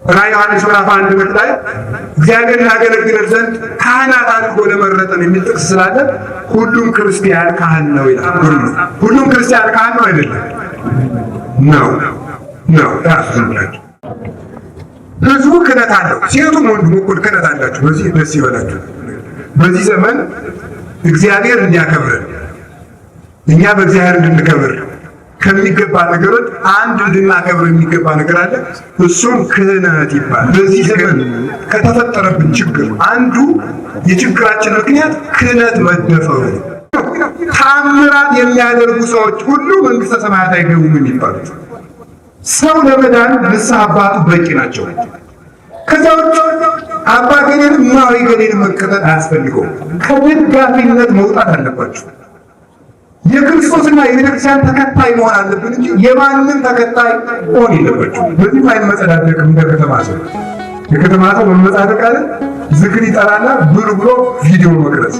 ራዕየ ዮሐንስ ምዕራፍ 1 ላይ እግዚአብሔርን ያገለግለን ዘንድ ካህናት አድርጎ ለመረጠን የሚል ጥቅስ ስላለ ሁሉም ክርስቲያን ካህን ነው ይላል። ሁሉም ክርስቲያን ካህን ነው አይደለም? ነው ያስፈልጋል። ህዝቡ ክህነት አለው። ሴቱም ወንዱም እኩል ክህነት አላቸው። በዚህ ደስ ይበላችሁ። በዚህ ዘመን እግዚአብሔር እንዲያከብረን እኛ በእግዚአብሔር እንድንከብር ከሚገባ ነገሮች አንድ እንድናከብር የሚገባ ነገር አለ። እሱም ክህነት ይባላል። በዚህ ዘመን ከተፈጠረብን ችግር አንዱ የችግራችን ምክንያት ክህነት መደፈሩ። ታምራት የሚያደርጉ ሰዎች ሁሉ መንግስተ ሰማያት አይገቡም የሚባሉት ሰው ለመዳን ንስሐ አባቱ በቂ ናቸው። ከዛ ውጭ አባ ገሌን እማዊ ገሌን መከተል አያስፈልገውም። ከደጋፊነት መውጣት አለባቸው። የክርስቶስና የቤተክርስቲያን ተከታይ መሆን አለብን እንጂ የማንም ተከታይ መሆን የለባቸው። በዚህ አይመጸዳደቅም። እንደ ከተማ ሰው የከተማ ሰው መመጻደቅ አለ ዝክር ይጠራና ብሎ ቪዲዮ መቅረጽ።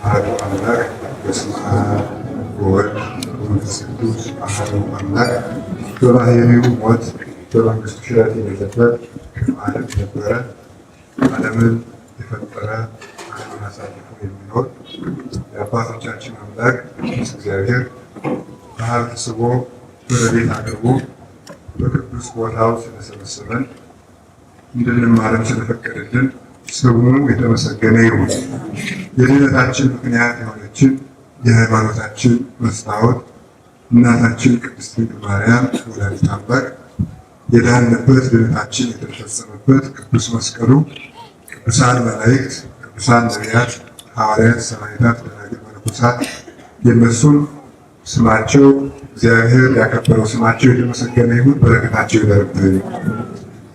አሐዱ አምላክ በስመ አብ ወወልድ ወመንፈስ ቅዱስ አሐዱ አምላክ። በባሕርዩ ሞት በመንግሥቱ ሽረት የሌለበት ዓለም የነበረ ዓለምን የፈጠረ ዓለምን አሳልፎ የሚኖር የአባቶቻችን አምላክ እግዚአብሔር በሀብት ስቦ በረድኤት አቅርቦ በቅዱስ ቦታው ስለሰበሰበን እንድንማርም ስለፈቀደልን ስሙ የተመሰገነ ይሁን። የድኅነታችን ምክንያት የሆነችን የሃይማኖታችን መስታወት እናታችን ቅድስት ድንግል ማርያም ወላዲተ አምላክ የዳንበት ድኅነታችን የተፈጸመበት ቅዱስ መስቀሉ ቅዱሳን መላእክት፣ ቅዱሳን ነቢያት፣ ሐዋርያት፣ ሰማዕታት፣ ደናግል፣ መነኮሳት የእነሱን ስማቸው እግዚአብሔር ያከበረው ስማቸው የተመሰገነ ይሁን። በረከታቸው ይደርብን።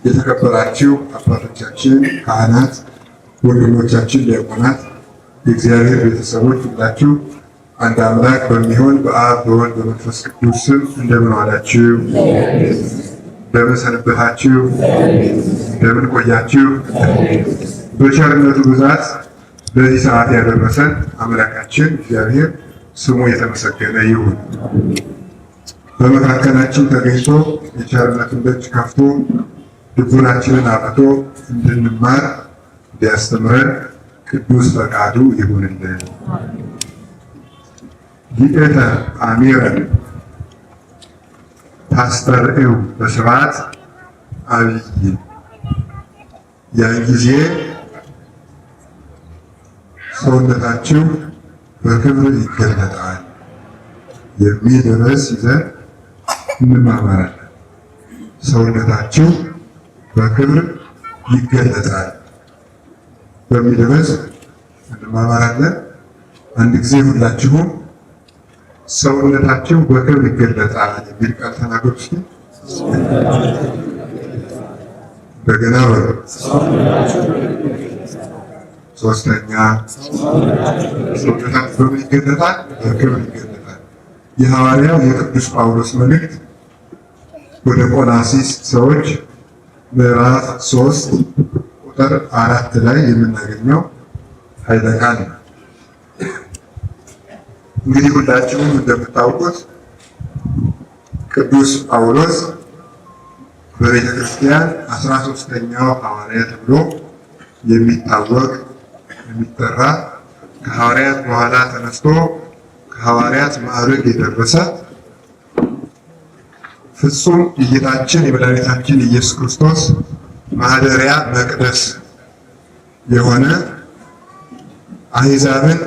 የተከበራችሁ አባቶቻችን ካህናት፣ ወንድሞቻችን ዲያቆናት፣ የእግዚአብሔር ቤተሰቦች ሁላችሁ አንድ አምላክ በሚሆን በአብ በወልድ በመንፈስ ቅዱስ ስም እንደምን ዋላችሁ? እንደምን ሰነበታችሁ? እንደምን ቆያችሁ? በቸርነቱ ብዛት በዚህ ሰዓት ያደረሰን አምላካችን እግዚአብሔር ስሙ የተመሰገነ ይሁን። በመካከላችን ተገኝቶ የቸርነቱን ደጅ ከፍቶ ልቡናችንን አብርቶ እንድንማር እንዲያስተምረን ቅዱስ ፈቃዱ ይሁንልን። ሊቀተ አሚረ ታስተርእዩ በስብሐት አብይ። ያን ጊዜ ሰውነታችሁ በክብር ይገለጣል የሚል ርዕስ ይዘን እንማማራለን። ሰውነታችሁ በክብር ይገለጣል በሚል ርዕስ እንማማራለን። አንድ ጊዜ ሁላችሁም ሰውነታችሁ በክብር ይገለጣል የሚል ቃል ተናገሩ እስኪ። እንደገና በሉ። ሶስተኛ ሰውነታችሁ በምን ይገለጣል? በክብር ይገለጣል። የሐዋርያው የቅዱስ ጳውሎስ መልእክት ወደ ቆላስይስ ሰዎች ምዕራፍ 3 ቁጥር 4 ላይ የምናገኘው ኃይለ ቃል ነው። እንግዲህ ሁላችሁም እንደምታውቁት ቅዱስ ጳውሎስ በቤተ ክርስቲያን 13ኛው ሐዋርያ ተብሎ የሚታወቅ የሚጠራ ከሐዋርያት በኋላ ተነስቶ ከሐዋርያት ማዕረግ የደረሰ ፍጹም የጌታችን የመድኃኒታችን ኢየሱስ ክርስቶስ ማደሪያ መቅደስ የሆነ አሕዛብን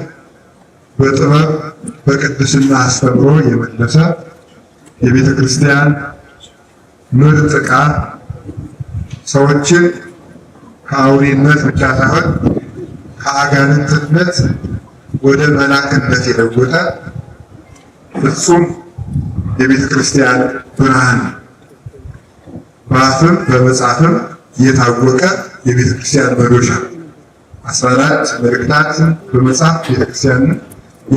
በጥበብ በቅድስና አስተምሮ የመለሰ የቤተ ክርስቲያን ምርጥ ዕቃ ሰዎችን ከአውሬነት ብቻ ሳይሆን ከአጋንንትነት ወደ መላክነት የለወጠ ፍጹም የቤተ ክርስቲያን ብርሃን በአፍም በመጻፍም የታወቀ የቤተ ክርስቲያን መዶሻ 14 መልእክታት በመጻፍ ቤተ ክርስቲያንን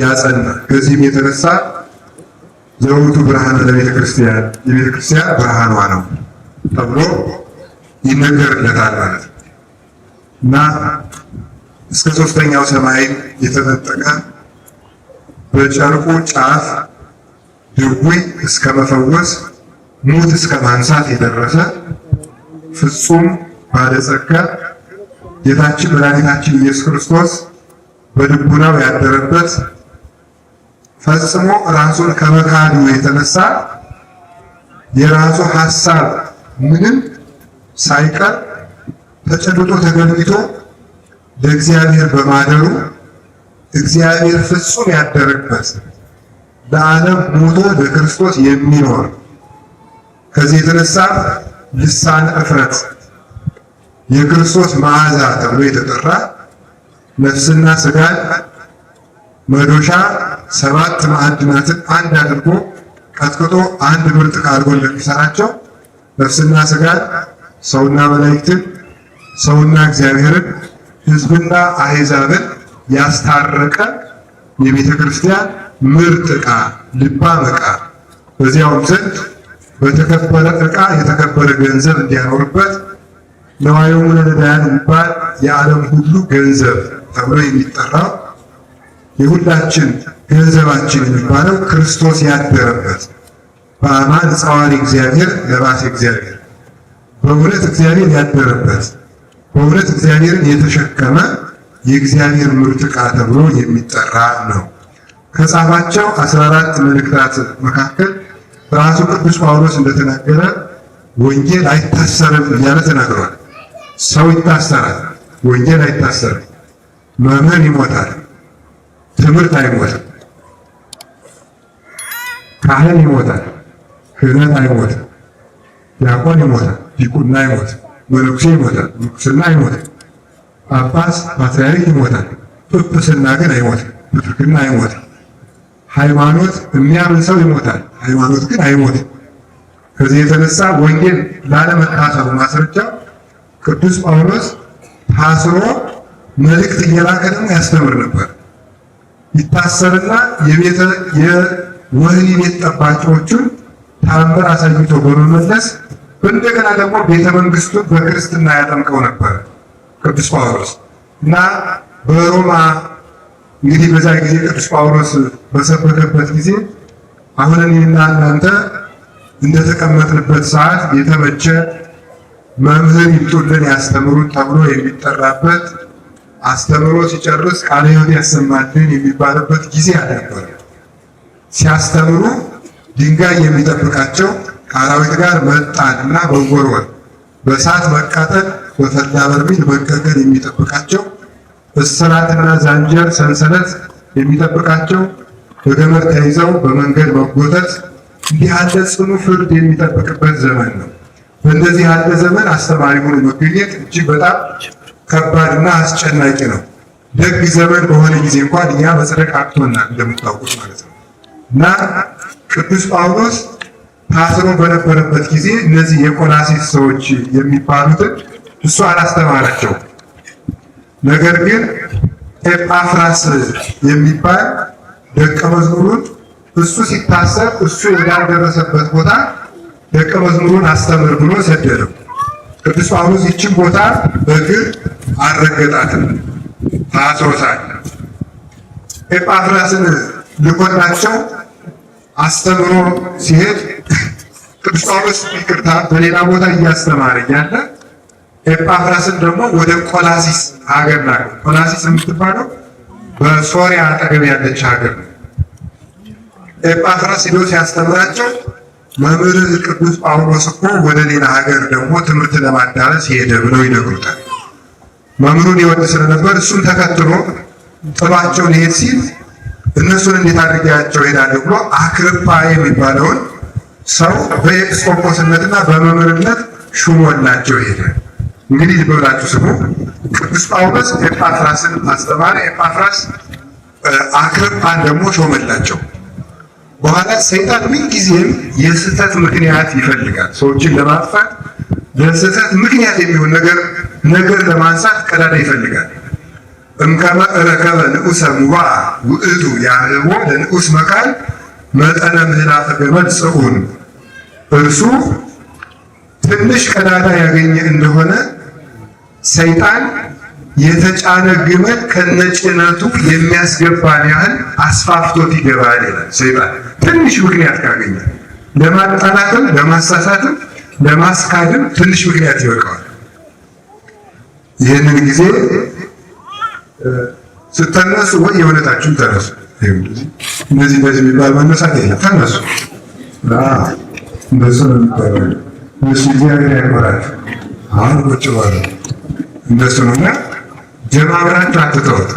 ያጸና። ከዚህም የተነሳ ዘውቱ ብርሃን ለቤተ ክርስቲያን የቤተ ክርስቲያን ብርሃኗ ነው ተብሎ ይነገርለታል ማለት ነው እና እስከ 3ኛው ሰማይ የተነጠቀ በጨርቁ ጫፍ ድቡ ድውይ እስከ መፈወስ ሙት እስከ ማንሳት የደረሰ ፍጹም ባለጸጋ ጌታችን መድኃኒታችን ኢየሱስ ክርስቶስ በልቡናው ያደረበት ፈጽሞ ራሱን ከመካዱ የተነሳ የራሱ ሐሳብ ምንም ሳይቀር ተጨልጦ ተገልብጦ ለእግዚአብሔር በማደሩ እግዚአብሔር ፍጹም ያደረበት ለዓለም ሞቶ ለክርስቶስ የሚኖር ከዚህ የተነሳ ልሳነ እፍረት የክርስቶስ መዓዛ ተብሎ የተጠራ ነፍስና ስጋን መዶሻ 7 ማዕድናትን አንድ አድርጎ ቀጥቅጦ አንድ ምርጥ አድርጎ እንደሚሰራቸው ነፍስና ስጋን ሰውና መላእክትን ሰውና እግዚአብሔርን ሕዝብና አሕዛብን ያስታረቀ የቤተ ክርስቲያን ምርጥ ዕቃ ልባም ዕቃ በዚያውም ዘንድ በተከበረ ዕቃ የተከበረ ገንዘብ እንዲያኖርበት ነዋዮሙ ለነዳያን የሚባል የዓለም ሁሉ ገንዘብ ተብሎ የሚጠራው የሁላችን ገንዘባችን የሚባለው ክርስቶስ ያደረበት በአማን ጸዋሪ እግዚአብሔር ለባሴ እግዚአብሔር በእውነት እግዚአብሔር ያደረበት በእውነት እግዚአብሔርን የተሸከመ የእግዚአብሔር ምርጥ ዕቃ ተብሎ የሚጠራ ነው። ከጻፋቸው 14 መልእክታት መካከል ራሱ ቅዱስ ጳውሎስ እንደተናገረ ወንጌል አይታሰርም እያለ ተናግሯል። ሰው ይታሰራል፣ ወንጌል አይታሰርም። መምህር ይሞታል፣ ትምህርት አይሞትም። ካህን ይሞታል፣ ክህነት አይሞትም። ዲያቆን ይሞታል፣ ዲቁና አይሞትም። መነኩሴ ይሞታል፣ ምንኩስና አይሞትም። ጳጳስ ፓትርያርክ ይሞታል፣ ጵጵስና ግን አይሞትም፣ ፕትርክና አይሞትም። ሃይማኖት የሚያምን ሰው ይሞታል፣ ሃይማኖት ግን አይሞትም። ከዚህ የተነሳ ወንጌል ላለመታሰሩ ማስረጃ ቅዱስ ጳውሎስ ታስሮ መልእክት እየላከ ደግሞ ያስተምር ነበር። ይታሰርና የወህኒ ቤት ጠባቂዎቹን ታምር አሳይቶ በመመለስ እንደገና ደግሞ ቤተ መንግስቱን በክርስትና ያጠምቀው ነበር ቅዱስ ጳውሎስ እና በሮማ እንግዲህ በዛ ጊዜ ቅዱስ ጳውሎስ በሰበከበት ጊዜ አሁን እኔና እናንተ እንደተቀመጥንበት ሰዓት የተመቸ መምህር ይምጡልን ያስተምሩን ተብሎ የሚጠራበት አስተምሮ ሲጨርስ ቃለ ሕይወት ያሰማልን የሚባልበት ጊዜ አልነበረ። ሲያስተምሩ ድንጋይ የሚጠብቃቸው ከአራዊት ጋር መጣልና መወርወር፣ በእሳት መቃጠል፣ በፈላ በርሜል መቀቀል የሚጠብቃቸው፣ እስራትና ዛንጀር ሰንሰለት የሚጠብቃቸው፣ በገመድ ተይዘው በመንገድ መጎተት፣ እንዲህ ያለ ጽኑ ፍርድ የሚጠብቅበት ዘመን ነው። በእንደዚህ ያለ ዘመን አስተማሪ ሆኖ መገኘት እጅግ በጣም ከባድና አስጨናቂ ነው። ደግ ዘመን በሆነ ጊዜ እንኳን እኛ መጽደቅ አቅቶናል እንደምታውቁት ማለት ነው። እና ቅዱስ ጳውሎስ ታስሮ በነበረበት ጊዜ እነዚህ የቆላስይስ ሰዎች የሚባሉትን እሱ አላስተማራቸው። ነገር ግን ኤጳፍራስ የሚባል ደቀ መዝሙሩን እሱ ሲታሰር እሱ እንዳልደረሰበት ቦታ ደቀ መዝሙሩን አስተምር ብሎ ሰደደው። ቅዱስ ጳውሎስ ይችን ቦታ በእግር አልረገጣትም ታስሮ ሳለ። ኤጳፍራስን ልኮላቸው አስተምሮ ሲሄድ ቅዱስ ጳውሎስ ይቅርታ በሌላ ቦታ እያስተማረ እያለ ኤጳፍራስን ደግሞ ወደ ቆላሲስ ሀገር ላከው። ቆላሲስ የምትባለው በሶሪያ አጠገብ ያለች ሀገር ነው። ኤጳፍራስ ሄዶ ሲያስተምራቸው መምህር ቅዱስ ጳውሎስ እኮ ወደ ሌላ ሀገር ደግሞ ትምህርት ለማዳረስ ሄደ ብለው ይነግሩታል። መምህሩን ይወድ ስለነበር እሱን ተከትሎ ጥሏቸው ሊሄድ ሲል እነሱን እንዴት አድርጌያቸው ሄዳለሁ ብሎ አክርጳ የሚባለውን ሰው በኤጲስቆጶስነትና በመምህርነት ሹሞላቸው ሄደ። እንግዲህ ብላችሁ ስሙ። ቅዱስ ጳውሎስ ኤጳፍራስን አስተማረ። ኤጳፍራስ አክርጳን ደግሞ ሾመላቸው። በኋላ ሰይጣን ምንጊዜም የስህተት ምክንያት ይፈልጋል። ሰዎችን ለማጥፋት ለስህተት ምክንያት የሚሆን ነገር ለማንሳት ቀዳዳ ይፈልጋል። እምከመ ረከበ ንዑሰ ሙባአ ውእቱ ያህቦ ለንዑስ መካን መጠነ ምህላፈ ገመድ ጽዑን። እርሱ ትንሽ ቀዳዳ ያገኘ እንደሆነ ሰይጣን የተጫነ ግመል ከነጭነቱ የሚያስገባን ያህል አስፋፍቶት ይገባል ይላል ሰይጣን። ትንሽ ምክንያት ካገኘ ለማጣላትም፣ ለማሳሳትም፣ ለማስካድም ትንሽ ምክንያት ይበቃዋል። ይህንን ጊዜ ስተነሱ ወይ የእውነታችሁን ተነሱ። እነዚህ የሚባል መነሳት የለም። ተነሱ እንደሱ ነው የሚባለው። እነሱ እግዚአብሔር ያክብራችሁ። አሁን ቁጭ ባለ እንደሱ ነውና ጀማምራችሁ አትተውት።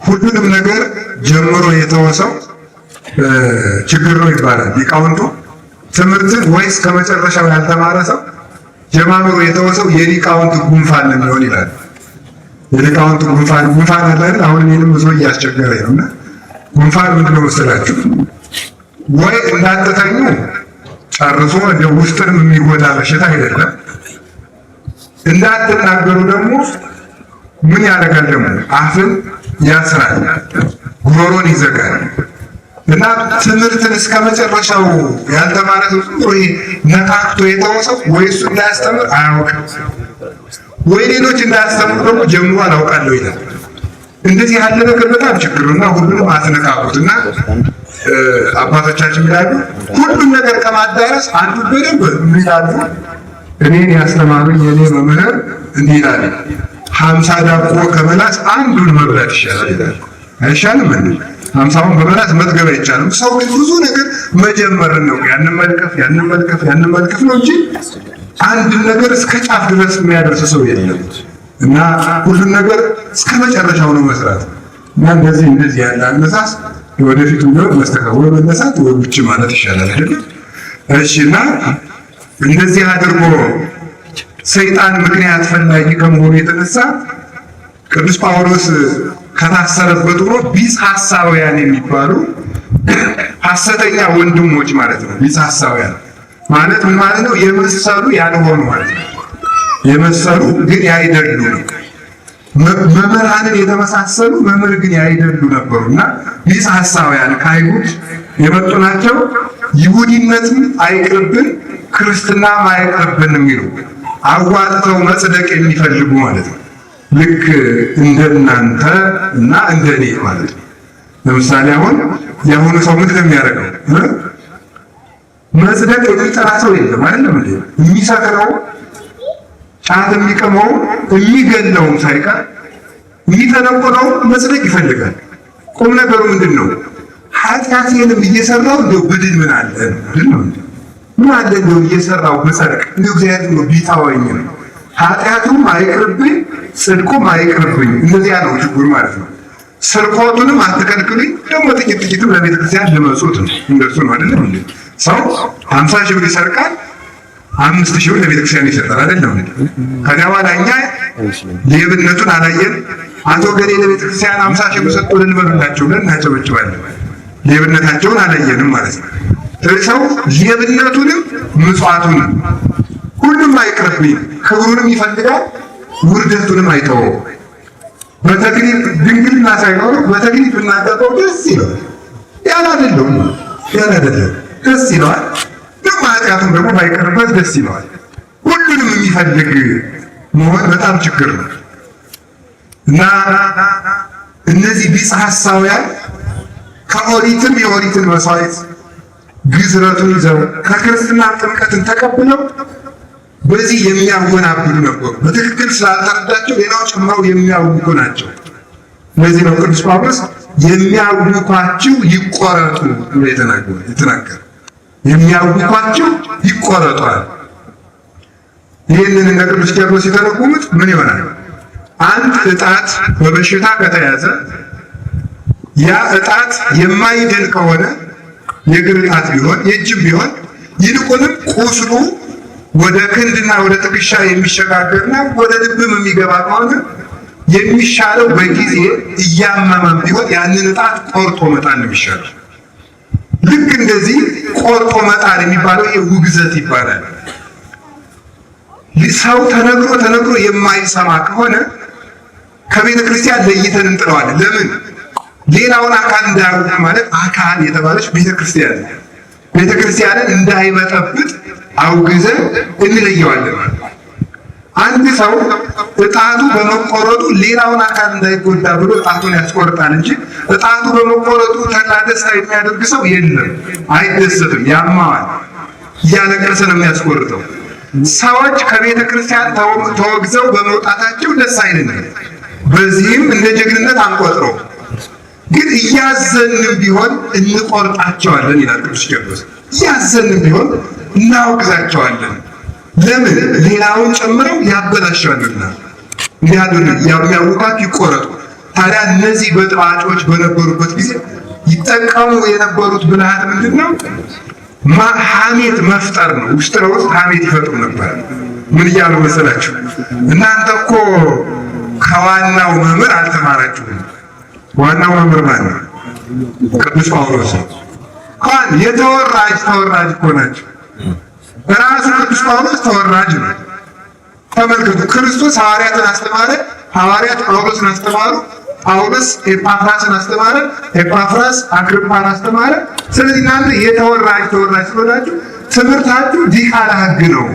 ሁሉንም ነገር ጀምሮ የተወሰው ችግር ነው ይባላል ሊቃውንቱ። ትምህርትን ወይስ ከመጨረሻው ያልተማረ ሰው ጀማምሮ የተወሰው የሊቃውንት ጉንፋን ነው የሚሆን ይላል። የሊቃውንት ጉንፋን አለ አይደል? አሁን እኔንም ብዙ እያስቸገረኝ ነውና ጉንፋን ምንድነው መሰላችሁ? ወይ እንዳትተኙ ጨርሶ እንደ ውስጥንም የሚጎዳ በሽታ አይደለም። እንዳትናገሩ ደግሞ ምን ያደርጋል? ደግሞ አፍን ያስራል፣ ጉሮሮን ይዘጋል። እና ትምህርትን እስከ መጨረሻው ያልተማረ ሰው ወይ ነካክቶ የተወሰው ወይ እሱ እንዳያስተምር አያውቅም፣ ወይ ሌሎች እንዳያስተምሩ ደግሞ ጀምሮ አላውቃለሁ ይላል። እንደዚህ ያለ ነገር በጣም ችግር ነው እና ሁሉንም አትነካኩት። እና አባቶቻችን ይላሉ ሁሉም ነገር ከማዳረስ አንዱ በደንብ ምን ይላሉ? እኔን ያስተማሩኝ የኔ መምህር እንዲህ ይላል፣ 50 ዳቦ ከመላስ አንዱን መብላት ይሻላል ይላል። አይሻልም እንዴ? 50ውን በመላስ መጥገብ አይቻልም። ሰው ግን ብዙ ነገር መጀመርን ነው፣ ያንን መልከፍ ነው እንጂ አንድ ነገር እስከ ጫፍ ድረስ የሚያደርስ ሰው የለም። እና ሁሉም ነገር እስከ መጨረሻው ነው መስራት። እና እንደዚህ ያለ አነሳስ ወደፊት ነው መስተካከል፣ መነሳት ወይ ብቻ ማለት ይሻላል አይደል? እሺ። እና እንደዚህ አድርጎ ሰይጣን ምክንያት ፈላጊ ከመሆኑ የተነሳ ቅዱስ ጳውሎስ ከታሰረበት ሆኖ ቢጽ ሐሳውያን የሚባሉ ሐሰተኛ ወንድሞች ማለት ነው። ቢጽ ሐሳውያን ማለት ምን ማለት ነው? የመሰሉ ያልሆኑ ማለት ነው። የመሰሉ ግን ያይደሉ ነው። መምህራንን የተመሳሰሉ መምህር ግን ያይደሉ ነበሩና ቢጽ ሐሳውያን ከአይሁድ የመጡ ናቸው። ይሁዲነትም አይቅርብን ክርስትናም አይቅርብን የሚሉ አዋጥተው መጽደቅ የሚፈልጉ ማለት ነው። ልክ እንደናንተ እና እንደኔ ማለት ነው። ለምሳሌ አሁን የአሁኑ ሰው ምንድን ነው የሚያደርገው? መጽደቅ የሚጠራ ሰው የለም አይደለም እንዴ? የሚሰክረው ጫት የሚቀመው የሚገለውም ሳይቀር የሚተነቆለው መጽደቅ ይፈልጋል። ቁም ነገሩ ምንድን ነው? ኃጢአቴንም እየሰራው እንደው ብድን ምን አለ ነው? ምን አለ እንደው እየሰራው ብጸድቅ እንደው እግዚአብሔር ነው ቢታወኝ ነው። ኃጢአቱም አይቅርብኝ ጽድቁም አይቅርብኝ። እንደዚያ ነው ችግር ማለት ነው። ስርቆቱንም አትከልክሉኝ፣ ደግሞ ጥቂትም ለቤተ ክርስቲያን ልመጹት ነው። እንደሱ ነው አይደለም እንዴ? ሰው 50 ሺህ ብር ይሰርቃል፣ 5 ሺህ ብር ለቤተ ክርስቲያን ይሰጣል አይደለም እንዴ? ከዚያ በኋላ እኛ ሌብነቱን አላየን፣ አቶ ገሌ ለቤተ ክርስቲያን 50 ሺህ ብር ሰጥቶ ልንበሉላቸው ብለን እናጨበጭባለን። ሌብነታቸውን አላየንም ማለት ነው። ሰው ሌብነቱንም ምጽዋቱንም ሁሉም አይቅርብኝ፣ ክብሩንም ይፈልጋል፣ ውርደቱንም አይተወው። በተክሊል ድንግልና ሳይኖረው በተክሊል ብናገባው ደስ ይለዋል። ያላደለም ደስ ይለዋል። ደግሞ ኃጢአቱም ደግሞ ባይቀርበት ደስ ይለዋል። ሁሉንም የሚፈልግ መሆን በጣም ችግር ነው እና እነዚህ ቢጽ ሐሳውያን ከኦሪትም የኦሪትን መስዋዕት ግዝረቱን ይዘው ከክርስትና ጥምቀትን ተቀብለው በዚህ የሚያወናብዱ ነበሩ። በትክክል ስላልተረዳቸው ሌላው ጨምረው የሚያውቁ ናቸው። ለዚህ ነው ቅዱስ ጳውሎስ የሚያውቋችሁ ይቆረጡ ብሎ የተናገረ። የሚያውቋችሁ ይቆረጧል። ይህንን እንደ ቅዱስ ቄርሎስ ሲተረጉሙት ምን ይሆናል? አንድ እጣት በበሽታ ከተያዘ ያ እጣት የማይድን ከሆነ የእግር እጣት ቢሆን የእጅም ቢሆን ይልቁንም ቁስሉ ወደ ክንድና ወደ ትከሻ የሚሸጋገርና ወደ ልብም የሚገባ ከሆነ የሚሻለው በጊዜ እያመመም ቢሆን ያንን እጣት ቆርጦ መጣል ነው የሚሻለው። ልክ እንደዚህ ቆርጦ መጣል የሚባለው ውግዘት ይባላል። ሰው ተነግሮ የማይሰማ ከሆነ ከቤተ ክርስቲያን ለይተን እንጥለዋለን። ለምን? ሌላውን አካል እንዳያውቅ ማለት አካል የተባለች ቤተ ክርስቲያን ቤተ ክርስቲያንን እንዳይበጠብጥ አውግዘን እንለየዋለን። አንድ ሰው እጣቱ በመቆረጡ ሌላውን አካል እንዳይጎዳ ብሎ እጣቱን ያስቆርጣል እንጂ እጣቱ በመቆረጡ ተላ ደስታ የሚያደርግ ሰው የለም። አይደሰትም፣ ያማዋል፣ እያለቀሰ ነው የሚያስቆርጠው። ሰዎች ከቤተ ክርስቲያን ተወግዘው በመውጣታቸው ደስ አይለንም። በዚህም እንደ ጀግንነት አንቆጥረው፣ ግን እያዘንም ቢሆን እንቆርጣቸዋለን ይላል ቅዱስ ቄርሎስ። እያዘንም ቢሆን እናወግዛቸዋለን። ለምን? ሌላውን ጨምረው ያበላሻሉና። የሚያውቃት ይቆረጡ። ታዲያ እነዚህ በጥባጮች በነበሩበት ጊዜ ይጠቀሙ የነበሩት ብልሃት ምንድን ነው? ሐሜት መፍጠር ነው። ውስጥ ለውስጥ ሐሜት ይፈጥሩ ነበር። ምን እያሉ መሰላችሁ? እናንተ እኮ ከዋናው መምህር አልተማራችሁም። ዋናው መምህር ማን ነው? ቅዱስ ጳውሎስ። እንኳን የተወራጅ እኮ ናቸው። ራሱ ቅዱስ ጳውሎስ ተወራጅ ነው። ተመልከቱ፣ ክርስቶስ ሐዋርያትን አስተማረ፣ ሐዋርያት ጳውሎስን አስተማሩ፣ ጳውሎስ ኤጳፍራስን አስተማረ፣ ኤጳፍራስ አክርጳን አስተማረ። ስለዚህ እናንተ የተወራጅ ስለሆናችሁ ትምህርታችሁ ዲቃላ ሕግ ነው።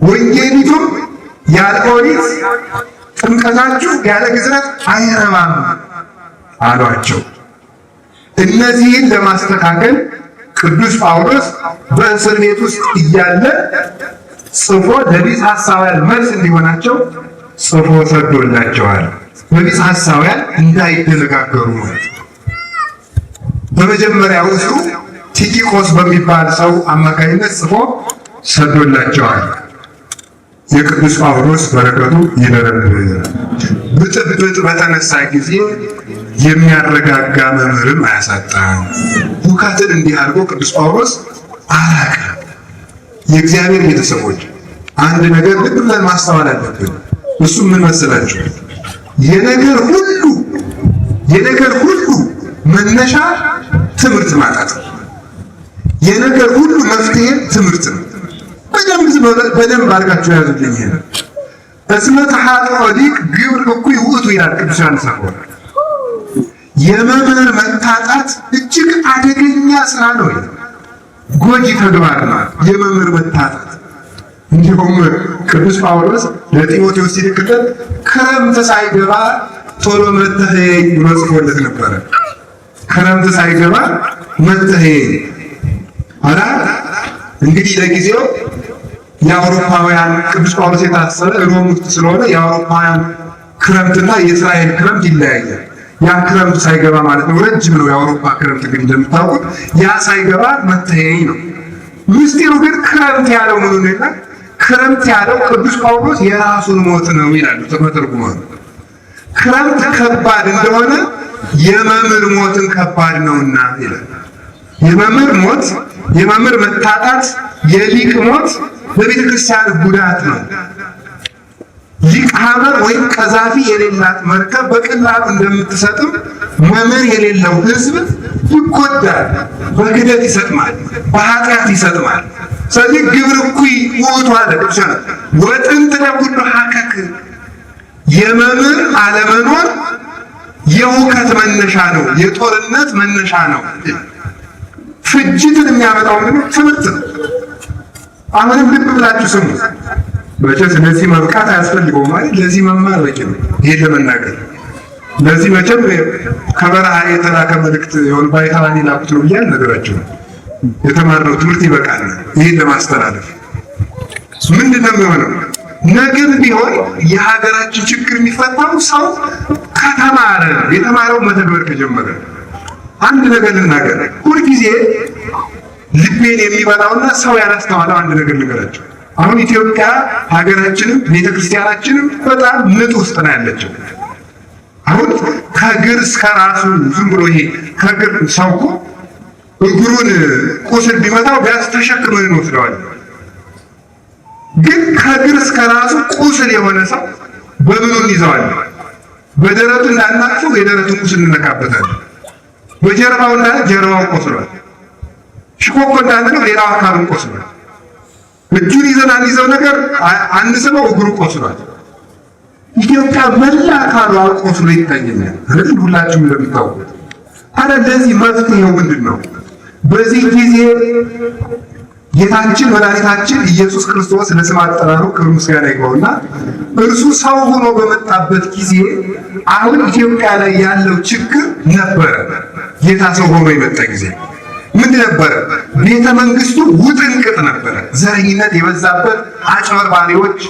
ወንጌሊቱም ያለ ኦሪት፣ ጥምቀታችሁ ያለ ግዝረት አይረባም አሏቸው። እነዚህን ለማስተካከል ቅዱስ ጳውሎስ በእስር ቤት ውስጥ እያለ ጽፎ ለቢጽ ሐሳውያን መልስ እንዲሆናቸው ጽፎ ሰዶላቸዋል። በቢጽ ሐሳውያን እንዳይደነጋገሩ ማለት ነው። በመጀመሪያው እሱ ቲኪቆስ በሚባል ሰው አማካኝነት ጽፎ ሰዶላቸዋል። የቅዱስ ጳውሎስ በረከቱ ይደረብን። ብጥብጥ በተነሳ ጊዜ የሚያረጋጋ መምህርም አያሳጣም። ሁከትን እንዲህ አድርጎ ቅዱስ ጳውሎስ አራቀ። የእግዚአብሔር ቤተሰቦች አንድ ነገር ልብ ብለን ማስተዋል አለብን። እሱም ምን መሰላችሁ? የነገር ሁሉ መነሻ ትምህርት ማጣት ነው። የነገር ሁሉ መፍትሄ ትምህርት ነው። በደንብ አድርጋችሁ ያዙልኝ። ይሄ እስመ ተሐጥኦ ሊቅ ግብር እኩይ ውእቱ ይላል ቅዱስ ዮሐንስ አፈወርቅ። የመምህር መታጣት እጅግ አደገኛ ስራ ነው፣ ጎጂ ተግባር ነው የመምህር መታጣት። እንዲሁም ቅዱስ ጳውሎስ ለጢሞቴዎስ ሲልክለት ክረምት ሳይገባ ቶሎ መተኸየኝ ብሎ ጽፎለት ነበረ። ክረምት ሳይገባ መተኸየኝ። አላ እንግዲህ ለጊዜው የአውሮፓውያን ቅዱስ ጳውሎስ የታሰረ ሮም ውስጥ ስለሆነ የአውሮፓውያን ክረምትና የእስራኤል ክረምት ይለያያል። ያ ክረምት ሳይገባ ማለት ነው፣ ረጅም ነው የአውሮፓ ክረምት ግን እንደምታውቁት፣ ያ ሳይገባ መተኸየኝ ነው። ምስጢሩ ግን ክረምት ያለው ምኑ ነው ይላል? ክረምት ያለው ቅዱስ ጳውሎስ የራሱን ሞት ነው ይላሉ ተመተርጉማን። ክረምት ከባድ እንደሆነ የመምህር ሞትን ከባድ ነውና ይላል። የመምህር ሞት፣ የመምህር መታጣት፣ የሊቅ ሞት በቤተ ክርስቲያን ጉዳት ነው። ሊቅ ሐመር ወይም ቀዛፊ የሌላት መርከብ በቀላሉ እንደምትሰጥም መምህር የሌለው ሕዝብ ይጎዳል፣ በክደት ይሰጥማል፣ በኃጢአት ይሰጥማል። ስለዚህ ግብር እኩይ ውእቱ አለ ቅዱስ ወጥንት ለኩሉ ሀከክ። የመምህር አለመኖር የሁከት መነሻ ነው፣ የጦርነት መነሻ ነው። ፍጅትን የሚያመጣው ምንድን ነው? ትምህርት ነው። አሁንም ልብ ብላችሁ ስሙ። መቼም ስለዚህ መብቃት አያስፈልገውም ማለት ለዚህ መማር በቂ ነው። ይሄን ለመናገር ለዚህ መቼም ከበረሃ የተላከ መልእክት የሆነ ባይታዋን ላኩት ነው ብዬ አልነገራችሁም። የተማርነው ትምህርት ይበቃል። ይሄን ለማስተላለፍ ምንድን ነው የሚሆነው? ነገም ቢሆን የሀገራችን ችግር የሚፈታው ሰው ከተማረ፣ የተማረው መተግበር ከጀመረ። አንድ ነገር ልናገር፣ ሁልጊዜ ልቤን የሚበላውና ሰው ያላስተዋለው አንድ ነገር ልንገራቸው። አሁን ኢትዮጵያ ሀገራችንም ቤተክርስቲያናችንም በጣም ምጥ ውስጥ ነው ያለችው። አሁን ከእግር እስከ ራሱ ዝም ብሎ ይሄ ከእግር ሰው እኮ እግሩን ቁስል ቢመታው ቢያንስ ተሸክመን እንወስደዋለን። ግን ከእግር እስከ ራሱ ቁስል የሆነ ሰው በምኑ እንይዘዋለን? በደረቱ እንዳናቅፈው የደረቱን ቁስል እንነካበታለን። በጀርባው እንዳለ ጀርባው ቆስሏል። ሽኮኮ እንዳንለው ሌላው አካሉን ቆስሏል። እጁን ይዘን አንይዘው ነገር አንስበው እግሩ ቆስሏል። ኢትዮጵያ መላ አካሉ ቆስሎ ይታየኛል። ስለዚህ ሁላችሁም እንደምታውቁት ታዲያ ለዚህ መፍትሄው ምንድን ነው? በዚህ ጊዜ ጌታችን መድኃኒታችን ኢየሱስ ክርስቶስ ለስም አጠራሩ ክብር ምስጋና ይግባውና እርሱ ሰው ሆኖ በመጣበት ጊዜ አሁን ኢትዮጵያ ላይ ያለው ችግር ነበረ። ጌታ ሰው ሆኖ የመጣ ጊዜ ምን ነበረ? ቤተ መንግስቱ ውጥንቅጥ ነበረ። ዘረኝነት የበዛበት፣ አጭበርባሪዎች፣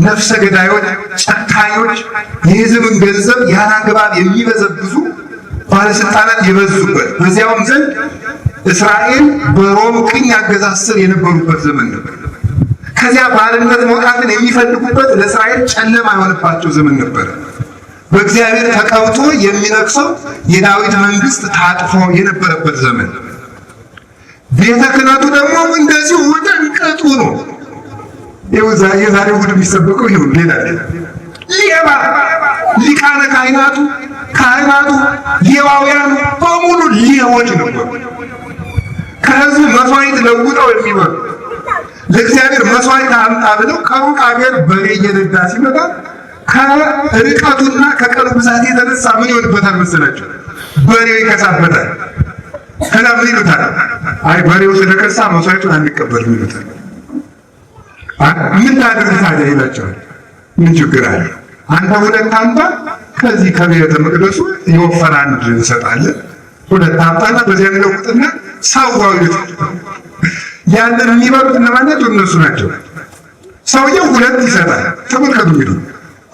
ነፍሰ ገዳዮች፣ ጨካኞች፣ የሕዝብን ገንዘብ ያላግባብ የሚበዘብዙ ባለስልጣናት የበዙበት፣ በዚያውም ዘንድ እስራኤል በሮም ቅኝ አገዛዝ ስር የነበሩበት ዘመን ነበር። ከዚያ ባርነት መውጣትን የሚፈልጉበት ለእስራኤል ጨለማ የሆነባቸው ዘመን ነበር። በእግዚአብሔር ተቀብቶ የሚነግሰው የዳዊት መንግስት ታጥፎ የነበረበት ዘመን። ቤተ ክህነቱ ደግሞ እንደዚሁ ውጥንቅጡ ነው። የዛሬ እሑድ የሚሰበከው ይሁን ሌላ ሌባ ሊቃነ ካህናቱ ሌዋውያኑ በሙሉ ሌቦች ነበሩ። ከህዝቡ መስዋዕት ለውጠው የሚበሉ ለእግዚአብሔር መስዋዕት አምጣ ብለው ከሩቅ ሀገር በሬ እየነዳ ሲመጣ ከርቀቱና ከቀኑ ብዛት የተነሳ ምን ይሆንበታል መሰላችሁ? በሬው ይከሳበታል። ከዛ ምን ይሉታል? አይ በሬው ስለከሳ መስዋዕቱን አንቀበልም ይሉታል። ምን ታደርግ ታዲያ ይላቸዋል። ምን ችግር አለ? አንተ ሁለት አምጣ፣ ከዚህ ከቤተ መቅደሱ የወፈረ አንድ እንሰጣለን። ሁለት አምጣና በዚያ የሚለውጥና ሰዋው ይሉታል። ያንን የሚበሉት እነማን ናቸው? እነሱ ናቸው። ሰውየው ሁለት ይሰጣል። ተመልከቱ እንግዲህ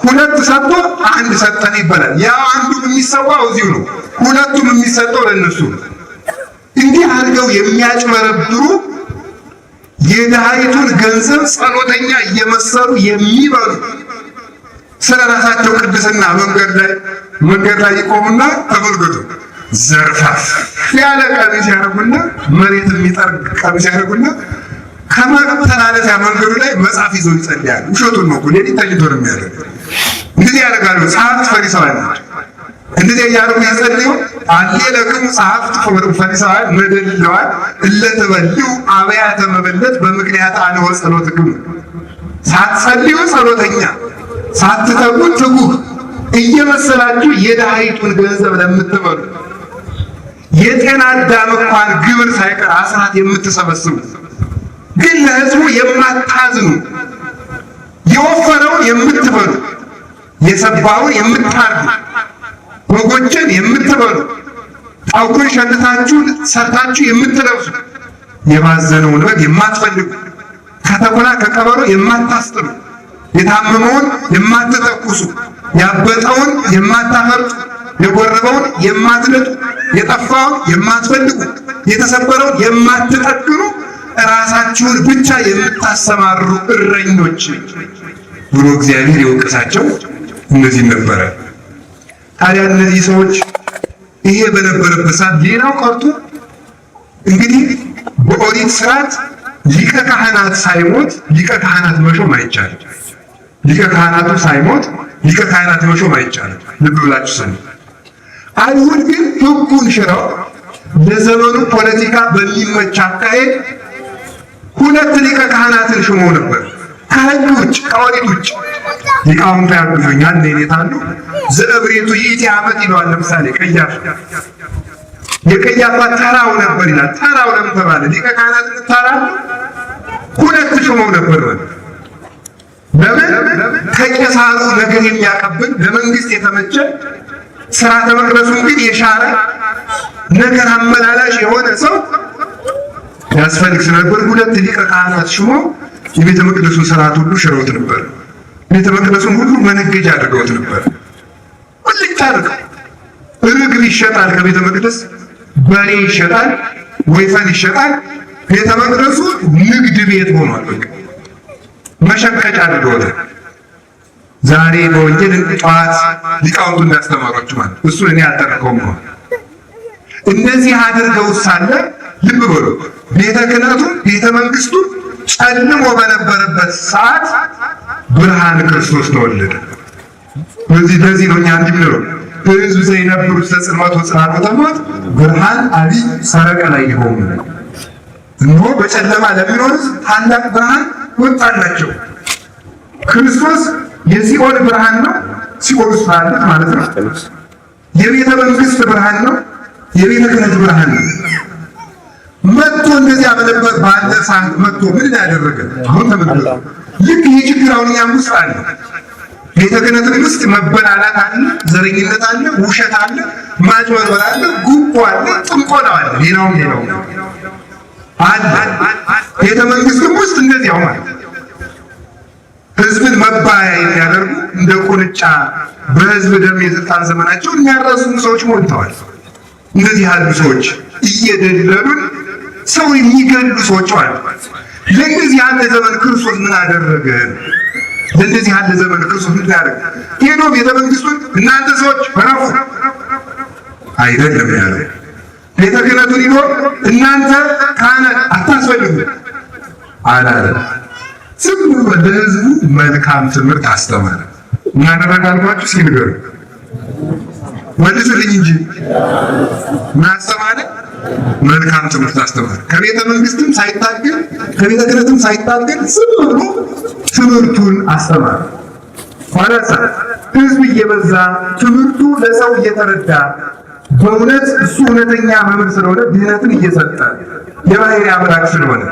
ሁለት ሰጥቶ አንድ ሰጠን ይባላል። ያ አንዱ የሚሰዋው እዚሁ ነው፣ ሁለቱም የሚሰጠው ለነሱ ነው። እንዲህ አድርገው የሚያጭበረብሩ የድሃይቱን ገንዘብ ጸሎተኛ እየመሰሉ የሚበሉ ስለ ራሳቸው ቅድስና መንገድ ላይ ይቆሙና ተመልከቱ፣ ዘርፋፍ ያለ ቀሚስ ያደርጉና መሬት የሚጠርግ ቀሚስ ያደርጉና ከመተላለፊያ መንገዱ ላይ መጽሐፍ ይዘው ይጸልያሉ። ውሸቱን ነው እኮ ሌሊት ተኝቶ ነው የሚያደርግ። እንደዚህ ያደርጋሉ። ጸሐፍት ፈሪሳውያን ናቸው። እንደዚህ እያደረጉ ይጸልዩ። አሌለክሙ ጸሐፍት ፈሪሳውያን መደልለዋል እለትበልዑ አብያተ መበለት በምክንያት አንወ ጸሎትክሙ። ሳትጸልዩ ጸሎተኛ፣ ሳትተጉ ትጉህ እየመሰላችሁ የድሃይቱን ገንዘብ ለምትበሉ የጤና አዳም እንኳን ግብር ሳይቀር አስራት የምትሰበስቡ ግን ለሕዝቡ የማታዝኑ የወፈረውን የምትበሉ የሰባውን የምታርዱ በጎችን የምትበሉ ጠጉርን ሸልታችሁ ሰርታችሁ የምትለብሱ የባዘነውን በግ የማትፈልጉ ከተኩላ ከቀበሮ የማታስጥሉ የታመመውን የማትተኩሱ ያበጠውን የማታፈርጡ የጎረበውን የማትነጡ የጠፋውን የማትፈልጉ የተሰበረውን የማትጠግኑ ራሳችሁን ብቻ የምታሰማሩ እረኞች ብሎ እግዚአብሔር የወቀሳቸው እነዚህ ነበረ። ታዲያ እነዚህ ሰዎች ይሄ በነበረበት ሰዓት ሌላው ቀርቶ እንግዲህ በኦሪት ስርዓት ሊቀ ካህናት ሳይሞት ሊቀ ካህናት መሾም አይቻልም። ሊቀ ካህናቱ ሳይሞት ሊቀ ካህናት መሾም አይቻልም። ልብ ብላችሁ ስሙ። አይሁድ ግን ሕጉን ሽረው ለዘመኑ ፖለቲካ በሚመች አካሄድ ሁለት ሊቀ ካህናትን ሽመው ነበር። ከሕግ ውጭ ከኦሪት ውጭ ሊቃውንቱ ያግዙኛል ነይኔታሉ ዘእብሬቱ ይእቲ ዓመት ይለዋል። ለምሳሌ ቀያፍ የቀያፋ ተራው ነበር ይላል። ተራው ለምን ተባለ? ሊቀ ካህናት ተራው ሁለት ሽመው ነበር። ለምን? ከቄሳሩ ነገር የሚያቀብል ለመንግስት የተመቸ ስርዓተ መቅደሱን ግን የሻረ ነገር አመላላሽ የሆነ ሰው ያስፈልግ ስለነበር ሁለት ሊቀ ካህናት ሽሞ የቤተ መቅደሱን ስርዓት ሁሉ ሽረውት ነበር። ቤተ መቅደሱን ሁሉ መነገጃ አድርገውት ነበር። ሁልጭ አድርገው ርግብ ይሸጣል፣ ከቤተ መቅደስ በሬ ይሸጣል፣ ወይፈን ይሸጣል። ቤተ መቅደሱ ንግድ ቤት ሆኗል። በቃ መሸቀጫ አድርገውታል። ዛሬ በወንጌል ጠዋት ሊቃውንቱ እንዳስተማሯችሁ ማለት እሱን እኔ አልጠረቀውም ነው። እነዚህ አድርገው ሳለ ልብ በሉ ቤተ ክህነቱ ቤተ መንግስቱ ጨልሞ በነበረበት ሰዓት ብርሃን ክርስቶስ ተወለደ። ለዚህ ነው እኛ እንዲህ ብለው ሕዝብ ዘይነብሩ ተጽልመት ወጽናት ወተሞት ብርሃን አቢይ ሰረቀ ላይ ይሆኑ እነሆ በጨለማ ለሚኖሩት ታላቅ ብርሃን ወጣላቸው። ክርስቶስ የሲኦል ብርሃን ነው። ሲኦል ውስጥ ማለት ነው። የቤተ መንግስት ብርሃን ነው። የቤተ ክህነት ብርሃን ነው። መጥቶ እንደዚያ በነበር ባለ ሰዓት መጥቶ ምን ያደረገ? አሁን ተመልከቱ። ልክ ይህ ችግር አሁን እኛም ውስጥ አለ። ቤተ ክህነትም ውስጥ መበላላት አለ፣ ዘረኝነት አለ፣ ውሸት አለ፣ ማጭበርበር አለ፣ ጉቦ አለ፣ ጥንቆላ አለ። ሌላውም አለ። ቤተ መንግስትም ውስጥ እንደዚያው ማለት ህዝብን መባያ የሚያደርጉ እንደ ቁንጫ በህዝብ ደም የስልጣን ዘመናቸው የሚያረሱ ሰዎች ሞልተዋል። እንደዚህ ያሉ ሰዎች እየደለሉን ሰው የሚገሉ ሰዎች አሉ። ለእንደዚህ ያለ ዘመን ክርስቶስ ምን አደረገ? ለእንደዚህ ያለ ዘመን ክርስቶስ ምን ያደረገ? ሄዶ ቤተ መንግስቱን እናንተ ሰዎች በረፉ አይደለም ያለው። ቤተ ክህነቱን ሄዶ እናንተ ካህናት አታስፈልጉ አላለም። ዝም ብሎ ለህዝቡ መልካም ትምህርት አስተማረ። ምን አደረገ አልኳችሁ? እስኪ ንገሩ፣ መልሱልኝ እንጂ። ምን አስተማረ? መልካም ትምህርት አስተማረ። ከቤተ መንግስትም ሳይታገል ከቤተ ክህነትም ሳይታገል ዝም ብሎ ትምህርቱን አስተማረ። ኋላሳ ህዝብ እየበዛ ትምህርቱ ለሰው እየተረዳ በእውነት እሱ እውነተኛ መምህር ስለሆነ ድህነትን እየሰጠ የባህሪ አምላክ ስለሆነ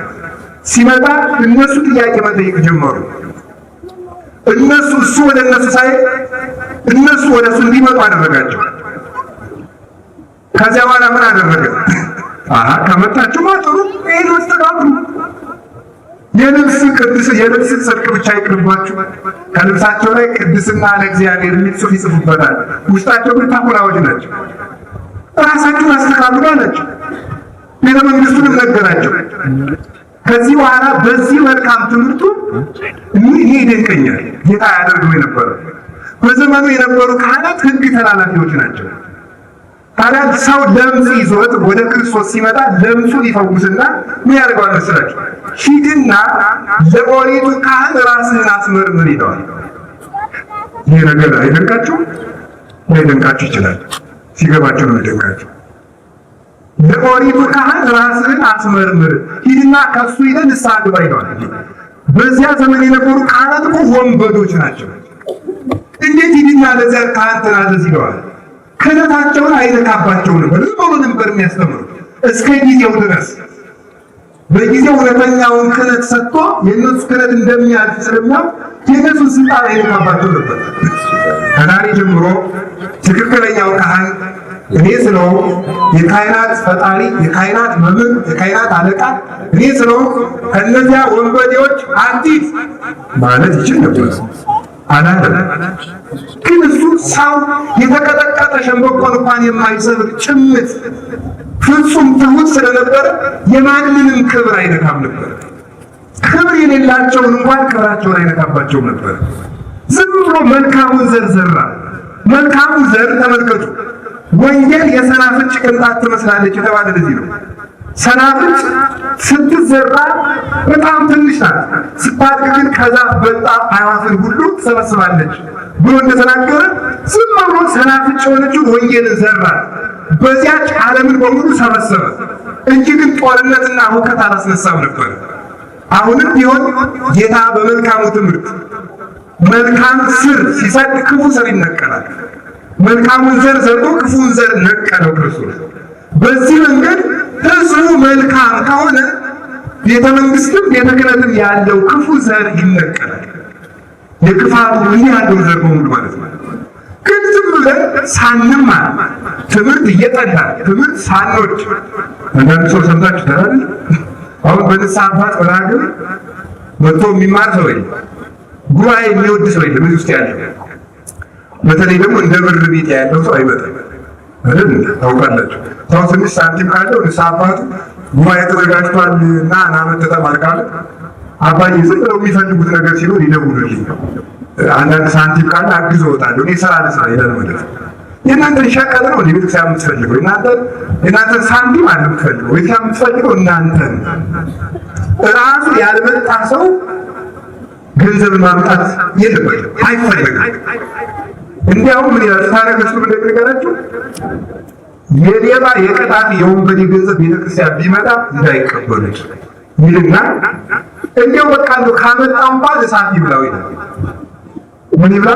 ሲመጣ እነሱ ጥያቄ መጠየቅ ጀመሩ። እሱ ወደ እነሱ ሳይሄድ እነሱ ወደ እሱ እንዲመጡ አደረጋቸው። ከዚያ በኋላ ምን አደረገ? ከመጣችሁ ማጥሩ ይሄን አስተካክሉ። የልብስ ጽድቅ ብቻ ይቅርባችሁ። ከልብሳቸው ላይ ቅድስና ለእግዚአብሔር የሚል ጽሑፍ ይጽፉበታል። ውስጣቸው ግን ተኩላዎች ናቸው። ራሳችሁን አስተካክሉ አላቸው። ቤተ መንግስቱንም ነገራቸው። ከዚህ በኋላ በዚህ መልካም ትምህርቱ ይሄ ይደንቀኛል። ጌታ ያደርገው የነበረ በዘመኑ የነበሩ ካህናት ሕግ ተላላፊዎች ናቸው። ታዲያ ሰው ለምጽ ይዞት ወደ ክርስቶስ ሲመጣ ለምጹን ይፈውስና ምን ያደርገዋል መሰላችሁ? ሂድና ለኦሪቱ ካህን ራስህን አስመርምር ይለዋል። ይሄ ነገር አይደንቃችሁ? ላይደንቃችሁ ይችላል። ሲገባችሁ ነው ይደንቃችሁ። ለኦሪቱ ካህን ራስህን አስመርምር፣ ሂድና ከሱ ሄደህ ንስሐ ግባ ይለዋል። በዚያ ዘመን የነበሩ ካህናት እኮ ወንበዶች ናቸው። እንዴት ሂድና ለዚያ ካህን ተናዘዝ ይለዋል? ክህነታቸውን አይነካባቸው ነበር። ዝም ብሎ ነበር የሚያስተምሩ እስከ ጊዜው ድረስ። በጊዜው እውነተኛውን ክህነት ሰጥቶ የእነሱ ክህነት እንደሚያልፍ ስለሚያውቅ የእነሱን ስልጣን አይነካባቸው ነበር። ከዛሬ ጀምሮ ትክክለኛው ካህን እኔ ስለሆንኩ የካህናት ፈጣሪ፣ የካህናት መምህር፣ የካህናት አለቃ እኔ ስለሆንኩ ከእነዚያ ወንበዴዎች አንዲት ማለት ይችል ነበር። አላለም። ግን እሱ ሰው የተቀጠቀጠ ሸንበቆን እንኳን የማይሰብር ጭምት ፍጹም ትሁት ስለነበረ የማንንም ክብር አይነካም ነበር። ክብር የሌላቸውን እንኳን ክብራቸውን አይነካባቸውም ነበር። ዝም ብሎ መልካሙን ዘር ዘራ። መልካሙ ዘር ተመልከቱ። ወንጌል የሰናፍጭ ቅንጣት ትመስላለች የተባለ ለዚህ ነው። ሰናፍጭ ስትዘራ በጣም ትንሽ ናት። ስታድግ ግን ከዛፍ በልጣ አዕዋፍን ሁሉ ትሰበስባለች ብሎ እንደተናገረ ዝም ብሎ ሰናፍጭ የሆነችውን ወንጌልን ዘራ። በዚያች ዓለምን በሙሉ ሰበሰበ እንጂ ግን ጦርነትና ሁከት አላስነሳም ነበር። አሁንም ቢሆን ጌታ በመልካሙ ትምህርት መልካም ስር ሲሰድ ክፉ ስር ይነቀላል። መልካሙን ዘር ዘርቶ ክፉን ዘር ነቀለው ክርስቶስ። በዚህ መንገድ ህዝቡ መልካም ከሆነ ቤተ መንግስትም ቤተ ክህነትም ያለው ክፉ ዘር ይነቀላል። የክፋቱ እንዲህ ያለው ዘር በሙሉ ማለት ነው። ግን ዝም ብለን ሳንማር ትምህርት እየጠላ ትምህርት ሳንወድ አንዳንድ ሰው ሰምታችሁ ተራል። አሁን በንስሐ አባት በራግብ መጥቶ የሚማር ሰው የለም። ጉባኤ የሚወድ ሰው የለም እዚህ ውስጥ ያለው። በተለይ ደግሞ እንደ ብር ቤት ያለው ሰው አይመጣም አይደል? ታውቃላችሁ። ሰው ትንሽ ሳንቲም ካለው ንስሐ አባቱ ጉባኤ ተዘጋጅቷል እና ናመጠጠ ማልካለ አባዬ ዝም ብለው የሚፈልጉት ነገር ሲኖር ይደውሉልኝ፣ አንዳንድ ሳንቲም ካለ አግዞ እወጣለሁ፣ እኔ ስራ ልስራ ይላል ማለት ነው። የእናንተን ሸቀጥ ነው እንደ ቤተክርስቲያን የምትፈልገው፣ የእናንተን ሳንቲም አለ የምትፈልገው። ቤተክርስቲያን የምትፈልገው እናንተን። ራሱ ያልመጣ ሰው ገንዘብን ማምጣት የለበትም፣ አይፈለግም። እንዲያውም ምን ይላል ታረጋችሁ? ምን እንደነገራችሁ የሌባ የቀጣፊ የወንበዴ ገንዘብ ቤተክርስቲያን ቢመጣ እንዳይቀበሉት ይልና እንዲያው በቃ እንደው ካመጣው እንኳን እሳት ይብላው ይላል። ምን ይብላ?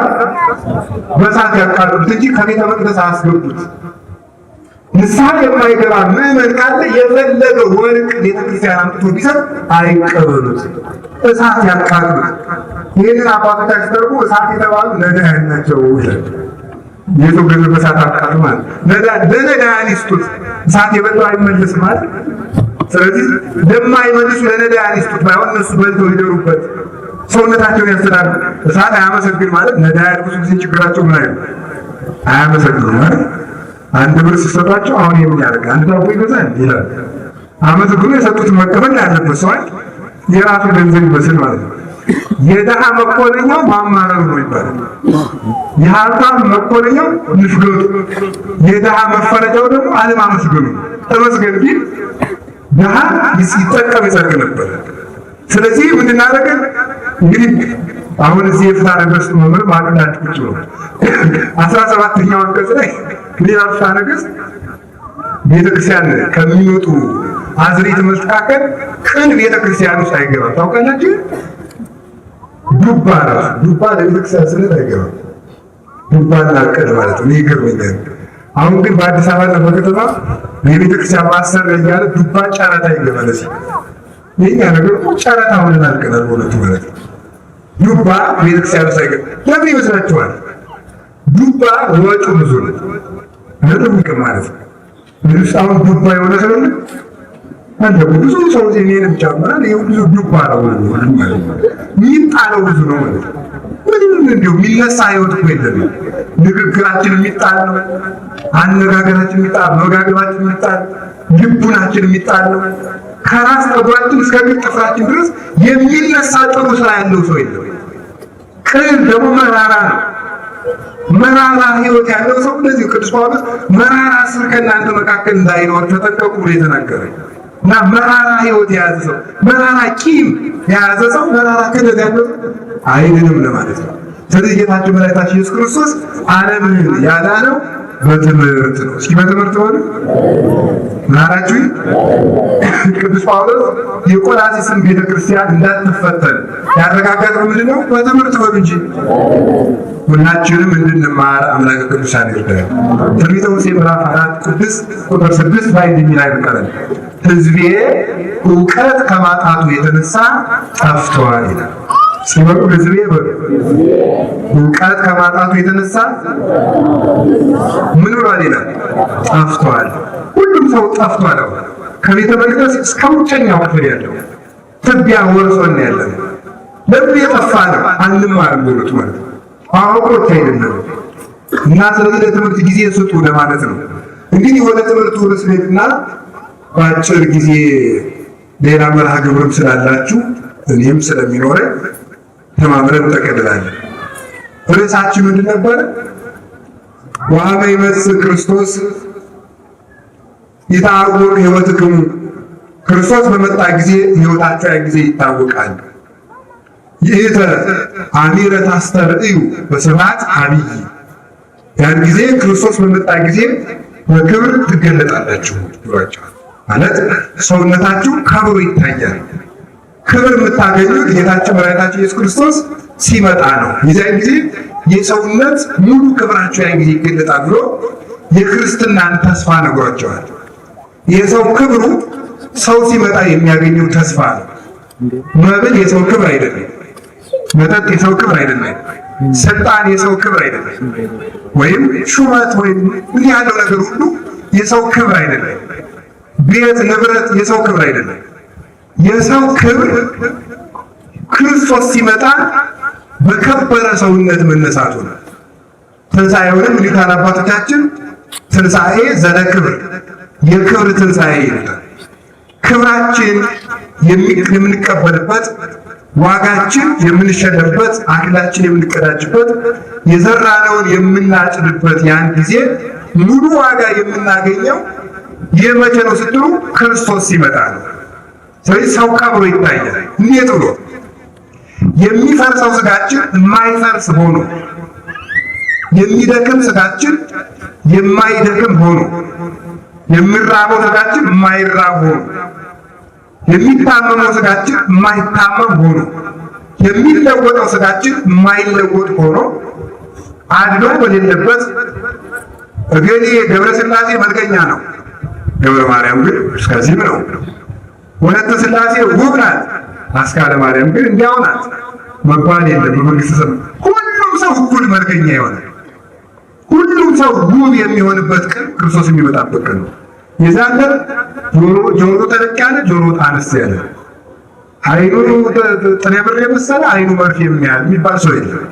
በእሳት ያቃጥሉት እንጂ ከቤተ መቅደስ አያስገቡት። ንስሐ የማይገባ ምዕመን ካለ የፈለገ ወርቅ ቤተክርስቲያን አምጥቶ ቢሰጥ አይቀበሉት፣ እሳት ያቃጥሉት። ይህንን አባቶቻችን ደግሞ እሳት የተባሉ ነዳያን ናቸው ይላል። የሰው ገንዘብ በእሳት አቃጥሉ ማለት ለነዳያን ይስጡት፣ እሳት የበላው አይመለስም ማለት። ስለዚህ ለማይመልሱ ለነዳያን ይስጡት፣ ባይሆን እነሱ በልተው ይደሩበት፣ ሰውነታቸውን ያስተዳድሩ። እሳት አያመሰግን ማለት ነዳያን ብዙ ጊዜ ችግራቸው ምን አይሉ አያመሰግኑ ማለት አንድ ብር ሲሰጧቸው አሁን የሚያደርግ አንድ ዳቦ ይገዛል ይላል። አመሰግኑ የሰጡትን መቀበል ያለበት ሰዋል የራሱ ገንዘብ ይመስል ማለት ነው። የደሃ መኮለኛው ማማረሩ ነው ይባላል። የሀብታም መኮለኛው ንፍገቱ፣ የደሃ መፈረጃው ደግሞ አለማመስገኑ። ተመስገን ቢል ደሃ ይጠቀም ይጸድቅ ነበር። ስለዚህ ምንድን አደረገን እንግዲህ አሁን እዚህ የፍትሐ ነገሥት መምህር ማለዳት ቁጭ ነው 17ኛው አንቀጽ ላይ ሌላ ፍትሐ ነገሥት ቤተክርስቲያን ከሚወጡ አዝሪት መካከል ቅን ቤተክርስቲያን ውስጥ አይገባም። ታውቃላችሁ? ዱባ ነው። ዱባ ለቤተክርስቲያን ስለት አይገባም። ዱባና ቅን ማለት ነው። ይገርመኛል። አሁን ግን በአዲስ አበባና በከተማ የቤተክርስቲያን ማሰሪያ እያለ ዱባ ጨረታ ይገባል። ይሄኛ ነገር ጨረታ ሆነን አልቀናል በእውነቱ ማለት ነው። ዱባ ቤተክርስቲያን ውስጥ አይገባም። ለምን ይመስላችኋል? ዱባ ወጡ ብዙ ነው አይደለም ማለት ነው። አሁን ዱባ የሆነ ሰው አለ ብዙ ሰው እኔን ብቻ ማለት ነው። ብዙ ዱባ ነው ማለት ነው። የሚጣለው ብዙ ነው ማለት ነው። ምንም እንደው የሚነሳ ህይወት እኮ የለም። ንግግራችን የሚጣል ነው፣ አነጋገራችን የሚጣል፣ መጋገባችን የሚጣል፣ ልቡናችን የሚጣል ነው። ከራስ ጠጉራችን እስከ እግር ጥፍራችን ድረስ የሚነሳ ጥሩ ስራ ያለው ሰው የለም። ቅን ደግሞ መራራ ነው። መራራ ህይወት ያለው ሰው እንደዚህ ቅዱስ ጳውሎስ መራራ ስር ከእናንተ መካከል እንዳይኖር ተጠንቀቁ ብሎ የተናገረ እና መራራ ህይወት የያዘ ሰው፣ መራራ ቂም የያዘ ሰው፣ መራራ ክደት ያለው አይድንም ለማለት ነው። ስለዚህ ጌታችን መድኃኒታችን ኢየሱስ ክርስቶስ ዓለምን ያዳነው በትምህርት ነው። እስኪ በትምህርት ሆነ ናራችሁ። ቅዱስ ጳውሎስ የቆላስይስን ቤተክርስቲያን እንዳትፈተን ያረጋጋጠው ምንድነው? በትምህርት ሆነ እንጂ ሁላችንም እንድንማር አምላከ ቅዱሳን ይርዳል። ትንቢተ ሆሴዕ ምዕራፍ 4 ቁጥር 6 ላይ እንደሚል አይቀርም ሕዝቤ እውቀት ከማጣቱ የተነሳ ጠፍቷል ይላል። ሲበሉ ሕዝቤ በሉ እውቀት ከማጣቱ የተነሳ ምን ብሏል ይላል? ጠፍቷል። ሁሉም ሰው ጠፍቷል። ከቤተ መቅደስ እስከ ውጨኛው ክፍል ያለው ትቢያ ወርሶን ያለው ለምን የጠፋ ነው? አንማርም ብሎት ማለት ነው። አውቆት አይደለም እና ስለዚህ ለትምህርት ጊዜ ስጡ ለማለት ነው። እንግዲህ ወደ ትምህርቱ ርስቤትና በአጭር ጊዜ ሌላ መርሃ ግብርም ስላላችሁ እኔም ስለሚኖረኝ ተማምረን እንጠቀልላለን። ርዕሳችን ምንድን ነበር? ወአመ ይመጽእ ክርስቶስ ይታወቅ ሕይወትክሙ። ክርስቶስ በመጣ ጊዜ ሕይወታችሁ ያን ጊዜ ይታወቃል። ይእተ አሚረ ታስተርእዩ በስብሐት ዐቢይ። ያን ጊዜ ክርስቶስ በመጣ ጊዜ በክብር ትገለጣላችሁ ይሏቸዋል። ማለት ሰውነታችሁ ከብሮ ይታያል። ክብር የምታገኙት ጌታችን መድኃኒታችን ኢየሱስ ክርስቶስ ሲመጣ ነው። የዚያን ጊዜ የሰውነት ሙሉ ክብራቸው ያን ጊዜ ይገለጣል ብሎ የክርስትናን ተስፋ ነግሯቸዋል። የሰው ክብሩ ሰው ሲመጣ የሚያገኘው ተስፋ ነው። መብል የሰው ክብር አይደለም። መጠጥ የሰው ክብር አይደለም። ስልጣን የሰው ክብር አይደለም። ወይም ሹመት ወይም እንዲህ ያለው ነገር ሁሉ የሰው ክብር አይደለም። ቤት ንብረት የሰው ክብር አይደለም። የሰው ክብር ክርስቶስ ሲመጣ በከበረ ሰውነት መነሳቱ ነው። ትንሣኤውንም ሊቃነ አባቶቻችን ትንሣኤ ዘለ ክብር፣ የክብር ትንሣኤ ይሉታል። ክብራችን የምንቀበልበት፣ ዋጋችን የምንሸለምበት፣ አክሊላችን የምንቀዳጅበት፣ የዘራነውን የምናጭድበት ያን ጊዜ ሙሉ ዋጋ የምናገኘው የመቼ ነው ስትሉ ክርስቶስ ሲመጣ ነው። ስለዚህ ሰው ከብሮ ይታያል። እንዴት ብሎ? የሚፈርሰው ስጋችን የማይፈርስ ሆኖ፣ የሚደክም ስጋችን የማይደክም ሆኖ፣ የሚራበው ስጋችን የማይራብ ሆኖ፣ የሚታመመው ስጋችን የማይታመም ሆኖ፣ የሚለወጠው ስጋችን የማይለወጥ ሆኖ፣ አድሎ በሌለበት እገሌ ገብረ ሥላሴ መልከኛ ነው፣ ገብረ ማርያም ግን እስከዚህም ነው። ወለተ ሥላሴ ውብ ናት፣ አስካለ ማርያም ግን እንዲያው ናት መባል የለም። በመንግስተ ሰማያት ሁሉም ሰው እኩል መልከኛ ይሆናል። ሁሉም ሰው ውብ የሚሆንበት ቀን ክርስቶስ የሚመጣበት ቀን ነው። የዛን ቀን ጆሮ ተለቅ ያለ ጆሮ አነስ ያለ አይኑ ጥሬ ብር የመሰለ አይኑ መርፌ የሚያህል የሚባል ሰው የለም።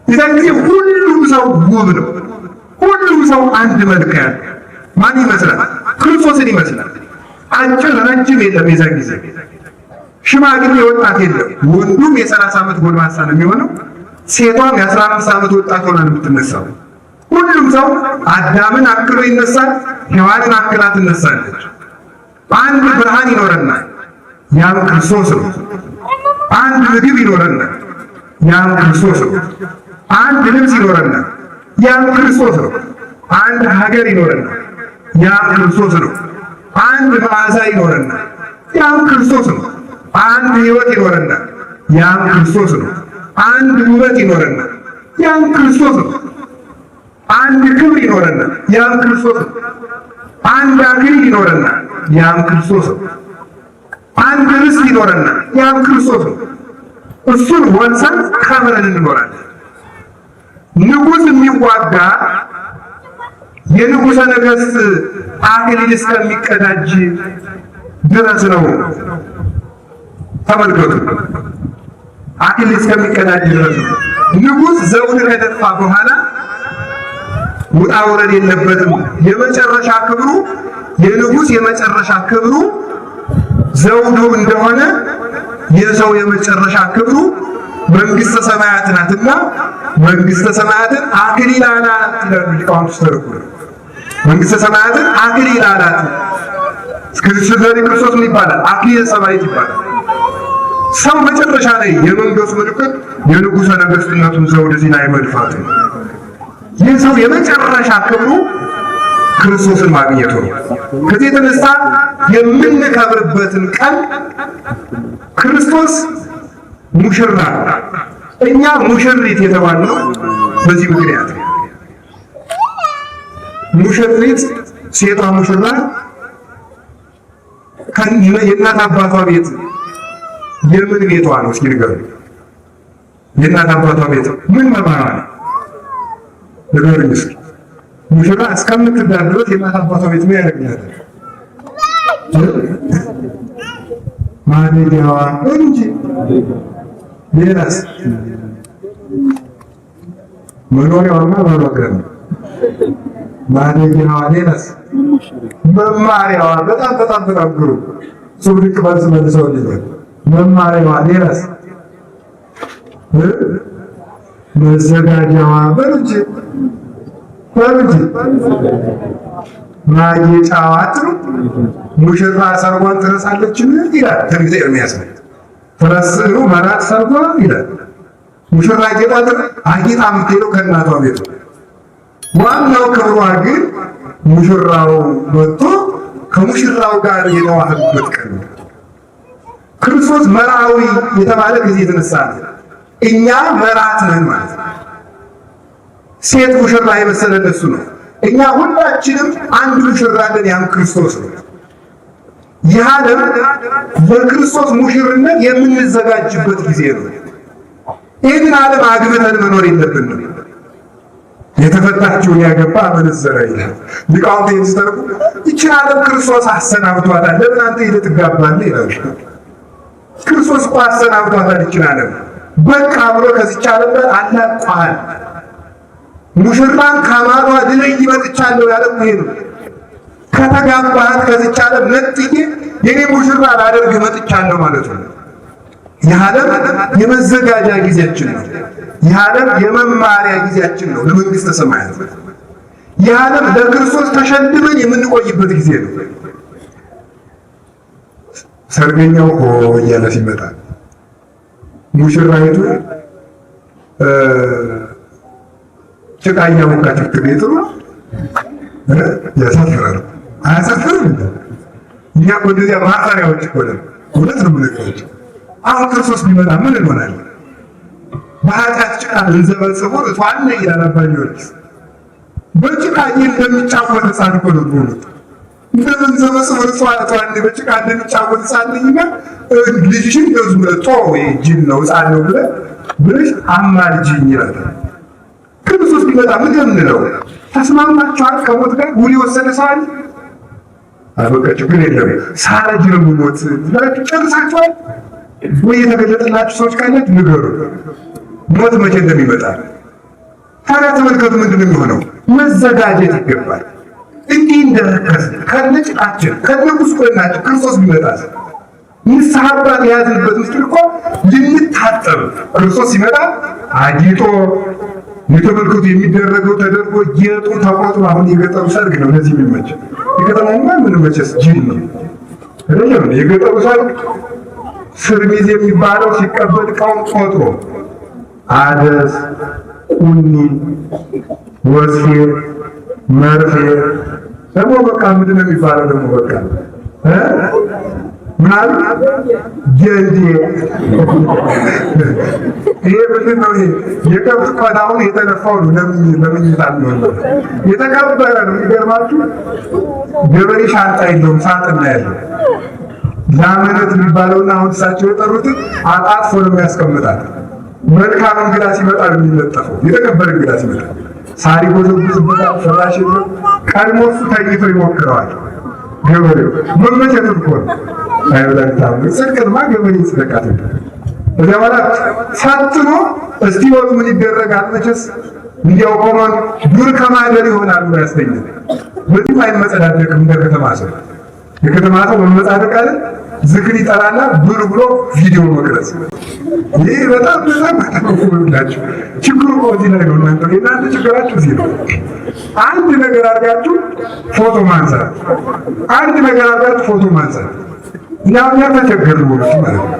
የዛን ጊዜ ሁሉም ሰው ውብ ነው። ሁሉም ሰው አንድ መልክ ያለ ማን ይመስላል? ክርስቶስን ይመስላል። አጭር ረጅም የለም። የዛን ጊዜ ሽማግሌ ወጣት የለም። ወንዱም የ30 ዓመት ጎልማሳ ነው የሚሆነው፣ ሴቷም የ15 ዓመት ወጣት ሆና ነው የምትነሳው። ሁሉም ሰው አዳምን አክሎ ይነሳል፣ ሔዋንን አክላ ትነሳለች። አንድ ብርሃን ይኖረናል፣ ያም ክርስቶስ ነው። አንድ ምግብ ይኖረናል፣ ያም ክርስቶስ ነው። አንድ ልብስ ይኖረናል፣ ያም ክርስቶስ ነው። አንድ ሀገር ይኖረናል፣ ያም ክርስቶስ ነው። አንድ መዓዛ ይኖረናል፣ ያም ክርስቶስ ነው። አንድ ሕይወት ይኖረናል፣ ያም ክርስቶስ ነው። አንድ ውበት ይኖረናል፣ ያም ክርስቶስ ነው። አንድ ክብር ይኖረናል፣ ያም ክርስቶስ ነው። አንድ አክሊል ይኖረናል፣ ያም ክርስቶስ ነው። አንድ ርስት ይኖረናል፣ ያም ክርስቶስ ነው። እሱን ወንሰን ከብረን እንኖራለን። ንጉሥ የሚዋጋ የንጉሠ ነገሥት አክሊል እስከሚቀዳጅ ድረስ ነው። ተመልከቱ፣ አክሊል እስከሚቀዳጅ ድረስ ነው። ንጉሥ ዘውድ ከደፋ በኋላ ውጣ ውረድ የለበትም። የመጨረሻ ክብሩ የንጉሥ የመጨረሻ ክብሩ ዘውዱ እንደሆነ የሰው የመጨረሻ ክብሩ መንግስተ ሰማያት ናትና መንግስተ ሰማያትን አክሊል አላት ይላሉ ሊቃውንቱ ሲተረጉሙ። መንግስተ ሰማያትን አክሊል አላት። ክርስቶስ ምን ይባላል? አክሊለ ሰማዕት ይባላል። ሰው መጨረሻ ላይ የመንገሱ ምልክት የንጉሠ ነገሥትነቱን ዘውድ እዚህ ላይ መድፋት ነው። ይህ ሰው የመጨረሻ ክብሩ ክርስቶስን ማግኘቱ ነው። ከዚህ የተነሳ የምንከብርበትን ቀን ክርስቶስ ሙሽራ፣ እኛ ሙሽሪት የተባልነው በዚህ ምክንያት ነው። ሙሽሪት ሴቷ ሙሽራ የእናት አባቷ ቤት የምን ቤቷ ነው? እስኪ ንገሩኝ። የእናት አባቷ ቤት ምን መባሏ ነው? ንገሩኝ እስኪ። ሙሽራ እስከምትዳር ድረስ የእናት አባቷ ቤት ምን ያደርግላታል? ማደጊያዋ እንጂ ሌላስ? መኖሪያዋማ ባሏገር ነው። ማደጊያዋ ሌላስ? መማሪያዋ። በጣም ግሩ ሱብሪክ ባልስ መልሰውልኛል። መማሪያዋ ሌላስ? መዘጋጃዋ በሉ እንጂ ማጌጫዋ አትሉ? ሙሽራ ሰርጓን ትረሳለችን ይላል ትንቢተ ኤርምያስ ላይ። ትረስኑ መራት ሰርጓ ይላል። ሙሽራ ጌጣ አጌጣ የምትሄደው ከእናቷ ቤት ነው። ዋናው ክብሯ ግን ሙሽራው መጥቶ ከሙሽራው ጋር የተዋህዱበት ቀን ነው። ክርስቶስ መርዓዊ የተባለ ከዚህ የተነሳ ነው። እኛ መራት ነን ማለት ነው። ሴት ሙሽራ የመሰለን እሱ ነው። እኛ ሁላችንም አንድ ሙሽራ አለን፣ ያም ክርስቶስ ነው። ይህ ዓለም ለክርስቶስ ሙሽርነት የምንዘጋጅበት ጊዜ ነው። ይህን ዓለም አግብተን መኖር የለብንም። የተፈታችውን ያገባ አመነዘረ ይላል ሊቃውንት። ሲተርጉ ይችን ዓለም ክርስቶስ አሰናብቷታል፣ ለምን አንተ ሄደህ ትጋባለህ ይላል። ክርስቶስ እኮ አሰናብቷታል ይችን ዓለም። በቃ ብሎ ከዚች ዓለም ጋር አላቋል። ሙሽራን ከማሏ ልለይ መጥቻለሁ ያለው ይሄ ነው። ከተጋባሃት ከዚች ዓለም ነጥዬ የኔ ሙሽራ ላደርግ መጥቻለሁ ማለት ነው። ይህ ዓለም የመዘጋጃ ጊዜያችን ነው። ይህ ዓለም የመማሪያ ጊዜያችን ነው ለመንግስተ ሰማያት። ይህ ዓለም ለክርስቶስ ተሸልመን የምንቆይበት ጊዜ ነው። ሰርገኛው ሆ እያለ ሲመጣ ሙሽራይቱ ጭቃ እያሞቃች ቤቱ ያሳፍራል። አያሳፍርም? እኛ እኮ እንደዚያ ማፈሪያዎች እኮ ነን። እውነት ነው የምነግራቸው። አሁን ክርስቶስ ቢመጣ ምን እንሆናለን? በኃጢአት ጭቃ እንዘበጽቦ እቷን ይላል አባ ጊዮርጊስ። በጭቃ እንደሚጫወት ሕፃን እኮ ነው የሚሆኑት። እንደምን ዘመሰወር ሰዋት አንድ በጭቃ እንደሚጫወት ሕፃን ነኝና ልጅሽን እንደዙ መጥቶ ወይ ጅል ነው ሕፃን ነው ብለሽ አማልጅኝ ይላል። ክርስቶስ ቢመጣ ምን የምንለው? ተስማማችኋል? ከሞት ጋር ውል የወሰነ ሰው አለ? በቃ ችግር የለም ሳላጅ ነው የምሞት ብላችሁ ጨርሳችኋል? ወይ የተገለጠላችሁ ሰዎች ካላችሁ ንገሩ፣ ሞት መቼ እንደሚመጣ። ታዲያ ተመልከቱ፣ ምንድን ነው የሚሆነው? መዘጋጀት ይገባል። እንዲህ እንደረከስ ከነ ጭቃችን ከነ ጉስቁልናችን ክርስቶስ ቢመጣ ንስሐ አባት የያዝንበት ምስጢር እኮ ልንታጠብ ክርስቶስ ሲመጣ አጊጦ የተመልከቱ የሚደረገው ተደርጎ ጌጡ ተቆጥሮ አሁን የገጠሩ ሰርግ ነው ለዚህ የሚመች። የከተማውማ ምን መቸስ ጅል ነው አይደለም። የገጠሩ ሰርግ ስርሚዝ የሚባለው ሲቀበል እቃውን ቆጥሮ አደስ፣ ቁኒ፣ ወስፌ፣ መርፌ ደግሞ በቃ ምንድን ነው የሚባለው ደግሞ በቃ ምናምን ጀልዴ ይሄ ምንድን ነው? የከብት ቆዳውን የተነፋው ነው። ለምኝታ ነው የተቀበረ ነው። የሚገርማችሁ ገበሬ ሻንጣ የለውም ሳጥና ያለው ላመነት የሚባለውና አሁን እሳቸው የጠሩትን አጣጥፎ ነው የሚያስቀምጣት። መልካም እንግዳ ሲመጣ ነው የሚለጠፈው። የተቀበረ እንግዳ ሲመጣ ሳሪ ጎዘጉዝበታል። ፍራሽ የለም። ቀድሞ እሱ ተኝቶ ይሞክረዋል። ገበሬው መመቸት እኮ ነው። አይወላታም ጽድቅማ ገበሬ ጽድቃት እዚያ በኋላ ፈትኖ እስቲ ወጥ ምን ይደረጋል? መቼስ እንዲያው ቆመን ዱር ከማደር ይሆናል ብሎ ያስተኛል። በዚህ አይመጸዳደቅም እንደ ከተማ ሰው። የከተማ ሰው መመጻደቅ አለ ዝክር ይጠራና ዱር ብሎ ቪዲዮ መቅረጽ። ይህ በጣም ናቸው። ችግሩ እዚህ ላይ ነው። እናንተ ችግራችሁ እዚህ ነው። አንድ ነገር አድርጋችሁ ፎቶ ማንሳት፣ አንድ ነገር አድርጋችሁ ፎቶ ማንሳት። እኛ ተቸገርን ወሉት ማለት ነው።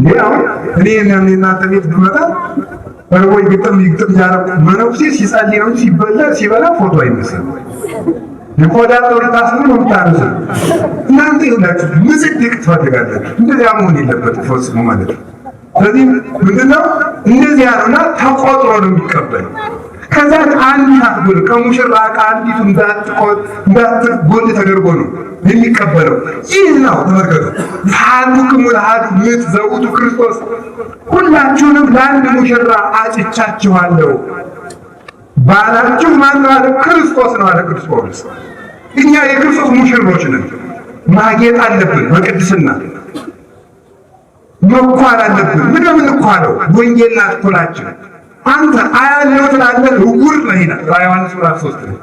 ይሄ አሁን እኔ እናንተ ቤት ብመጣ ወይ ግጥም ያረቁ መነኩሴ ሲጸልይ ነው ሲበላ ፎቶ አይነሳም። የቆዳ ጦር ታስሩ ነው ታረሰ። እናንተ ይላችሁ ምጽድቅ ትፈልጋላችሁ። እንደዚያ መሆን የለበትም ፈጽሞ ማለት ነው። ስለዚህ ምንድነው እንደዚህ ያለውና ተቆጥሮ ነው የሚቀበል። ከዛ አንድ አትጎል ከሙሽራ አንዲቱ እንዳትጎል ተደርጎ ነው የሚቀበለው። ይህ ነው ተመልከቱ። ሀዱክሙ ለሀዱ ምት ዘውቱ ክርስቶስ፣ ሁላችሁንም ለአንድ ሙሽራ አጭቻችኋለሁ። ባላችሁ ማን ነው አለ? ክርስቶስ ነው አለ ቅዱስ ጳውሎስ። እኛ የክርስቶስ ሙሽሮች ነን። ማጌጥ አለብን፣ በቅድስና መኳል አለብን። ምን የምንኳለው? ወንጌል ናት ኩላችን። አንተ አያለው ትላለህ ዕውር ነህ ይላል ዮሐንስ ምዕራፍ 3 ላይ።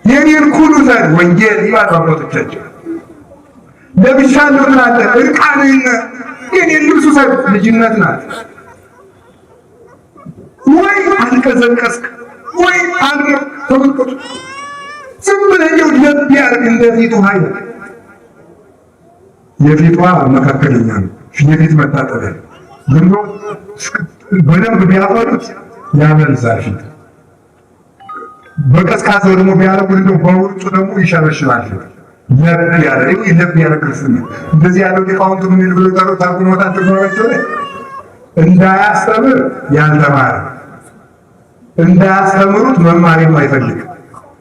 የኔን ኩሉ ዘንድ ወንጌል ይላሉ አባቶቻችን። ለብሻለሁ ትላለህ ዕርቃንህን የኔን ልብሱ ዘንድ ልጅነት ናት። ወይ አልቀዘቀዝክ ወይ አልሞ ተመልከቱ። ዝም ብለህ ለብ ያርግ እንደ ፊቱ ኃይል። የፊቷ መካከለኛ ነው። የፊት መታጠቢያ ግን በደንብ ቢያፈሩት ያመልሳል ፊት። በቀዝቃዛው ደግሞ ቢያረጉት እንደው በውርጩ ደግሞ ይሸበሽባል። ለብ ያለ ክርስትና እንደዚህ ያለው ሊቃውንቱ ምን ይል ብለው ጠሩ ታቁሞታል። ትግባራቸው ላይ እንዳያስተምር ያልተማረ እንዳያስተምሩት መማር የማይፈልግ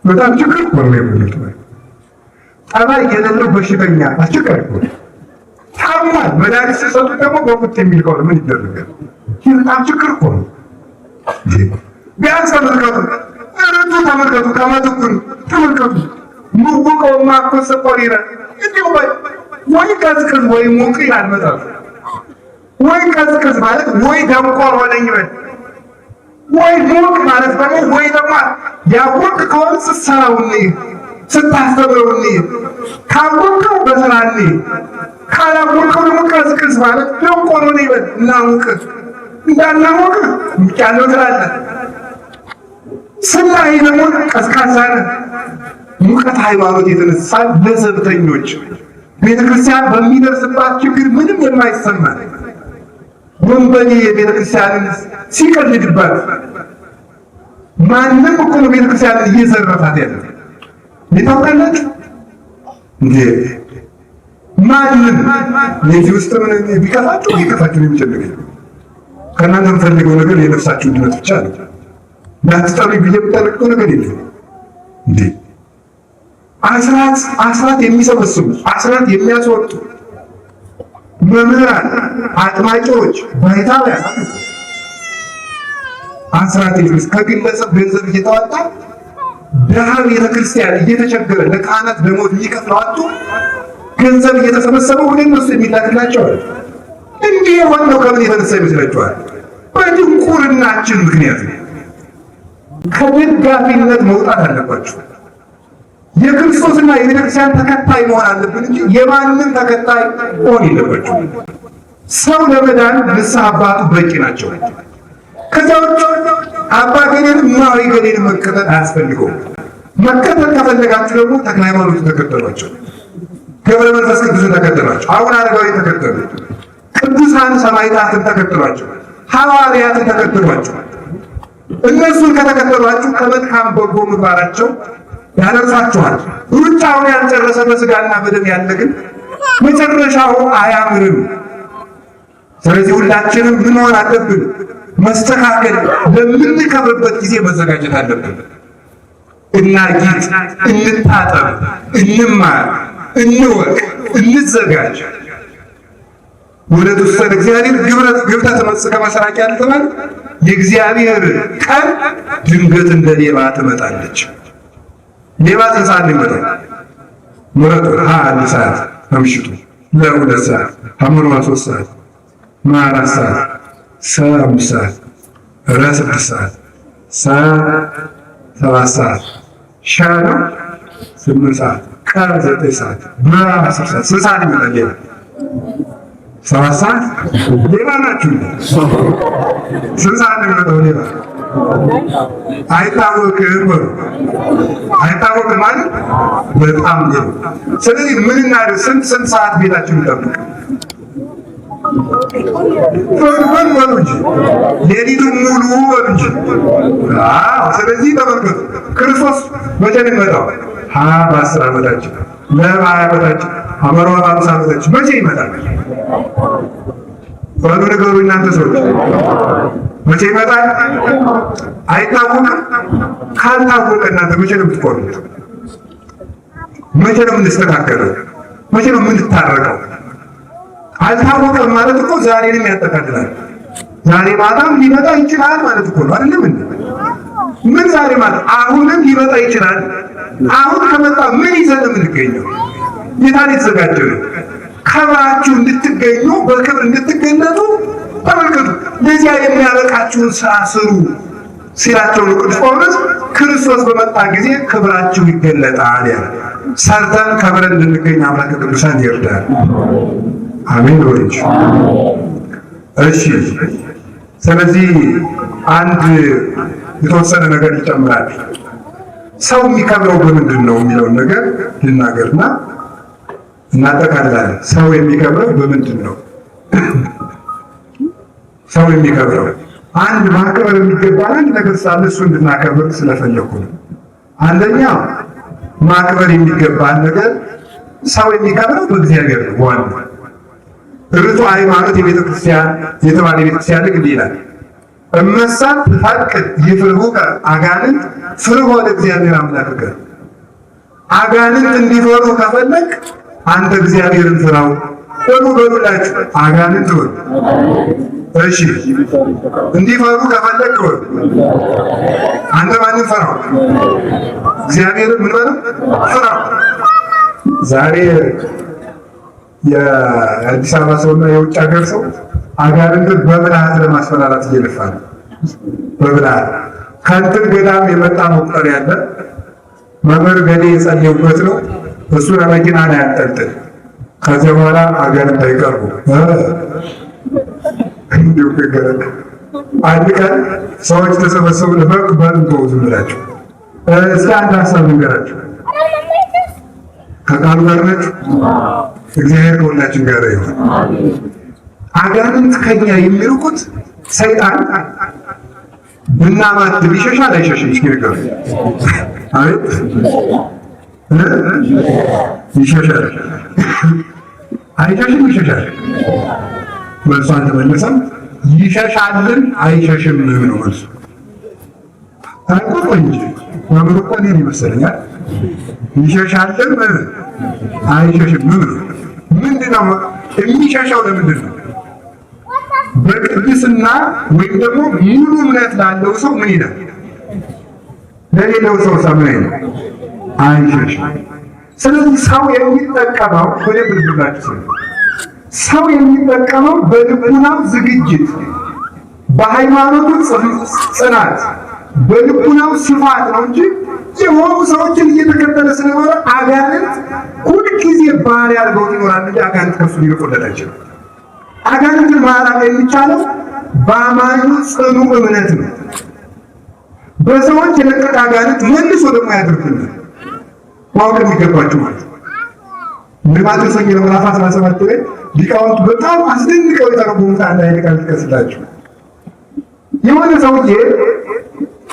በጣም ችግር እኮ ነው። የብሉት ጠባይ የሌለው በሽተኛ አስቸጋሪ እኮ ነው። ታሟል። መድኃኒት ሲሰጡ ደግሞ በቁጥ የሚል ከሆነ ምን ይደረጋል? ይህ በጣም ችግር እኮ ነው። ቢያንስ ተመልከቱ፣ እረቱ ተመልከቱ፣ ከመትኩን ተመልከቱ። ሙቁቀውማ እኮ ሰቆሪራ እንዲሁ ወይ ቀዝቅዝ ወይ ሙቅ ይላል መጽሐፍ። ወይ ቀዝቅዝ ማለት ወይ ደምቆር ሆነኝ በል፣ ወይ ሙቅ ማለት ደግሞ ወይ ደግሞ ያወቅ ከሆነ ስትሰራውኒ ስታስተምረውኒ ካወቀው በስራኒ ካላወቀው ደግሞ ቀዝቅዝ ማለት ደምቆር ሆነኝ በል። እናሙቅ እንዳናሞቅ ያለው ትላለህ። ስናይ ደግሞ ቀዝቃዛ ነህ። ሙቀት ሃይማኖት የተነሳ ለዘብተኞች ቤተክርስቲያን በሚደርስባት ችግር ምንም የማይሰማል ወንበዴ ቤተክርስቲያንን ሲቀልድባት ማንም እኮ ነው ቤተክርስቲያንን እየዘረፋት ያለ ይታወቃላችሁ እንዴ? ማንም የዚህ ውስጥ ምን ቢከፋችሁ ይከፋችሁ የሚጨንቀኝ ከእናንተ የምፈልገው ነገር የነፍሳችሁ ድነት ብቻ ነው። እንዳትጠሩ ብዬ የምጠነቀቀው ነገር የለም። እንዴ አስራት የሚሰበስቡ አስራት የሚያስወጡ መምህራን፣ አጥማቂዎች፣ ባይታውያን አስራት ከግለሰብ ገንዘብ እየተዋጣ ድሃ ቤተክርስቲያን እየተቸገረ ለካህናት ደሞዝ የሚከፍለው አጡ ገንዘብ እየተሰበሰበ ወደ እነሱ የሚላክላቸው አለ። እንዲህ የሆነው ከምን የተነሳ ይመስላችኋል? በድንቁርናችን ምክንያት ነው። ከደጋፊነት መውጣት አለባችሁ። የክርስቶስና የቤተክርስቲያን ተከታይ መሆን አለብን እንጂ የማንም ተከታይ መሆን የለባችሁ። ሰው ለመዳን ንስሐ አባቱ በቂ ናቸው። ከዛ ውጭ አባ ገሌን ማዊ ገሌን መከተል አያስፈልገውም። መከተል ከፈለጋችሁ ደግሞ ተክለ ሃይማኖት ተከተሏቸው፣ ገብረ መንፈስ ቅዱስን ተከተሏቸው፣ አቡነ አረጋዊ ተከተሉ፣ ቅዱሳን ሰማዕታትን ተከተሏቸው፣ ሐዋርያትን ተከተሏቸው። እነሱን ከተከተሏችሁ ከመልካም በጎ ምግባራቸው ያደርሳችኋል። ሩጫውን ያልጨረሰ በስጋና በደም ያለ ግን መጨረሻው አያምርም። ስለዚህ ሁላችንም ምን መሆን አለብን? መስተካከል፣ ለምንከብርበት ጊዜ መዘጋጀት አለብን። እናጊጥ፣ እንታጠብ፣ እንማር፣ እንወቅ፣ እንዘጋጅ። ወደ ተወሰነ እግዚአብሔር ግብረ ተመስከ መሰራቂ ያልተባለ የእግዚአብሔር ቀን ድንገት እንደ ሌባ ትመጣለች። ሌባ ተንሳል ይመጣል። ምረጡ አንድ ሰዓት ከምሽቱ ለ2 ሰዓት ሐሙር 3 ሰዓት 4 ሰዓት 5 ሰዓት 6 ሰዓት 7 ሰዓት ሻና 8 ሰዓት ቀን 9 ሰዓት 10 ሰዓት 6 ሰዓት ይመጣል። ሌባ 7 ሰዓት ሌባ ናችሁ። 6 ሰዓት ይመጣው ሌባ አይታወቅም አይታወቅም ማለት በጣም ነው። ስለዚህ ምን እናድርግ? ስንት ሰዓት ቤታችን እንጠብቅ? ምን በሉ እንጂ ሌሊቱን ሙሉ በሉ እንጂ። ስለዚህ ተመልከቱ፣ ክርስቶስ መቼ ነው የሚመጣው? በ10 ዓመታችን፣ ለ20 ዓመታችን፣ አመራ 50 ዓመታችን መቼ ይመጣል? በሉ ነገሩ እናንተ ሰዎች መቼ ይመጣል? አይታወቅም። ካልታወቀ እናንተ መቼ ነው የምትቆሙት? መቼ ነው የምንስተካከለው? መቼ ነው የምንታረቀው? አልታወቀም ማለት እኮ ዛሬንም ያጠቃልላል። ዛሬ ማታም ሊመጣ ይችላል ማለት እኮ ነው። አይደለም እንዴ? ምን ዛሬ ማለት አሁንም ሊመጣ ይችላል። አሁን ከመጣ ምን ይዘን የምንገኘው? ጌታን የተዘጋጀ ነው። ከብራችሁ እንድትገኙ በክብር እንድትገለጡ ተመልከቱ። ለዚያ የሚያበቃችሁን ስራ ስሩ ሲላቸው ነው ቅዱስ ጳውሎስ። ክርስቶስ በመጣ ጊዜ ክብራችሁ ይገለጣል ያለ። ሰርተን ከብረን እንድንገኝ አምላከ ቅዱሳን ይርዳል። አሜን ወይስ? እሺ። ስለዚህ አንድ የተወሰነ ነገር ይጨምራል። ሰው የሚከብረው በምንድን ነው የሚለውን ነገር ልናገርና እናጠቃልላለን። ሰው የሚከብረው በምንድን ነው? ሰው የሚከብረው አንድ ማክበር የሚገባን አንድ ነገር ሳለ እሱ እንድናከብር ስለፈለኩ ነው። አንደኛ ማክበር የሚገባን ነገር ሰው የሚከብረው በእግዚአብሔር ነው። ዋናው ርቱ ሃይማኖት የቤተክርስቲያን የተባለ የቤተክርስቲያን ሕግ እንዲህ ይላል፣ እመሳት ትፈቅድ ይፍርሁከ አጋንንት ፍርሆ ለእግዚአብሔር አምላክከ። አጋንንት እንዲፈሩ ከፈለግ አንተ እግዚአብሔርን ፍራው። በሉላችሁ አጋንንት ወር እሺ፣ እንዲፈሩ ከፈለግ ወር አንተ ማንን ፈራው? እግዚአብሔርን ምን በለው ፍራው። ዛሬ የአዲስ አበባ ሰውና የውጭ ሀገር ሰው አጋንንትን በብልሃት ለማስፈራራት እየለፋ ነው። በብልሃት ከእንትን ገዳም የመጣ መቁጠር ያለ መምህር ገሌ የጸለዩበት ነው። እሱ ለመኪና ላይ ያንጠልጥል። ከዚያ በኋላ አጋንንት አይቀርቡ። እንዲሁ ገረድ አንድ ቀን ሰዎች ተሰበሰቡ። ለበቅ በልንቶ ዝም ብላችሁ እስኪ አንድ ሀሳብ ልንገራችሁ። ከቃሉ ጋር ናችሁ። እግዚአብሔር ከሁላችን ጋር ይሁን። አጋንንት ከኛ የሚርቁት ሰይጣን ብናማትብ ይሸሻል አይሸሽም? እስኪ ንገሩ። አቤት ይሸሻል አይሸሽም? ይሸሻል። መልሱ አልተመለሰም። ይሸሻልን አይሸሽም ነው መልሱ። ታውቁት እንጂ መምህሩ እኮ እኔን ይመስለኛል። ይሸሻልም አይሸሽም። ምንድን ነው የሚሸሸው? ለምንድን ነው? በቅድስና ወይም ደግሞ ሙሉ እምነት ላለው ሰው ምን ይላል? ለሌላው ሰው ሰማይ ነው አይሸሽም። ስለዚህ ሰው የሚጠቀመው ወደ ብልብላችሁ ሰው የሚጠቀመው በልቡናው ዝግጅት፣ በሃይማኖቱ ጽናት፣ በልቡናው ስፋት ነው እንጂ የሆኑ ሰዎችን እየተከተለ ስለኖረ አጋንንት ሁልጊዜ ባሪያ አድርገውት ይኖራል እንጂ አጋንንት ከሱ ሊርቁለት አይችልም። አጋንንትን ማራቅ የሚቻለው በአማኙ ጽኑ እምነት ነው። በሰዎች የለቀቀ አጋንንት መልሶ ደግሞ ያደርግልን ማወቅ የሚገባቸው ማለት ነው። በማቴዎስ ወንጌል ምዕራፍ 17 ላይ ሊቃውንቱ በጣም አስደንቀው የተረጎሙት አንድ አይነት ቃል ልጥቀስላችሁ። የሆነ ሰውዬ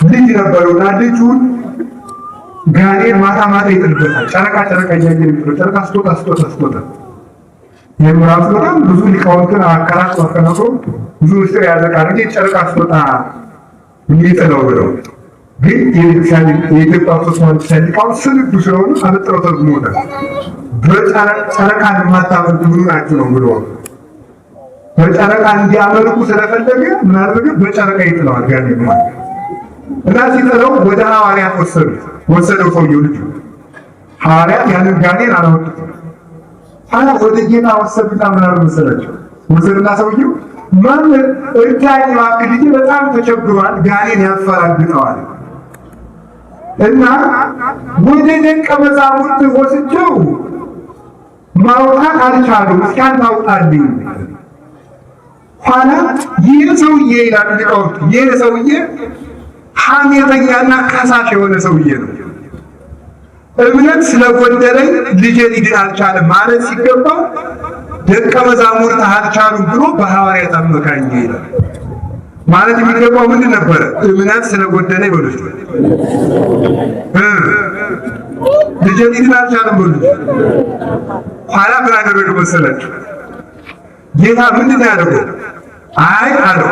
ልጅ ነበረውና ልጁን ጋኔን ማታ ማታ ይጥልበታል። ጨረቃ እያየ ነው። ጨረቃ ስቶታ ይህም ራሱ በጣም ብዙ ሊቃውንትን አከራክሮ ብዙ ምስጢር የያዘ ቃል እንጂ ጨረቃ ስቶታ የሚጥለው ብለው ግን የኢትዮጵያ ኦርቶዶክስ ሊቃውንት ስንዱ ስለሆኑ አበጥረው ተርጉሞታል። በጨረቃን የማታመልኩ ምኑ ናችሁ ነው ብሎ በጨረቃ እንዲያመልኩ ስለፈለገ ምን አደረገ? በጨረቃ ይጥለዋል ጋኔን ማለት እና ሲጥለው ወደ ሐዋርያት ወሰደው ሰውየው ልጁ። ሐዋርያት ያንን ጋኔን አላወጡትም። ወደ ጌታ ወሰዱና ምን አሉ መሰላቸው? ወሰዱና ሰውየው መምህር እርዳኝ እባክህ ልጄ በጣም ተቸግሯል፣ ጋኔን ያፈራግጠዋል እና ወደ ደቀ መዛሙርት ወስጄው ማውጣት አልቻሉም፣ እስኪ አንተ አውጣልኝ። ኋላ ይህ ሰውዬ ይላሉ ሊቃውንቱ፣ ይህ ሰውዬ ሐሜተኛና ከሳሽ የሆነ ሰውዬ ነው። እምነት ስለጎደለኝ ልጄ ሊድን አልቻለም ማለት ሲገባው ደቀ መዛሙርት አልቻሉም ብሎ በሐዋርያት አመካኘ ይላል። ማለት የሚገባው ምንድን ነበረ? እምነት ስለጎደለ ይበሉት ልጄ ሊድን አልቻለም ብሎ ኋላ ምን አደረገ መሰላችሁ? ጌታ ምንድን ነው ያደረገው? አይ አለው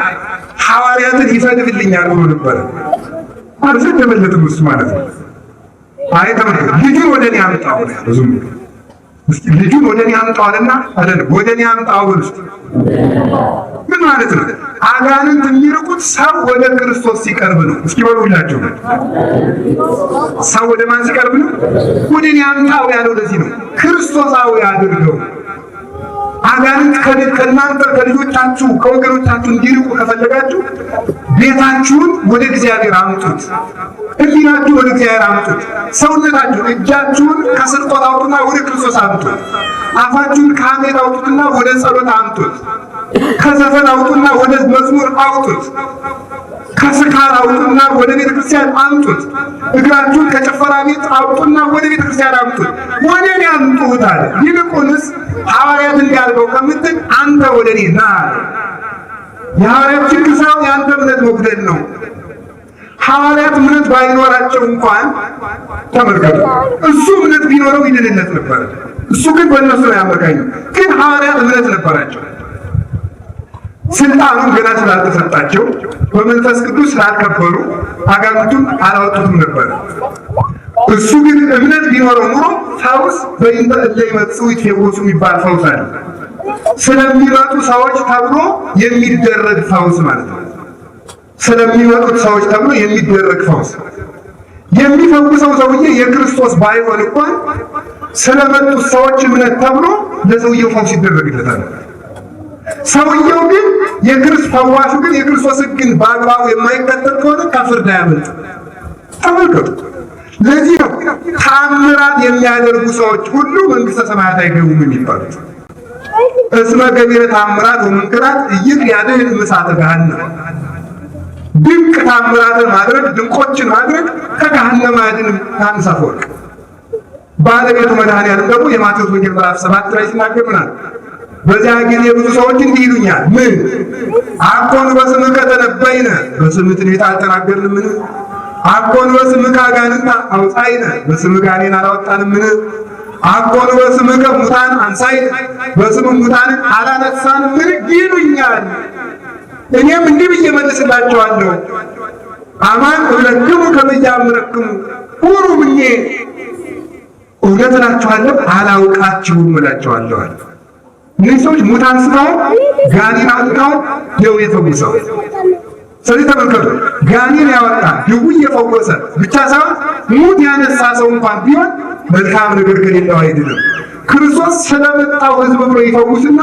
ሐዋርያትን ይፈቅድልኛል ብሎ ነበረ። አልፈቀደለትም እሱ ማለት ነው። አይ ተመልከቱ፣ ልጁን ወደ እኔ አምጣው ብዙም እስኪ ልጁን ወደ እኔ አምጣዋልና አይደለም ወደ እኔ አምጣው ብሎ ምን ማለት ነው? አጋንንት የሚርቁት ሰው ወደ ክርስቶስ ሲቀርብ ነው። እስኪ በሉላችሁ፣ ሰው ወደ ማን ሲቀርብ ነው? ወደ እኔ አምጣው ያለው ለዚህ ነው። ክርስቶሳዊ አድርገው አጋንንት ከእናንተ ከልጆቻችሁ ከወገኖቻችሁ እንዲርቁ ከፈለጋችሁ ቤታችሁን ወደ እግዚአብሔር አምጡት፣ ሕሊናችሁን ወደ እግዚአብሔር አምጡት፣ ሰውነታችሁን እጃችሁን ከስርቆት አውጡና ወደ ክርስቶስ አምጡት፣ አፋችሁን ከሐሜት አውጡትና ወደ ጸሎት አምጡት፣ ከዘፈን አውጡና ወደ መዝሙር አውጡት፣ ከስካር አውጡና ወደ ቤተ ክርስቲያን አምጡት፣ እግራችሁን ከጭፈራ ቤት አውጡና ወደ ቤተ ክርስቲያን አምጡት፣ ወደ እኔ አምጡት አለ። ይልቁንስ ሐዋርያት እንዲያልገው ከምትል አንተ ወደ እኔ ና አለ። የሐዋርያት ችግር ሳይሆን የአንተ እምነት መጉደል ነው። ሐዋርያት እምነት ባይኖራቸው እንኳን ተመልከቱ፣ እሱ እምነት ቢኖረው ይድንለት ነበር። እሱ ግን በእነሱ ነው ያመካኘው። ግን ሐዋርያት እምነት ነበራቸው። ስልጣኑን ገና ስላልተሰጣቸው በመንፈስ ቅዱስ ስላልከበሩ አጋንንቱን አላወጡትም ነበር። እሱ ግን እምነት ቢኖረው ኑሮ ፈውስ በእንተ እለ ይመጽኡ ይትፈወሱ የሚባል ፈውስ አለ። ስለሚመጡ ሰዎች ተብሎ የሚደረግ ፈውስ ማለት ነው። ስለሚመጡት ሰዎች ተብሎ የሚደረግ ፈውስ የሚፈውሰው ሰውዬ የክርስቶስ ባይሆን እንኳን ስለመጡት ሰዎች እምነት ተብሎ ለሰውየው ፈውስ ይደረግለታል። ሰውየው ግን ፈዋሹ ግን የክርስቶስ ሕግን በአግባቡ የማይከተል ከሆነ ከፍርድ አያመልጥም። ተመልከቱ። ለዚህ ነው ተአምራት የሚያደርጉ ሰዎች ሁሉ መንግሥተ ሰማያት አይገቡም የሚባሉት። እስመ ገቢረ ተአምራት ወመንክራት ኢይትያድኅን እምእሳተ ገሃነም። ድንቅ ተአምራትን ማድረግ ድንቆችን ማድረግ ከገሃነመ አያድንም። ዮሐንስ አፈወርቅ ባለቤቱ መድኃኔዓለም ደግሞ የማቴዎስ ወንጌል ምዕራፍ 7 ላይ ሲናገር ምናል በዚያ ጊዜ ብዙ ሰዎች እንዲህ ይሉኛል፣ ምን አኮኑ በስምከ ተነበይነ፣ በስምህ ትንቢት አልተናገርንምን? አኮኑ በስምከ አጋንንተ አውጻእነ፣ በስምህ ጋኔን አላወጣንምን? አኮኑ በስምከ ሙታን አንሣእነ፣ በስምህ ሙታንን አላነሳንምን? ይሉኛል። እኔም እንዲህ ብዬ መልስላቸዋለሁ፣ አማን እብለክሙ ከመ ኢያእምረክሙ ሁሩ ብዬ እውነት እላችኋለሁ አላውቃችሁም እላችኋለሁ አለ። እነዚህ ሰዎች ሙት አንስተዋል፣ ጋኔን አውጥተዋል፣ ደዌ ፈውሰዋል። ስለዚህ ተመልከቱ፣ ጋኔን ያወጣ ድውይ የፈወሰ ብቻ ሳይሆን ሙት ያነሳ ሰው እንኳን ቢሆን መልካም ነገር ከሌለው አይድንም። ክርስቶስ ስለመጣው ሕዝብ ብሎ ይፈውስና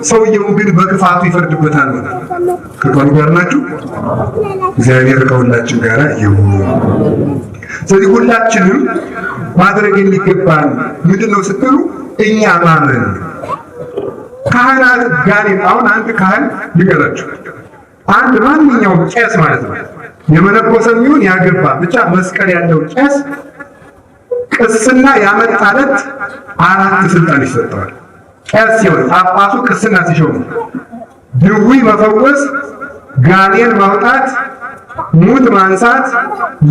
ሰውየው ግን በክፋቱ ይፈርድበታል ማለት ነው። ከቃሉ ጋር ናችሁ? እግዚአብሔር ከሁላችን ጋር ይሁን። ስለዚህ ሁላችንም ማድረግ የሚገባን ምንድነው ስትሉ እኛ ማመን ካህናት ጋኔን አሁን አንድ ካህን ሊገራችሁ አንድ ማንኛውም ቄስ ማለት ነው የመነኮሰም ይሁን ያገባ ብቻ መስቀል ያለው ቄስ ቅስና ያመጣለት 4 ስልጣን ይሰጠዋል። ቄስ ሲሆን ጳጳሱ ቅስና ሲሾም ድውይ መፈወስ፣ ጋኔን ማውጣት፣ ሙት ማንሳት፣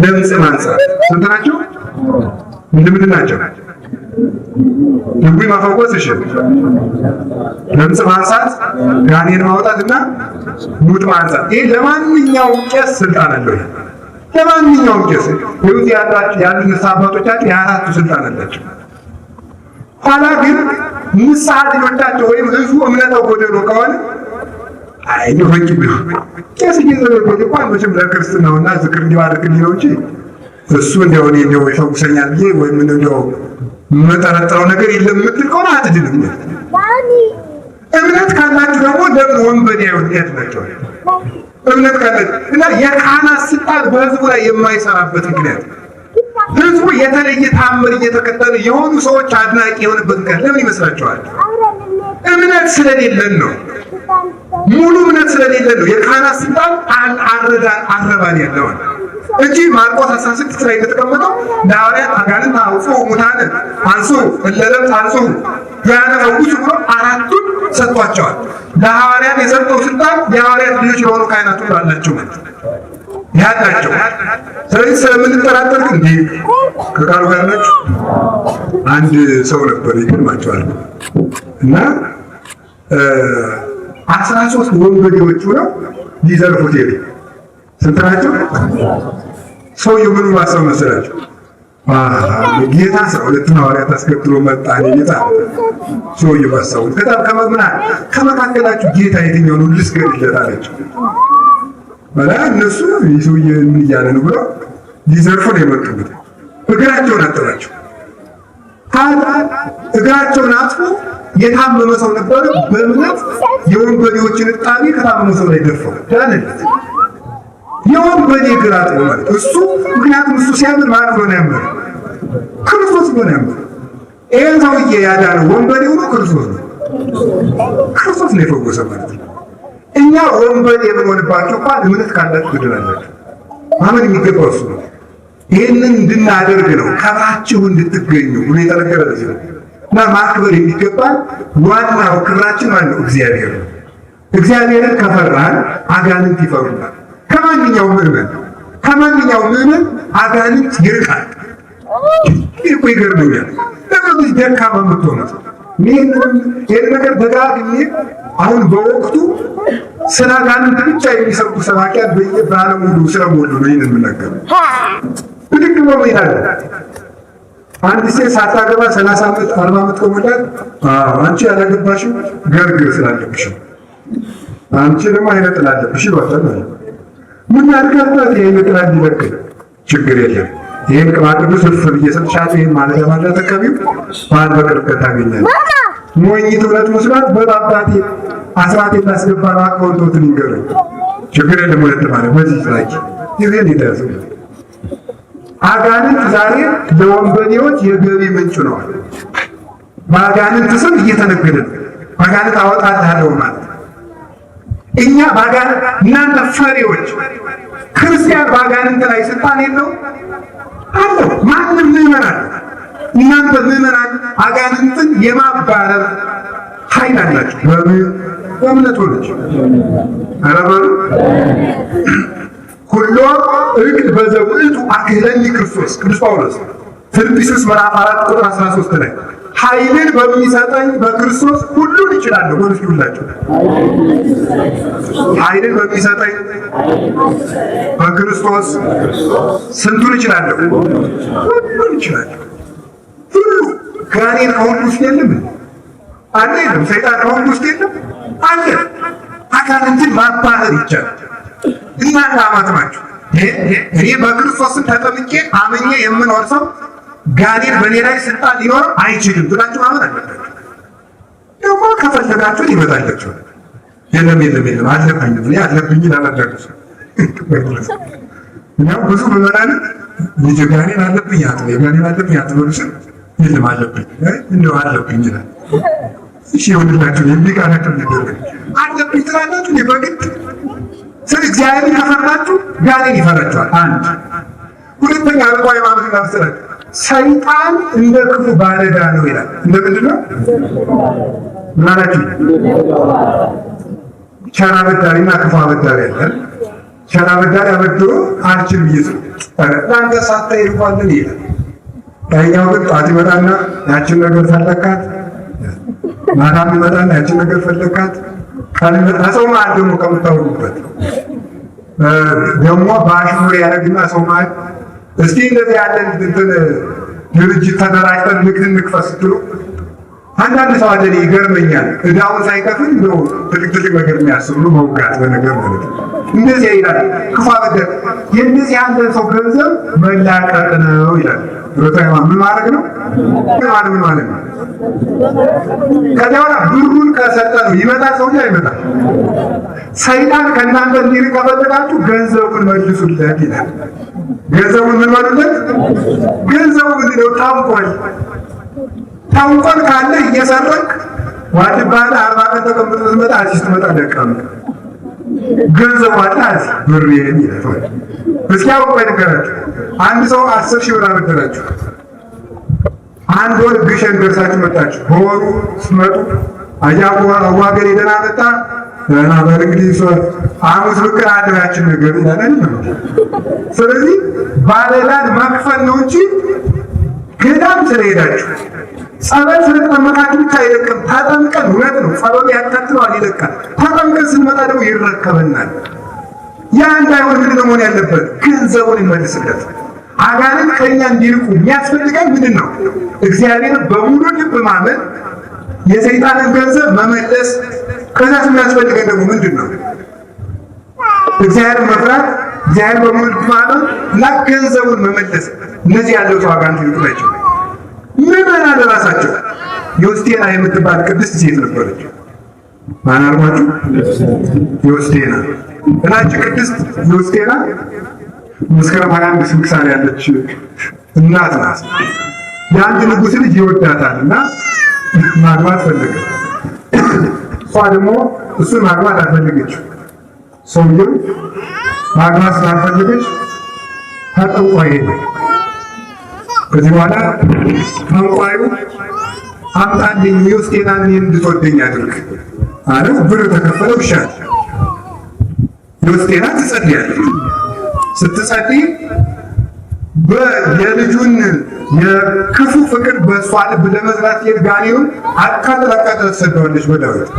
ለምጽ ማንሳት። ስንት ናቸው? ምንድን ናቸው? ድውይ መፈወስ፣ እሺ፣ ለምጽ ማንሳት፣ ጋኔን ማውጣትና ሙት ማንሳት። ይሄ ለማንኛውም ቄስ ስልጣን አለው። ለማንኛውም ቄስ ህይወት ያሉ ንስሐ አባቶቻቸው የ4ቱ ስልጣን አላቸው። ኋላ ግን ንስሐ ልጆቻቸው ወይም ህዝቡ እምነተ ጎደሎ ከሆነ አይ ነው ወንጭ ቢሆን ቄስ እየዘለጎት እንኳን መቼም ለክርስትናውና ዝክር እንዲባርክልኝ ነው እንጂ እሱ እንደው እኔ እንደው ይፈውሰኛል ብዬ ወይም እንደው መጠረጥረው ነገር የለም የምትል ከሆነ አትድንም። እምነት ካላችሁ ደግሞ ለምን ወንበዴ ያላቸው እምነት ካላችሁ እና የካህናት ስልጣን በህዝቡ ላይ የማይሰራበት ምክንያት ህዝቡ የተለየ ታምር እየተከተሉ የሆኑ ሰዎች አድናቂ የሆነበት ምክንያት ለምን ይመስላችኋል? እምነት ስለሌለን ነው። ሙሉ እምነት ስለሌለን ነው። የካህናት ስልጣን አረባን ያለው እንጂ ማርቆስ 16 ላይ እንደተቀመጠው ለሐዋርያት አጋንንት አውጡ፣ ሙታን አንሱ፣ ለለምጽ አንሱ፣ ያነፈውሱ ብሎ 4ቱን ሰጥቷቸዋል። ለሐዋርያት የሰጠው ስልጣን የሐዋርያት ልጆች የሆኑ ካህናት አላቸው ማለት ያላቸው። ስለዚህ ስለምንጠራጠር እንዴ ከቃሉ ጋር ናችሁ። አንድ ሰው ነበር ይገርማቸዋል እና 13 ወንበዴዎች ሆነው ሊዘርፉት ሄዱ። ስንት ናቸው? ሰውየው ምን ማሰብ መሰላቸው? ጌታ 12 ሐዋርያት አስከትሎ መጣ። ጌታ ሰውየው ባሰቡ በጣም ከመካከላችሁ ጌታ የትኛውን ሁሉ ልስገድለት አላቸው። በላ እነሱ ይሰውዬ ምን እያለ ነው ብለው ሊዘርፉ ነው የመጡት። እግራቸውን አጠባቸው። እግራቸውን አጥፎ የታመመ ሰው ነበር። በእምነት የወንበዴዎችን ዕጣቢ ከታመመ ሰው ላይ ደፋው ዳነለት። የወንበዴ እግር አጥቦ ማለት እሱ ምክንያቱም እሱ ሲያምን ማለት ነው ያመነ ክርስቶስ ነው ያመነ። ይሄን ሰውዬ ያዳነው ወንበዴ ሆኖ ክርስቶስ ነው። ክርስቶስ ነው የፈወሰ ማለት ነው። እኛ ወንበዴ የምንሆንባቸው እንኳን እምነት ካላችሁ ትድናላችሁ። ማመን የሚገባው እሱ ነው። ይህንን እንድናደርግ ነው ከብራችሁ እንድትገኙ ብሎ የተነገረ ለዚህ ነው። እና ማክበር የሚገባል ዋናው ክብራችን ማለት ነው እግዚአብሔር ነው። እግዚአብሔርን ከፈራን አጋንንት ይፈሩናል። ከማንኛውም ምዕመን አጋንንት ይርቃል። ይህ ይገርመኛል። ለምን ደካማ የምትሆኑት ይህን ነገር ደጋግሜ አሁን በወቅቱ ስለ አጋንንት ብቻ የሚሰብኩ ሰባኪያን በዓለም ሁሉ ስለሞሉ ነው ይህን የምናገረው። ብድግ ብሎ ይላል አንድ ሴት ሳታገባ 30 ዓመት 40 ዓመት ከሞላት አንቺ ያላገባሽው ገርግር ስላለብሽ አንቺ ደግሞ አይነት ስላለብሽ ይወጣል ማለት ምን ያርጋላት? ይሄን ጥላ እንዲለቅ ችግር የለም። ይሄን ቅባት ቅዱስ ፍር እየሰጥሻት ይሄን ማለት ማለት ተቀቢው ባል በቅርበት ታገኛለሽ። ሞኝት እውነት መስሏት በአባቴ አስራት የታስገባ ነው አቆንቶትን ይገረኝ ችግር የለም። ወለት ማለት በዚህ ላይ ይሄን ይደርስ አጋንንት ዛሬ ለወንበዴዎች የገቢ ምንጭ ነው። በአጋንንት ስም እየተነገደ ነው። አጋንንት አወጣልሃለሁ ማለት እኛ ባጋንንት እናንተ ፈሪዎች ክርስቲያን ባጋንንት ላይ ስልጣን የለው አለው። ማንም ምዕመናን እናንተ ምዕመናን አጋንንትን የማባረር ኃይል አላችሁ። በእምነት ሆነች አረበሩ ሁሉ እቅድ በዘውእቱ አክህለኒ ክርስቶስ ቅዱስ ጳውሎስ ፊልጵስዩስ ምዕራፍ 4 ቁጥር 13 ላይ ኃይልን በሚሰጠኝ በክርስቶስ ሁሉን እችላለሁ። ወንስ ይውላችሁ ኃይልን በሚሰጠኝ በክርስቶስ ስንቱን እችላለሁ? ሁሉን እችላለሁ። ሁሉ ጋኔን ከሁሉ ውስጥ የለም አለ? የለም። ሰይጣን ከሁሉ ውስጥ የለም አለ? አጋንንትን ማባረር ይቻላል። እናንተ አማትማችሁ እኔ በክርስቶስን ተጠምቄ አምኜ የምኖር ሰው ጋኔን በእኔ ላይ ስልጣን ሊኖረው አይችልም ብላችሁ ማመን አለባችሁ። ደግሞ ከፈለጋችሁ ይመጣላችሁ። የለም አለብኝ እኔ አለብኝ ላላዳርሱ እኛው ብዙ ምዕመናን ልጅ ጋኔን አለብኝ አትበሉስ? የለም አለብኝ እንደው አለብኝ ይላል። እሺ ይሁንላችሁ። የሚቃናችሁ ነገር አለብኝ ትላላችሁ በግድ። ስለ እግዚአብሔርን ከፈራችሁ ጋኔን ይፈራችኋል። አንድ ሁለተኛ አርቆ ሃይማኖት እናስረድ። ሰይጣን እንደ ክፉ ባለዕዳ ነው ይላል። እንደ ምንድን ነው ማለትም? ቸር አበዳሪና ክፉ አበዳሪ ያለ። ቸር አበዳሪ አበድሮ አልችል ብዬ ለአንተ ሳታይ ይልኳለን ይላል። ያኛው ግን ጧት ይመጣና ያችን ነገር ፈለካት፣ ማታም ይመጣና ያችን ነገር ፈለካት። ከሰው መሀል ደግሞ ከምታወሩበት ደግሞ በአሽሙር ያደረግና ሰው መሀል እስቲ እንደዚህ ያለን ድርጅት ተደራጅተን ንግድ እንክፈት ስትሉ አንዳንድ ሰው አለ ይገርመኛል። እዳውን ሳይከፍል እንደው ትልቅ ነገር የሚያስብሉ መውጋት በነገር ማለት ነው። እንደዚህ ይላል ክፉ አበዳሪ። የእንደዚህ ያለ ሰው ገንዘብ መላቀቅ ነው ይላል። ሮታይማ ምን ማድረግ ነው? ምን ማለት ነው? ከዚያ በኋላ ብሩን ከሰጠ ነው ይመጣል። ሰው አይመጣል። ሰይጣን ከእናንተ እንዲርቅ ከፈለጋችሁ ገንዘቡን መልሱለት ይላል። ገንዘቡን ምን በሉለት? ገንዘቡ ምንድን ነው? ታንቆል ካለ እየሰረክ ዋድባለ 40 ቀን ተቀምጦ ስትመጣ አዲስ ትመጣ ደቀም ገንዘቡ አለ አዚህ ብር ይላል። እስኪ አውቆ ይነገራችሁ። አንድ ሰው 10,000 ብር አበደራችሁ። አንድ ወር ግሸን ደርሳችሁ መጣችሁ። በወሩ ስትመጡ አዋገን ደህና መጣ ደህና በል እንግዲህ ሐሙስ ብቅ አድራችን ነገር ይላል። ስለዚህ ባለዕዳን መክፈል ነው እንጂ ገዳም ስለሄዳችሁ ጸበል ስለተጠመቃችሁ ብቻ አይለቅም። ተጠምቀን እውነት ነው ጸበሉ ያካትለዋል፣ ይለቃል። ተጠምቀን ስንመጣ ደግሞ ይረከበናል። ያ እንዳይሆን ምንድን ነው መሆን ያለበት? ገንዘቡን እንመልስለት። አጋንንት ከእኛ እንዲርቁ የሚያስፈልገን ምንድን ነው? እግዚአብሔርን በሙሉ ልብ ማመን፣ የሰይጣንን ገንዘብ መመለስ። ከዛስ የሚያስፈልገን ደግሞ ምንድን ነው? እግዚአብሔርን መፍራት፣ እግዚአብሔር በሙሉ ልብ ማመን እና ገንዘቡን መመለስ። እነዚህ ያለው ሰው አጋንንት ይልቁላቸው ምንና ለራሳቸው ዮስቴና የምትባል ቅድስት ሴት ነበረች። ማን አልኳችሁ? ዮስቴና እናች ቅድስት ዮስቴና መስከረም 21 ስንክሳር ያለች እናት ናት። የአንድ ንጉሥ ልጅ ይወዳታል እና ማግባት ፈለገ። እሷ ደግሞ እሱን ማግባት አልፈለገችው። ሰውየው ማግባት ስላልፈለገች ተጠንቋይ ሄደ። ከዚህ በኋላ ጠንቋዩ አምጣልኝ ዮስቴናን እንድትወደኝ አድርግ አለ። ብር ተከፈለው። ይሻል ዮስቴና ትጸልያለች። ስትጸልይ የልጁን የክፉ ፍቅር በእሷ ልብ ለመዝራት ጋኔኑን አቃጥላ ትሰደዋለች በዳዊት።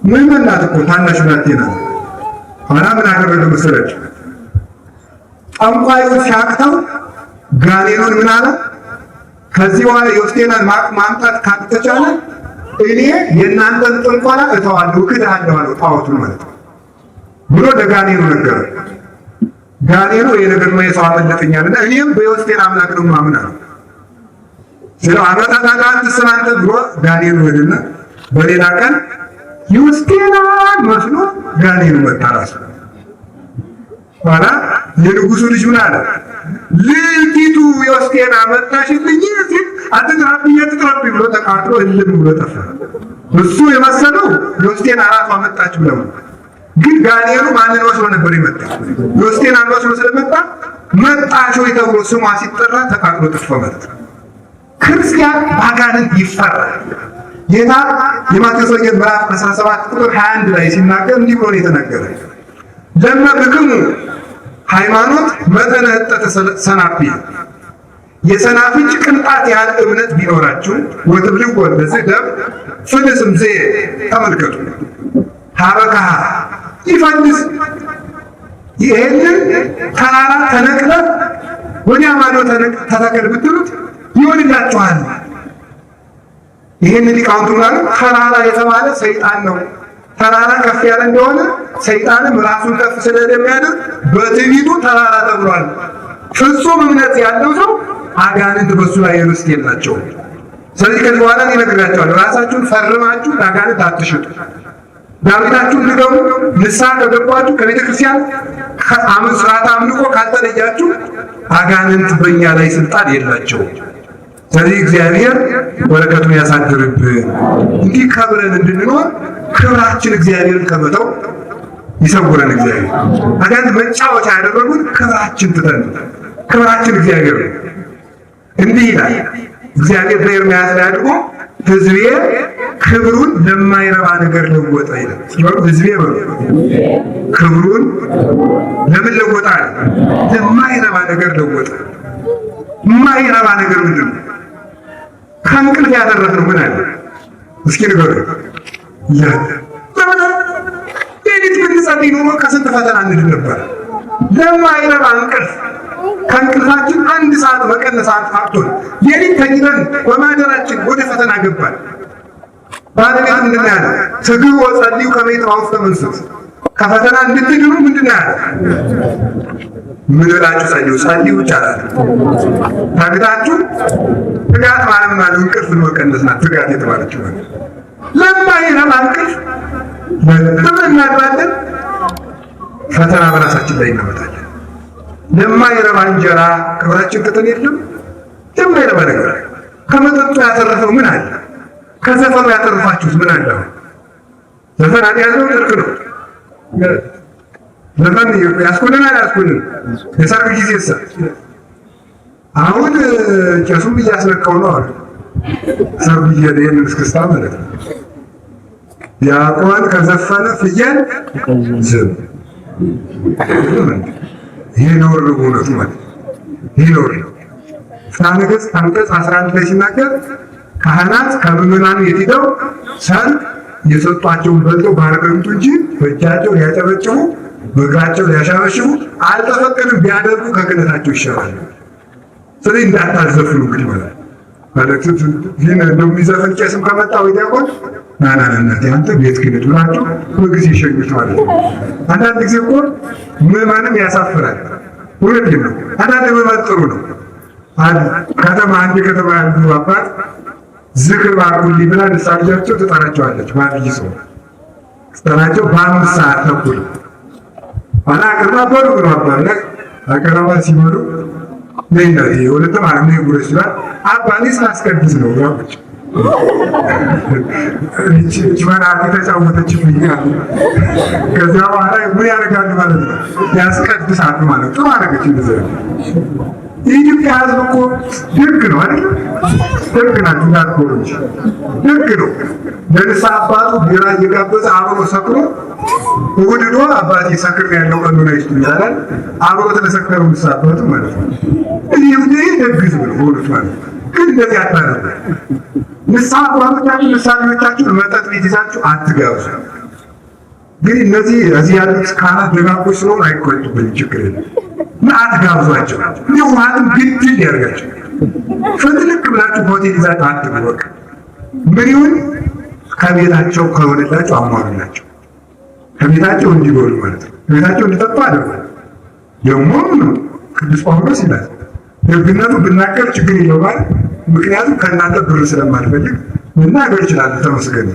ምን እናት እኮ ታናሽ ብላቴና ነው። ኋላ ምን አደረገ መሰለች? ጠንቋዩ ሲያቅተው ጋኔኑን ምን አለ? ከዚህ በኋላ ዮስቴናን ማምጣት ካልተቻለ እኔ የእናንተን ጥንቆላ እተዋለሁ፣ እክድሃለሁ አለው። ጣዖቱን ማለት ነው ብሎ ለጋኔኑ ነገረ። ጋኔኑ የነገር ነው የሰው አመለጠኛልና እኔም በዮስቴና አምላክ ነው ማምን አለ። ስለ አመጣጣ አንተ ብሎ ጋኔኑ ሄደና በሌላ ቀን ዮስቴናን መስሎ ጋኔኑ መጣ ራሱ። ኋላ የንጉሱ ልጅ ምን አለ? ልጅቱ ዮስቴና መጣሽልኝ ሲል አትጥራብኝ ብሎ ተቃጥሎ እልም ብሎ ጠፋ። እሱ የመሰለው ዮስቴና ራሷ መጣች ብለው፣ ግን ጋኔኑ ማንን መስሎ ነበር የመጣ? ዮስቴናን መስሎ ስለመጣ መጣች ወይ ተብሎ ስሟ ሲጠራ ተቃጥሎ ጠፋ ማለት ነው። ክርስቲያን ባጋንንት ይፈራል። ጌታ የማቴዎስ ወንጌል ምዕራፍ 17 ቁጥር 21 ላይ ሲናገር እንዲህ ብሎ ነው የተናገረ። ለመብክሙ ሃይማኖት መጠነ ህጠተ ሰናፊ፣ የሰናፍጭ ቅንጣት ያህል እምነት ቢኖራችሁ ወትብልዎ ለዚህ ደም ፍልስም ዘ ተመልከቱ ሀበካሃ ይፈልስ ይሄንን ተራራ ተነቅለህ ወዲያ ማዶ ተተከል ብትሉት ይሆንላችኋል። ይህን ሊቃውንቱ ማለት ተራራ የተባለ ሰይጣን ነው። ተራራ ከፍ ያለ እንደሆነ ሰይጣንም ራሱን ከፍ ስለሚያደርግ በትዕቢቱ ተራራ ተብሏል። ፍጹም እምነት ያለው ሰው አጋንንት በሱ ላይ ርስት የላቸውም። ስለዚህ ከዚህ በኋላ ይነግራቸዋል። ራሳችሁን ፈርማችሁ ለአጋንንት አትሽጡ። ዳዊታችሁን ንገሩ። ንስሐ ከገባችሁ ከቤተ ክርስቲያን ስርዓተ አምልኮ ካልተለያችሁ አጋንንት በእኛ ላይ ስልጣን የላቸውም። ስለዚህ እግዚአብሔር በረከቱን ያሳድርብን። እንዲህ ከብረን እንድንኖር ክብራችን እግዚአብሔርን ከመተው ይሰውረን። እግዚአብሔር አጋንንት መጫወቻ ያደረጉን ክብራችን ትተን፣ ክብራችን እግዚአብሔር ነው። እንዲህ ይላል እግዚአብሔር በኤርምያስ ላይ አድርጎ ሕዝቤ ክብሩን ለማይረባ ነገር ለወጠ ይላል። ሕዝቤ ክብሩን ለምን ለወጠ? ለማይረባ ነገር ለወጠ። የማይረባ ነገር ምንድን ነው? ከእንቅልፍ ያተረፍነው ምን አለ? እስኪ ንገሩ። ሌሊት ብንጸልይ ኖሮ ከስንት ፈተና እንድን ነበር። ለማይረባ እንቅልፍ ከእንቅልፋችን 1 ሰዓት መቀነስ አቅቶን ሌሊት ተኝተን በማደራችን ወደ ፈተና ገባል። ባለቤት ምንድን ነው ያለ? ትግሉ ወጸልዩ ከመ ይጥፋ መንሱት፣ ከፈተና እንድትድኑ ምንድን ነው ያለ? ምን ብላችሁ ጸልዩ? ጸልዩ ይቻላል። ታግታችሁ ትጋት ማለት እንቅልፍን መቀነስ ናት። ትጋት የተባለችው ለማይረባ እንቅልፍ ለምን እናድራለን? ፈተና በራሳችን ላይ እናመጣለን። ለማይረባ እንጀራ ክብራችን ትተን የለም። ለማይረባ ነገር ከመጠጡ ያተረፈው ምን አለ? ከዘፈኑ ያተረፋችሁት ምን አለ? ዘፈን ያለው ድርቅ ነው። ዘፈን ያስኮንናል። ያስኮንን የሰርግ ጊዜ አሁን ቄሱም እያስነካው ነው አሉ። ሰርግ ይሄንን እስክስታ ማለት ነው። ዲያቆን ከዘፈነ ፍየል ዝም። ይሄ ነውር ነው እውነቱ ማለት ይሄ ነውር ነው። ፍትሐ ነገሥት አንቀጽ 11 ላይ ሲናገር ካህናት ከምዕመናኑ የትሄደው ሰርግ የሰጧቸውን በልተው ባርከምቱ እንጂ በእጃቸው ሊያጨበጭቡ በእግራቸው ሊያሻበሽቡ አልተፈቀደም። ቢያደርጉ ከክህነታቸው ይሻላል። ስለዚህ እንዳታዘፍኑ እንግዲህ ማለት ይህን እንደሚዘፍን ቄስም ከመጣ ወይ ዲያቆን ናናናት ያንተ ቤት ክህነት ብላችሁ በጊዜ ሸኙት ማለት ነው። አንዳንድ ጊዜ እኮ ምዕመንም ያሳፍራል። እውነቴን ነው። አንዳንድ ምዕመን ጥሩ ነው። ከተማ አንድ ከተማ ያሉ አባት ዝክር ባርኩልኝ ብላ ንስሐ ልጃቸው ትጠራቸዋለች። በአብይ ጾም ትጠራቸው በ5 ሰዓት ተኩል አላ አቅርባ በሉ ነው አባና አቀራባ ሲመሩ ነይናት ወለተ ማርያም ነው ጉረሽ ይላል። አባኔ ሳስቀድስ ነው ያውጭ እቺ ማና ተጫወተች ይላል። ከዛ በኋላ ምን ያደርጋሉ ማለት ነው? ያስቀድሳሉ ማለት ጥሩ አደረገች እንደዚህ። የኢትዮጵያ ሕዝብ እኮ ደግ ነው አይደል? ደግ ናችሁ እንዳትኮሩች። ደግ ነው። ለንስሐ አባቱ ቢራ እየጋበዘ አብሮ ሰክሮ ውድዶ አባቴ ሰክር ያለው ቀኑ ነው ይላል። አብሮ ተሰከረው ንስሐ አባቱ ማለት ነው። ይህ ደግ ሕዝብ ነው ሆኖት ማለት ነው። ግን እንደዚህ አታደርጉ። ንስሐ አባቶቻችሁ ንስሐ ልጆቻችሁን መጠጥ ቤት ይዛችሁ አትጋብዙ። ግን እነዚህ እዚህ ያሉት ካህናት ደጋጎች ስለሆኑ አይቆጡብኝም፣ ችግር የለም። አትጋብዟቸው። ውሃትም ግድል ያደርጋቸው። ፍትልክ ብላችሁ ሆቴል ይዛችሁ አትግቡ። በቃ ምን ይሁን ከቤታቸው ከሆነላቸው አሟሉላቸው። ከቤታቸው እንዲበሉ ማለት ነው። ከቤታቸው እንዲጠጡ አድርጉ። ደግሞ ቅዱስ ጳውሎስ ይላል ደግነቱ ብናገር ችግር የለውም ማለት ምክንያቱም ከእናንተ ብር ስለማልፈልግ መናገር እችላለሁ። ተመስገን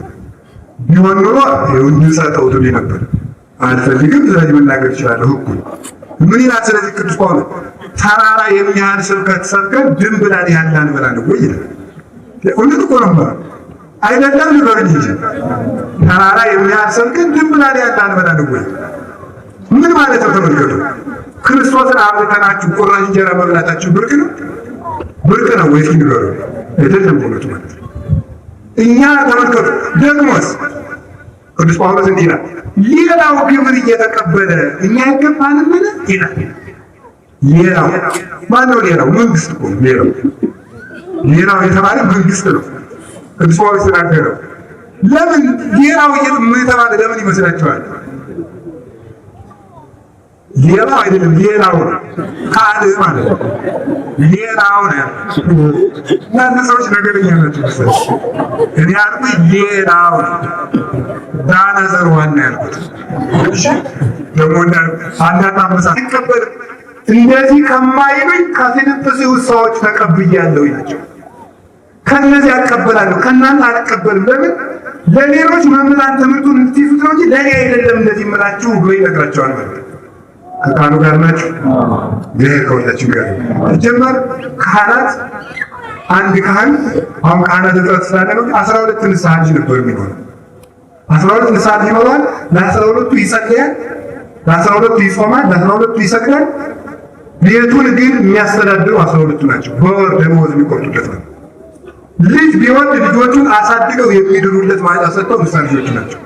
ቢሆን ኖሮ እንድንሰጠው ትሉኝ ነበር። አልፈልግም፣ ስለዚህ መናገር እችላለሁ። ህጉ ምን ይላል? ስለዚህ ቅዱስ ጳውሎስ ተራራ የሚያህል ስብከት ሰብከን ድንብላል ያህል አንበላ ነው ወይ ይላል። እውነት እኮ ነው አይደለም? ንገሩኝ እንጂ ተራራ የሚያህል ሰብከን ድንብላል ያህል አንበላ ነው ወይ? ምን ማለት ነው? ተመልከቱ። ክርስቶስን አብልተናችሁ ቁራሽ እንጀራ መብላታችሁ ብርቅ ነው? ብርቅ ነው ወይስ ንገሩ? አይደለም እውነቱ ማለት ነው። እኛ ተመልከቱ። ደግሞስ ቅዱስ ጳውሎስ እንዲህ ይላል፣ ሌላው ግብር እየተቀበለ እኛ አይገባንም ምን ይላል? ሌላው ማነው? ሌላው መንግስት እኮ ሌላው የተባለ መንግስት ነው። ቅዱስ ጳውሎስ ተናገረው። ለምን ሌላው የተባለ ለምን ይመስላችኋል? ሌላው አይደለም፣ ሌላው ካል ማለት ነው። ሌላው ነው። እናንተ ሰዎች ነገረኛ ናቸው መሰለኝ። እኔ ያልኩት ሌላው ዳነ ዘር ዋና ያልኩት። እሺ ደግሞ አንዳንድ አመሳ አይቀበልም። እንደዚህ ከማይሉኝ ከፊልጵስዩስ ሰዎች ተቀብያለሁ ናቸው። ከነዚህ አቀበላለሁ፣ ከእናንተ አልቀበልም። ለምን? ለሌሎች መምህራን ትምህርቱን እንድትይዙት ነው እንጂ ለእኔ አይደለም እንደዚህ የምላችሁ ብሎ ይነግራቸዋል ማለት ነው። ከቃሉ ጋር ናቸው። እግዚአብሔር ከሁላችን ጋር ሲጀመር ካህናት አንድ ካህን አሁን ካህናት እጥረት ስላለ ነው 12 ንስሐ ልጅ ነበር የሚሆነው። 12 ንስሐ ልጅ ይኖራል። ለ12ቱ ይጸልያል፣ ለ12ቱ ይጾማል፣ ለ12ቱ ይሰግዳል። ቤቱን ግን የሚያስተዳድሩ 12ቱ ናቸው። በወር ደመወዝ የሚቆርጡለት ነው። ልጅ ቢወልድ ልጆቹን አሳድገው የሚድሩለት ማለት ሰጥተው ንስሐ ልጆቹ ናቸው።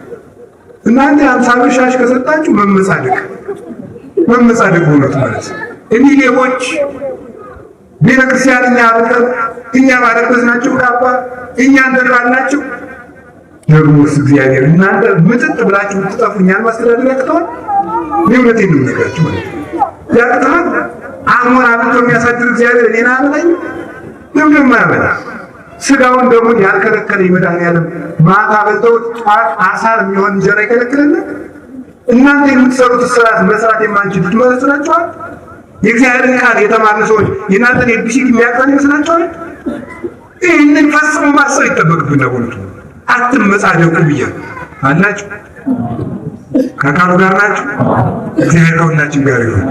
እናንተ 50 ብር ሻሽ ከሰጣችሁ መመጻደቅ ሆኖት ማለት እኒህ ሌቦች ቤተክርስቲያን እኛ ባለበት ናቸው። ካባ እኛ እንደራናቸው። ደግሞስ እግዚአብሔር እናንተ ምጥጥ ብላችሁ ትጠፉ እኛን ማስተዳደር ያቅተዋል። እውነቴን ነው የምነግራችሁ ማለት ያቅተዋል። አሞራ ብቶ የሚያሳድር እግዚአብሔር እኔን አያበላኝ? ለምን አያበላ? ስጋውን ደግሞ ያልከለከለ መድኃኒዓለም ማታ በልተው ጠዋት አሳር የሚሆን እንጀራ ይከለክለናል። እናንተ የምትሰሩት ስራት መስራት የማንችሉት ይመስላችኋል? የእግዚአብሔርን ቃል የተማሩ ሰዎች የእናንተን ኤቢሲዲ የሚያውቃን ይመስላችኋል? ይህንን ፈጽሞ ማሰብ ይጠበቅብን ነው። አትመጻደቁ ብያለሁ አላችሁ። ከቃሉ ጋር ናችሁ። እግዚአብሔር ከሁላችን ጋር ይሁን።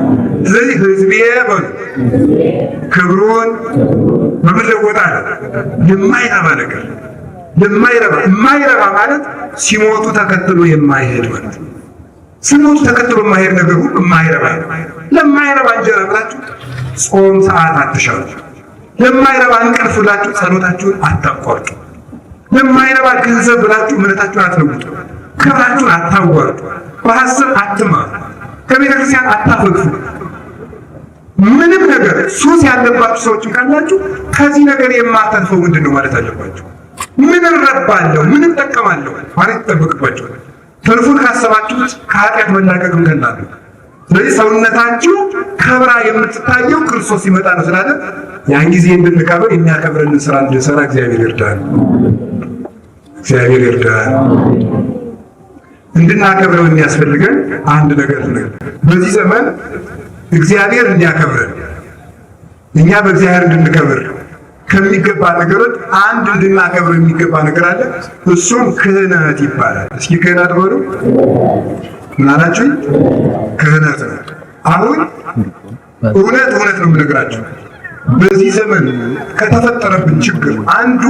ስለዚህ ሕዝቤ በሉ ክብሩን በመለወጥ አለ የማይረባ ነገር የማይረባ ማለት ሲሞቱ ተከትሎ የማይሄድ ማለት ነው። ሲሞቱ ተከትሎ የማይሄድ ነገር ሁሉ የማይረባ ለማይረባ እንጀራ ብላችሁ ጾም ሰዓት አትሻሉ። ለማይረባ እንቅልፍ ብላችሁ ጸሎታችሁን አታቋርጡ። ለማይረባ ገንዘብ ብላችሁ እምነታችሁን አትለውጡ። ክብራችሁን አታዋርዱ። በሐሰት አትማሩ። ከቤተ ክርስቲያን አታፈግፉ። ምንም ነገር ሱስ ያለባችሁ ሰዎችን ካላችሁ ከዚህ ነገር የማታልፈው ምንድን ነው ማለት አለባችሁ። ምን እረባለሁ፣ ምን እጠቀማለሁ ማለት ይጠበቅባችኋል። ተርፉን ካሰባችሁት ከኃጢአት መላቀቅ እንደናለ። ስለዚህ ሰውነታችሁ ከብራ የምትታየው ክርስቶስ ሲመጣ ነው ስላለ ያን ጊዜ እንድንከብር የሚያከብረንን ስራ እንድንሰራ እግዚአብሔር ይርዳል። እግዚአብሔር ይርዳል። እንድናከብረው የሚያስፈልገን አንድ ነገር ነው። በዚህ ዘመን እግዚአብሔር እንዲያከብረን እኛ በእግዚአብሔር እንድንከብር ከሚገባ ነገሮች አንድ እንድናከብር የሚገባ ነገር አለ። እሱም ክህነት ይባላል። እስኪ ክህነት በሉ። ምን አላችሁ? ክህነት ነው። አሁን እውነት ነው የምነግራችሁ። በዚህ ዘመን ከተፈጠረብን ችግር አንዱ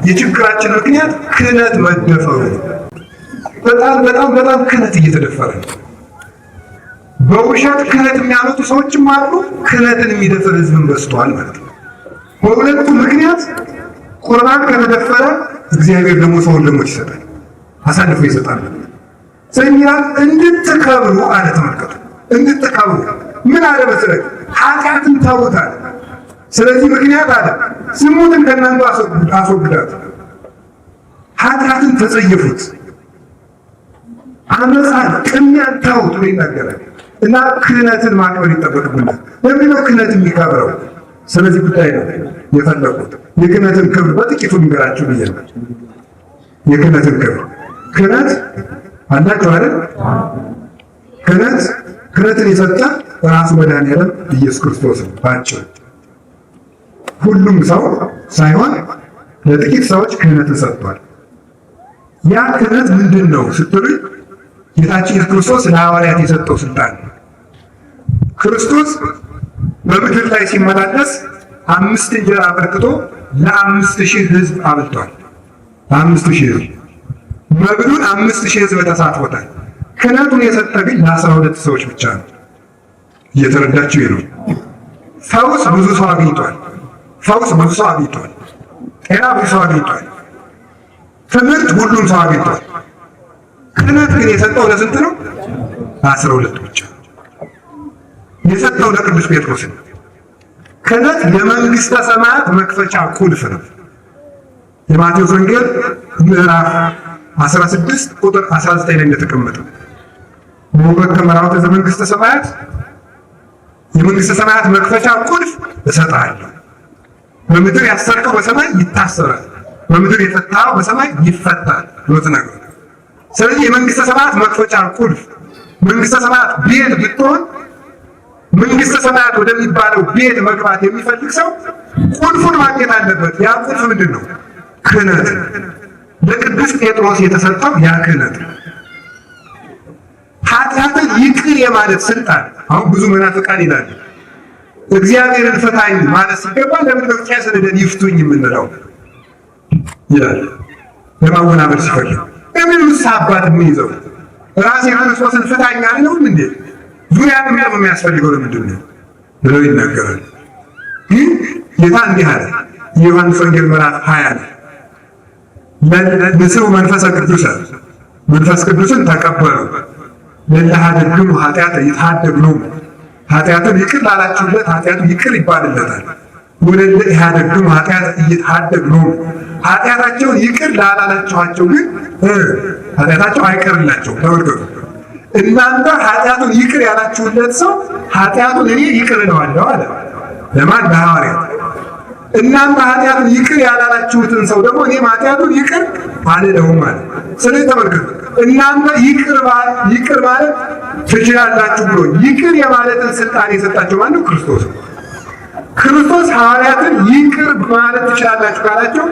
የችግራችን ምክንያት ክህነት መደፈሩ። በጣም ክህነት እየተደፈረ ነው። በውሸት ክህነት የሚያመጡ ሰዎችም አሉ። ክህነትን የሚደፍር ህዝብን በዝቷል ማለት ነው። በሁለቱ ምክንያት ቁርባን ከተደፈረ እግዚአብሔር ደግሞ ሰውን ለሞት ይሰጣል፣ አሳልፎ ይሰጣል። ሰሚራን እንድትከብሩ አለ። ተመልከቱ፣ እንድትከብሩ ምን አለ መሰለህ? ኃጢአትን ታውታል። ስለዚህ ምክንያት አለ ዝሙትን ከእናንተ አስወግዳት፣ ኃጢአትን ተጸየፉት፣ አመፃን ቅሚያን ታውት ብሎ ይናገራል። እና ክህነትን ማክበር ይጠበቅብናል። ለምን ነው ክህነት የሚከብረው? ስለዚህ ጉዳይ ነው የፈለጉት። የክህነትን ክብር በጥቂቱ ንገራችሁ ብዬ ነው። የክህነትን ክህነት አላችሁ አይደል? ክህነትን የሰጠ ራሱ መድኃኒዓለም ኢየሱስ ክርስቶስ ነው። ባጭሩ ሁሉም ሰው ሳይሆን ለጥቂት ሰዎች ክህነትን ሰጥቷል። ያ ክህነት ምንድን ነው ስትሉኝ፣ ጌታችን ኢየሱስ ክርስቶስ ለሐዋርያት የሰጠው ስልጣን ነው። ክርስቶስ በምድር ላይ ሲመላለስ 5 እንጀራ አበርክቶ ለ5000 ሕዝብ አብልቷል። 5000 ሕዝብ መብሉን 5000 ሕዝብ ተሳትፎታል። ክህነቱን የሰጠ ግን ለ12 ሰዎች ብቻ ነው። እየተረዳችሁ ነው። ፈውስ ብዙ ሰው አግኝቷል። ጤና ብዙ ሰው አግኝቷል። ትምህርት ሁሉም ሰው አግኝቷል። ክህነት ግን የሰጠው ለስንት ነው? 12 ብቻ። የሰጠው ለቅዱስ ጴጥሮስ ነው። ክህነት የመንግስተ ሰማያት መክፈቻ ቁልፍ ነው። የማቴዎስ ወንጌል ምዕራፍ 16 ቁጥር 19 ላይ እንደተቀመጠው ወበከመራው ዘመንግስተ ሰማያት የመንግስተ ሰማያት መክፈቻ ቁልፍ እሰጥሃለሁ። በምድር ያሰርከው በሰማይ ይታሰራል፣ በምድር የፈታኸው በሰማይ ይፈታል ብሎ ተናግሯል። ስለዚህ የመንግስተ ሰማያት መክፈቻ ቁልፍ መንግስተ ሰማያት ቤት ብትሆን መንግስተ ሰማያት ወደሚባለው ቤት መግባት የሚፈልግ ሰው ቁልፉን ማግኘት አለበት። ያ ቁልፍ ምንድን ነው? ክህነት። ለቅዱስ ጴጥሮስ የተሰጠው ያ ክህነት ኃጢአትን ይቅር የማለት ስልጣን። አሁን ብዙ መናፍቃን ይላሉ እግዚአብሔርን ፍታኝ ማለት ሲገባ ለምን ቄስ ነደን ይፍቱኝ የምንለው ይላል። ለማወናበድ ሲፈልግ ለምን አባት የሚይዘው ራሴ ክርስቶስን ፍታኝ አለውም እንዴ? ዙሪያ ምንም የሚያስፈልገው ለምንድን ነው ብለው ይናገራል። ግን ጌታ እንዲህ አለ። የዮሐንስ ወንጌል ምዕራፍ 20 ለንስሑ መንፈሰ ቅዱስ መንፈስ ቅዱስን ተቀበሉ ለለሃደግሙ ኃጢአት ይታደግሉ ኃጢአትን ይቅር ላላችሁለት ኃጢአቱ ይቅር ይባልለታል። ወለለ ኢሃደግሙ ኃጢአት ይታደግሉ ኃጢአታቸውን ይቅር ላላላችኋቸው ግን ኃጢአታቸው አይቀርላቸው። ተመልከቱ፣ እናንተ ኃጢአቱን ይቅር ያላችሁለት ሰው ኃጢአቱን እኔ ይቅር እለዋለሁ አለ። ለማን? ለሐዋርያት። እናንተ ኃጢአቱን ይቅር ያላላችሁትን ሰው ደግሞ እኔም ኃጢአቱን ይቅር አልለውም አለ። ስለዚህ ተመልከቱ፣ እናንተ ይቅር ማለት ትችላላችሁ ብሎ ይቅር የማለትን ስልጣን የሰጣቸው ማነው? ክርስቶስ። ክርስቶስ ሐዋርያትን ይቅር ማለት ትችላላችሁ ካላቸው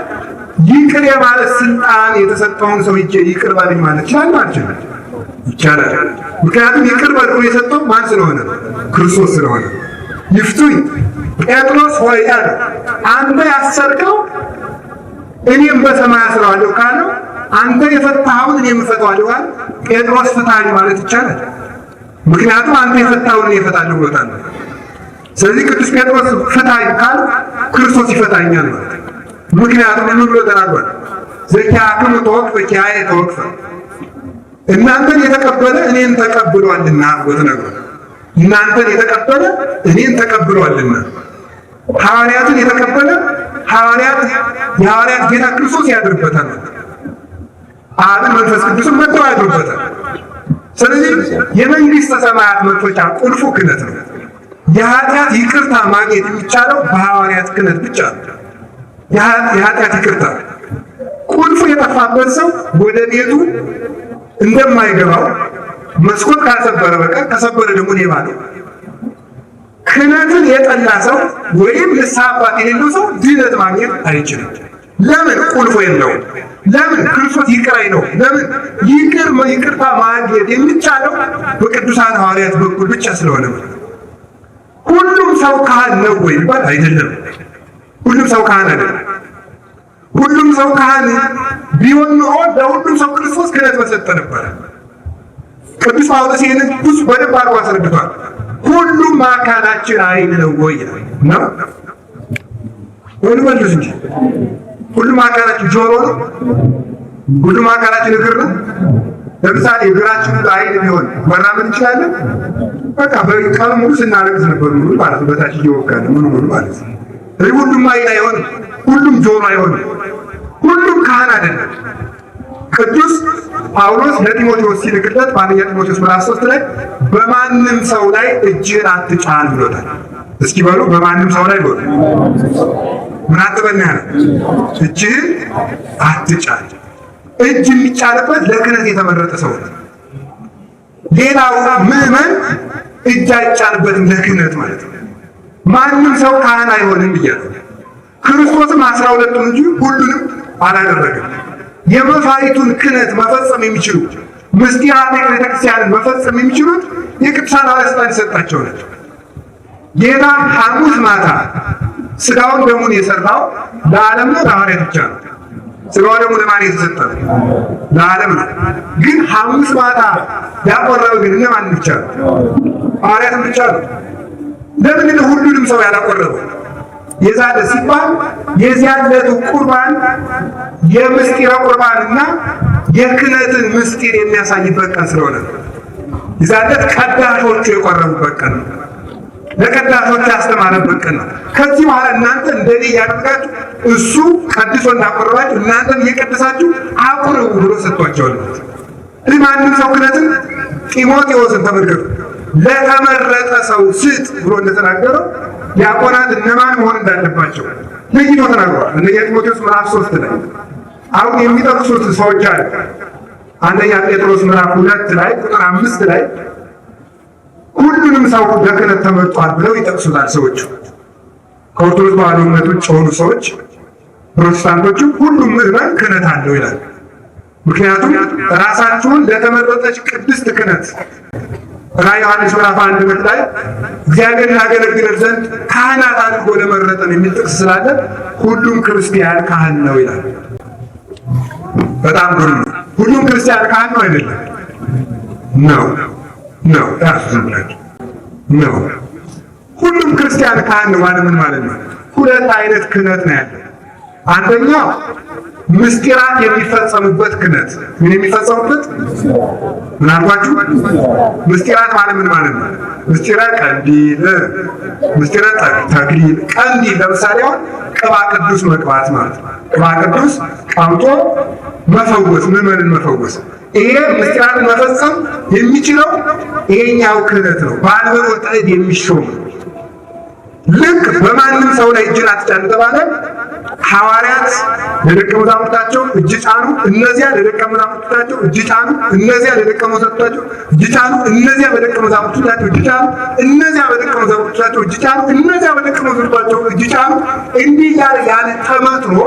ይቅር የማለት ስልጣን የተሰጠውን ሰው ይቅር ባልኝ ማለት ይችላል ማለት ይቻላል። ምክንያቱም ይቅር በል ብሎ የሰጠው ማን ስለሆነ? ክርስቶስ ስለሆነ። ይፍቱኝ ጴጥሮስ ሆይ አለ፣ አንተ ያሰርከው እኔም በሰማይ አስረዋለሁ ካለው አንተ የፈታኸውን እኔም እፈታዋለሁ ካለ ጴጥሮስ ፍታኝ ማለት ይቻላል። ምክንያቱም አንተ የፈታኸውን እኔ እፈታለሁ ብሎታል። ስለዚህ ቅዱስ ጴጥሮስ ፍታኝ ካለ ክርስቶስ ይፈታኛል ማለት። ምክንያቱም ምን ብሎ ተናግሯል? ዘኪያክሙ ተወክፈ ኪያየ ተወክፈ፣ እናንተን የተቀበለ እኔን ተቀብሏልና ብሎ ተናግሯል። እናንተን የተቀበለ እኔን ተቀብሏልና። ሐዋርያትን የተቀበለ የሐዋርያት ጌታ ክርስቶስ ያድርበታል። አብን መንፈስ ቅዱስን መጥተው ያድሩበታል። ስለዚህ የመንግስተ ሰማያት መክፈቻ ቁልፉ ክህነት ነው። የኃጢአት ይቅርታ ማግኘት የሚቻለው በሐዋርያት ክህነት ብቻ ነው። የኃጢአት ይቅርታ ቁልፉ የጠፋበት ሰው ወደ ቤቱ እንደማይገባው መስኮት ካልሰበረ በቀር ከሰበረ ደግሞ ሌባ ነው። ክህነትን የጠላ ሰው ወይም ንስሐ አባት የሌለው ሰው ድነት ማግኘት አይችልም። ለምን? ቁልፉ የለውም። ለምን? ክርስቶስ ይቅር አይለው። ለምን? ይቅርታ ማግኘት የሚቻለው በቅዱሳን ሐዋርያት በኩል ብቻ ስለሆነ ነው። ሁሉም ሰው ካህን ነው ወይ ይባል አይደለም። ሁሉም ሰው ካህን አይደለም። ሁሉም ሰው ካህን ቢሆን ኖሮ ለሁሉም ሰው ክርስቶስ ክህነት በሰጠ ነበረ። ቅዱስ ጳውሎስ ይህንን ብዙ በደንብ አድርጎ አስረድቷል። ሁሉም አካላችን አይን ነው ወይ ነው ወይ መልስ እንጂ ሁሉም አካላችን ጆሮ ነው። ሁሉም አካላችን እግር ነው። ለምሳሌ እግራችን አይን ቢሆን መራመድ እንችላለን። በቃ በቀን ሙሉ ስናለቅስ ነበር ሙሉ ማለት ነው። በታች እየወጋን ሙሉ ማለት ነው። ሁሉም አይን አይሆንም። ሁሉም ጆሮ አይሆንም። ሁሉም ካህን አይደለም። ቅዱስ ጳውሎስ ለጢሞቴዎስ ሲልክለት በአንደኛ ጢሞቴዎስ ምዕራፍ 3 ላይ በማንም ሰው ላይ እጅህን አትጫን ብሎታል። እስኪ በሉ በማንም ሰው ላይ ብሎ ምን አጥበና ያለ እጅህን አትጫን። እጅ የሚጫንበት ለክህነት የተመረጠ ሰው ነው። ሌላው ምዕመን እጅ አይጫንበትም ለክህነት ማለት ነው። ማንም ሰው ካህን አይሆንም ብያለሁ። ክርስቶስም 12ቱን እንጂ ሁሉንም አላደረገም። የመሥዋዕቱን ክህነት መፈጸም የሚችሉ ምስጢራተ ቤተክርስቲያንን መፈጸም የሚችሉት የቅዱሳን ሐዋርያት ሥልጣን የሰጣቸው ናቸው። ጌታ ሐሙስ ማታ ስጋውን ደሙን የሰራው ለዓለም ነው፣ ለሐዋርያት ብቻ ነው። ስጋው ደግሞ ለማን የተሰጠ ነው? ለዓለም ነው። ግን ሐሙስ ማታ ያቆረበው ግን ለማን ብቻ ነው? ሐዋርያትን ብቻ ነው። ለምንድን ነው ሁሉንም ሰው ያላቆረበው? የዛለ ሲባል የዚያለቱ ቁርባን የምስጢረ ቁርባንና የክህነትን ምስጢር የሚያሳይበት ቀን ስለሆነ ነው። የዛለት ቀዳሾቹ የቆረቡበት ቀን ነው። ለቀዳሾች ያስተማረበት ቀን ነው። ከዚህ በኋላ እናንተ እንደኔ እያደረጋችሁ እሱ ቀድሶ እንዳቆረባችሁ እናንተም እየቀደሳችሁ አቁርቡ ብሎ ሰጥቷቸዋል። ስለዚህ ማንም ሰው ክህነትን ጢሞቴዎስን ተመልከቱ፣ ለተመረጠ ሰው ስጥ ብሎ እንደተናገረው ዲያቆናት እነማን መሆን እንዳለባቸው ለይቶ ተናግሯል። አንደኛ ጢሞቴዎስ ምዕራፍ 3 ላይ አሁን የሚጠቅሱት ሰዎች አሉ። አንደኛ ጴጥሮስ ምዕራፍ 2 ላይ ቁጥር 5 ላይ ሁሉንም ሰው ለክህነት ተመርጧል ብለው ይጠቅሱታል። ሰዎቹ ከኦርቶዶክስ ተዋሕዶ እምነት ውጭ የሆኑ ሰዎች ፕሮቴስታንቶቹ ሁሉም ምዕመን ክህነት አለው ይላል። ምክንያቱም ራሳችሁን ለተመረጠች ቅድስት ክህነት ራዕየ ዮሐንስ ምዕራፍ 1 ላይ እግዚአብሔር ያገለግለን ዘንድ ካህናት አድርጎ ለመረጠን የሚል ጥቅስ ስላለ ሁሉም ክርስቲያን ካህን ነው ይላል። በጣም ጥሩ ነው። ሁሉም ክርስቲያን ካህን ነው አይደለም? ነው ያሱን ብላችሁ ነው። ሁሉም ክርስቲያን ካህን ነው ማለት ምን ማለት ነው? ሁለት አይነት ክህነት ነው ያለው። አንደኛው ምስጢራት የሚፈጸሙበት ክህነት። ምን የሚፈጸሙበት? ምን አልኳችሁ? ምስጢራት ማለት ምን ማለት ነው? ምስጢረ ቀንዲል፣ ምስጢረ ተክሊል። ቀንዲል ለምሳሌ አሁን ቅባ ቅዱስ መቅባት ማለት ነው። ቅባ ቅዱስ ቀምቶ መፈወስ፣ ምዕመንን መፈወስ። ይሄ ምስጢራትን መፈጸም የሚችለው ይሄኛው ክህነት ነው። በአንበሮት እድ የሚሾም ልክ በማንም ሰው ላይ እጅን አትጫን ተባለ። ሐዋርያት ለደቀ መዛሙርታቸው እጅ ጫኑ፣ እነዚያ ለደቀ መዛሙርታቸው እጅ ጫኑ፣ እነዚያ ለደቀ መዛሙርታቸው እጅ ጫኑ፣ እነዚያ በደቀ መዛሙርታቸው እጅ ጫኑ፣ እነዚያ በደቀ መዛሙርታቸው እጅ ጫኑ፣ እነዚያ በደቀ መዛሙርታቸው እጅ ጫኑ። እንዲህ ያለ ተመጥኖ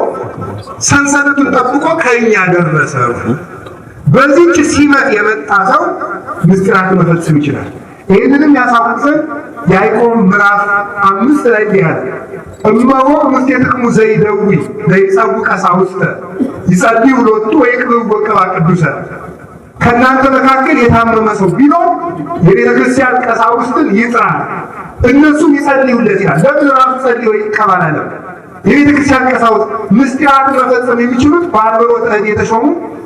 ሰንሰለቱን ጠብቆ ከእኛ ደረሰ። በዚህች ሲመት የመጣ ሰው ምስጢራትን መፈጸም ይችላል። ይህንንም ያሳውቀን ያዕቆብ ምዕራፍ 5 ላይ ያለ እመሆ ምስጢርክሙ ዘይደዊ ዘይጸውዕ ቀሳውስተ ይጸልዩ ሎቱ ወይቅብቡ ቅባ ቅዱሰ። ከእናንተ መካከል የታመመ ሰው ቢኖር የቤተ ክርስቲያን ቀሳውስትን ይጥራ፣ እነሱም ይጸልዩለት ይላል። ለምን ራሱ ጸልዮ ይቀባላል? የቤተ ክርስቲያን ቀሳውስት ምስጢራትን መፈጸም የሚችሉት በአንበሮተ እድ የተሾሙ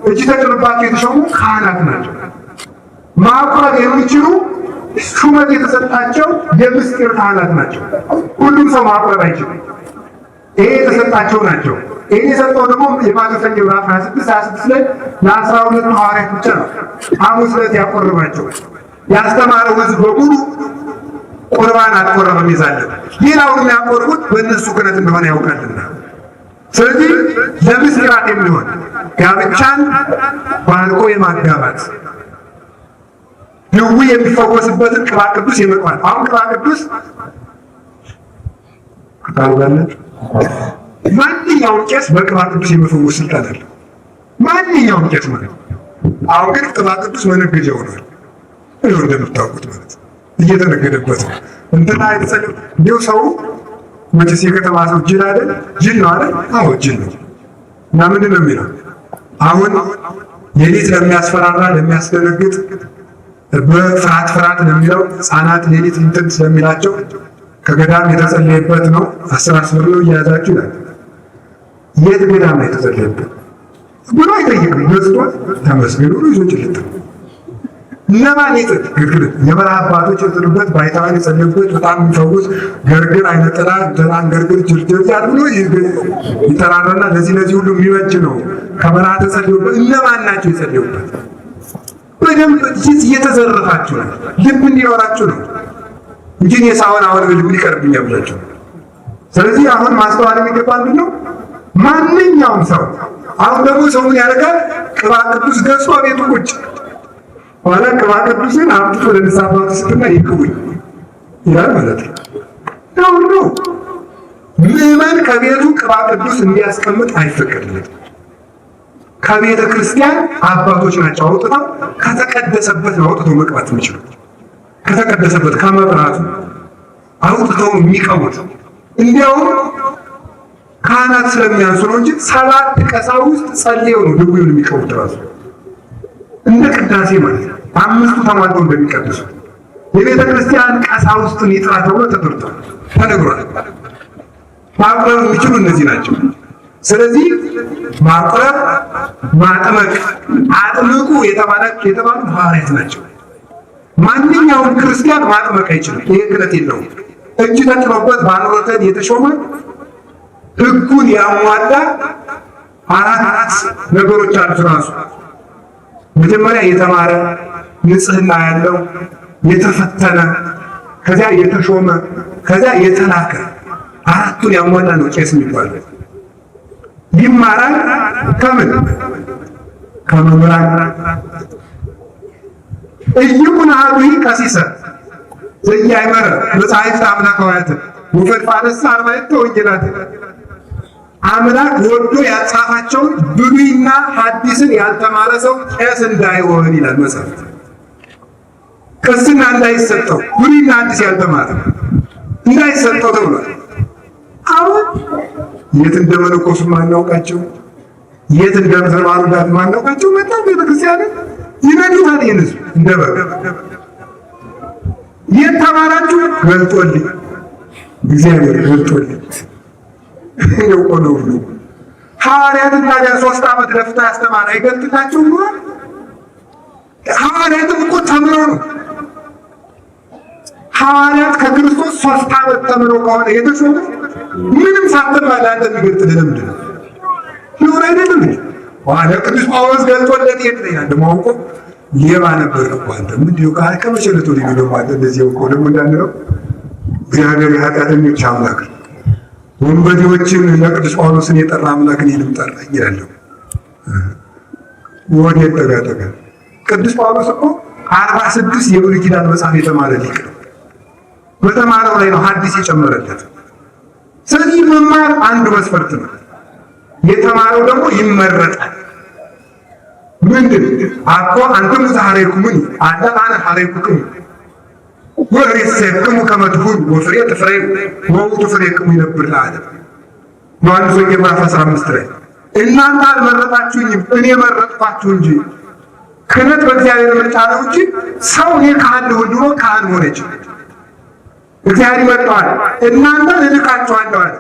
እጅ ተጭኖባቸው የተሾሙ ካህናት ናቸው። ማቁረብ የሚችሉ ሹመት የተሰጣቸው የምስጢር ካህናት ናቸው። ሁሉም ሰው ማቁረብ አይችልም። ይሄ የተሰጣቸው ናቸው። ይሄን የሰጠው ደግሞ የማቴዎስ ወንጌል ምዕራፍ 26 ላይ ለ12 ሐዋርያት ብቻ ነው ሐሙስ ዕለት ያቆረባቸው። ያስተማረው ሕዝብ በሙሉ ቁርባን አልቆረበም ይዛለን። ሌላውን የሚያቆርቡት በእነሱ ክህነት እንደሆነ ያውቃልና፣ ስለዚህ ለምስጢራት የሚሆን ጋብቻን ባርኮ የማጋባት ድውይ የሚፈወስበትን ቅባ ቅዱስ የመቅባት። አሁን ቅባ ቅዱስ ካሉጋነት ማንኛውም ቄስ በቅባ ቅዱስ የመፈወስ ስልጣን አለ። ማንኛውም ቄስ ማለት ነው። አሁን ግን ቅባ ቅዱስ መነገጃ ሆኗል። ይኸው እንደምታውቁት ማለት ነው። እየተነገደበት ነው። እንትና የተጸለ እንዲሁ ሰው መቼስ የከተማ ሰው ጅል አይደል? ጅል ነው አይደል? አዎ ጅል ነው። እና ምንድን ነው የሚለው አሁን ሌሊት ለሚያስፈራራ ለሚያስደነግጥ በፍርሃት ለሚለው ሕፃናት ሌሊት እንትን ስለሚላቸው ከገዳም የተጸለየበት ነው 10 ብር ነው እያያዛችሁ ይላል። የት ገዳም ነው የተጸለየበት ብሎ አይጠይቅም። ገዝቶ ተመስገን ብሎ ይዞ ጭልጥ ለማን ይጥል ግግር የበረሃ አባቶች የጥሉበት ባይታን የጸለዩበት በጣም የሚፈውስ ገርግር አይነጥላ ደላን ገርግር ጅርጅር ያሉ ነው ይተራራና ለዚህ ሁሉ የሚበጅ ነው። ከበረሃ ተጸለዩበት እነማን ናቸው የጸለዩበት? በደንብ እየተዘረፋችሁ ነው። ልብ እንዲኖራችሁ ነው እንጂ የሳውን አሁን ልብ ሊቀርብኛ ብላችሁ። ስለዚህ አሁን ማስተዋል የሚገባ ምንድን ነው? ማንኛውም ሰው አሁን ደግሞ ሰው ምን ያደርጋል? ቅባ ቅዱስ ገዝቶ ቤቱ ቁጭ ኋላ ቅባ ቅዱስን አምጥቶ ለንስሐ አባቱ ስጥና ይቅቡኝ ይላል ማለት ነው። ነው ምዕመን ከቤቱ ቅባ ቅዱስ እንዲያስቀምጥ አይፈቀድለትም። ከቤተ ክርስቲያን አባቶች ናቸው አውጥተው ከተቀደሰበት ነው አውጥተው መቅባት የሚችሉት። ከተቀደሰበት ከመብራቱ አውጥተው የሚቀቡት። እንዲያውም ካህናት ስለሚያንሱ ነው እንጂ 7 ቀሳውስት ጸልየው ነው ድውዩን የሚቀቡት ራሱ እንደ ቅዳሴ ማለት ነው። 5ቱ ተሟልተው እንደሚቀድሱ የቤተ ክርስቲያን ቀሳውስትን ይጥራ ተብሎ ተነግሯል። ማቁረብ የሚችሉ እነዚህ ናቸው። ስለዚህ ማቁረብ፣ ማጥመቅ፣ አጥምቁ የተባሉ ሐዋርያት ናቸው። ማንኛውም ክርስቲያን ማጥመቅ አይችልም። ይሄ ክህነት የለውም። እጅ ተጥሎበት በአንሮተን የተሾመ ሕጉን ያሟላ አራት ነገሮች አሉት ራሱ። መጀመሪያ የተማረ ንጽሕና ያለው የተፈተነ ከዚያ የተሾመ ከዚያ የተላከ አራቱን ያሟላ ነው ቄስ የሚባለው። ይማራል ከምን ከመምህራን እይኩን አሐዱ ቀሲሰ ዘኢያእመረ መጻሕፍተ አምላካውያት ወፈድፋደሰ አርባዕተ ወንጌላት አምላክ ወዶ ያጻፋቸውን ብሉይና ሐዲስን ያልተማረ ሰው ቄስ እንዳይሆን ይላል መጽሐፍ። ቅስና እንዳይሰጠው ብሉይና ሐዲስ ያልተማረ እንዳይሰጠው ተብሏል። አሁን የት እንደመነኮሱ ማናውቃቸው የት እንደተማሩ ማናውቃቸው መጣው ቤተክርስቲያን ይነዱታል። ይህንስ እንደ በግ የት ተማራችሁ? ገልጦልኝ እግዚአብሔር ገልጦልኝ የቆሎ ሁሉ ሐዋርያትን ታዲያ 3 ዓመት ለፍታ ያስተማረ አይገልጥላቸውም ብሎ ሐዋርያትም እኮ ተምረው ነው። ሐዋርያት ከክርስቶስ 3 ዓመት ተምረው ከሆነ የተሾሙ ምንም ሳትባል አንተ የሚገልጥልህ ለምንድን ነው? ይሁን አይደለም እንዴ? ዋለ ቅዱስ ጳውሎስ ገልጦለት የት ነው ያለ ማውቆ ሌባ ነበር እኮ አንተ ምንድነው ጋር ከመሸለቱ ሊለው ማለት እንደዚህ እኮ ደግሞ እንዳንለው እግዚአብሔር የኃጢአተኞች አምላክ ወንበዴዎችን ለቅዱስ ጳውሎስን የጠራ አምላክ እኔንም ጠራኝ ይላል። ወደ ተጋጠገ ቅዱስ ጳውሎስ እኮ 46 የብሉይ ኪዳን መጽሐፍ የተማረ ሊቅ ነው። በተማረው ላይ ነው ሐዲስ የጨመረለት። ስለዚህ መማር አንዱ መስፈርት ነው። የተማረው ደግሞ ይመረጣል። ምንድን አኮ አንተም ዛሬኩምን አለ አነ ሐሬኩክሙ ወሬሰክሙ ከመ ትሁኑ ወፍሬ ትፍሬ ወውቱ ፍሬክሙ ይነብር ለዓለም። ዮሐንስ ወንጌል ምዕራፍ 15 ላይ እናንተ አልመረጣችሁኝም እኔ መረጥኳችሁ እንጂ ክህነት በእግዚአብሔር ምርጫ ነው እንጂ ሰው እኔ ካህን ልሁን ብሎ ካህን ሆነ ይችላል። እግዚአብሔር ይመርጠዋል። እናንተ እልካችኋለሁ አለ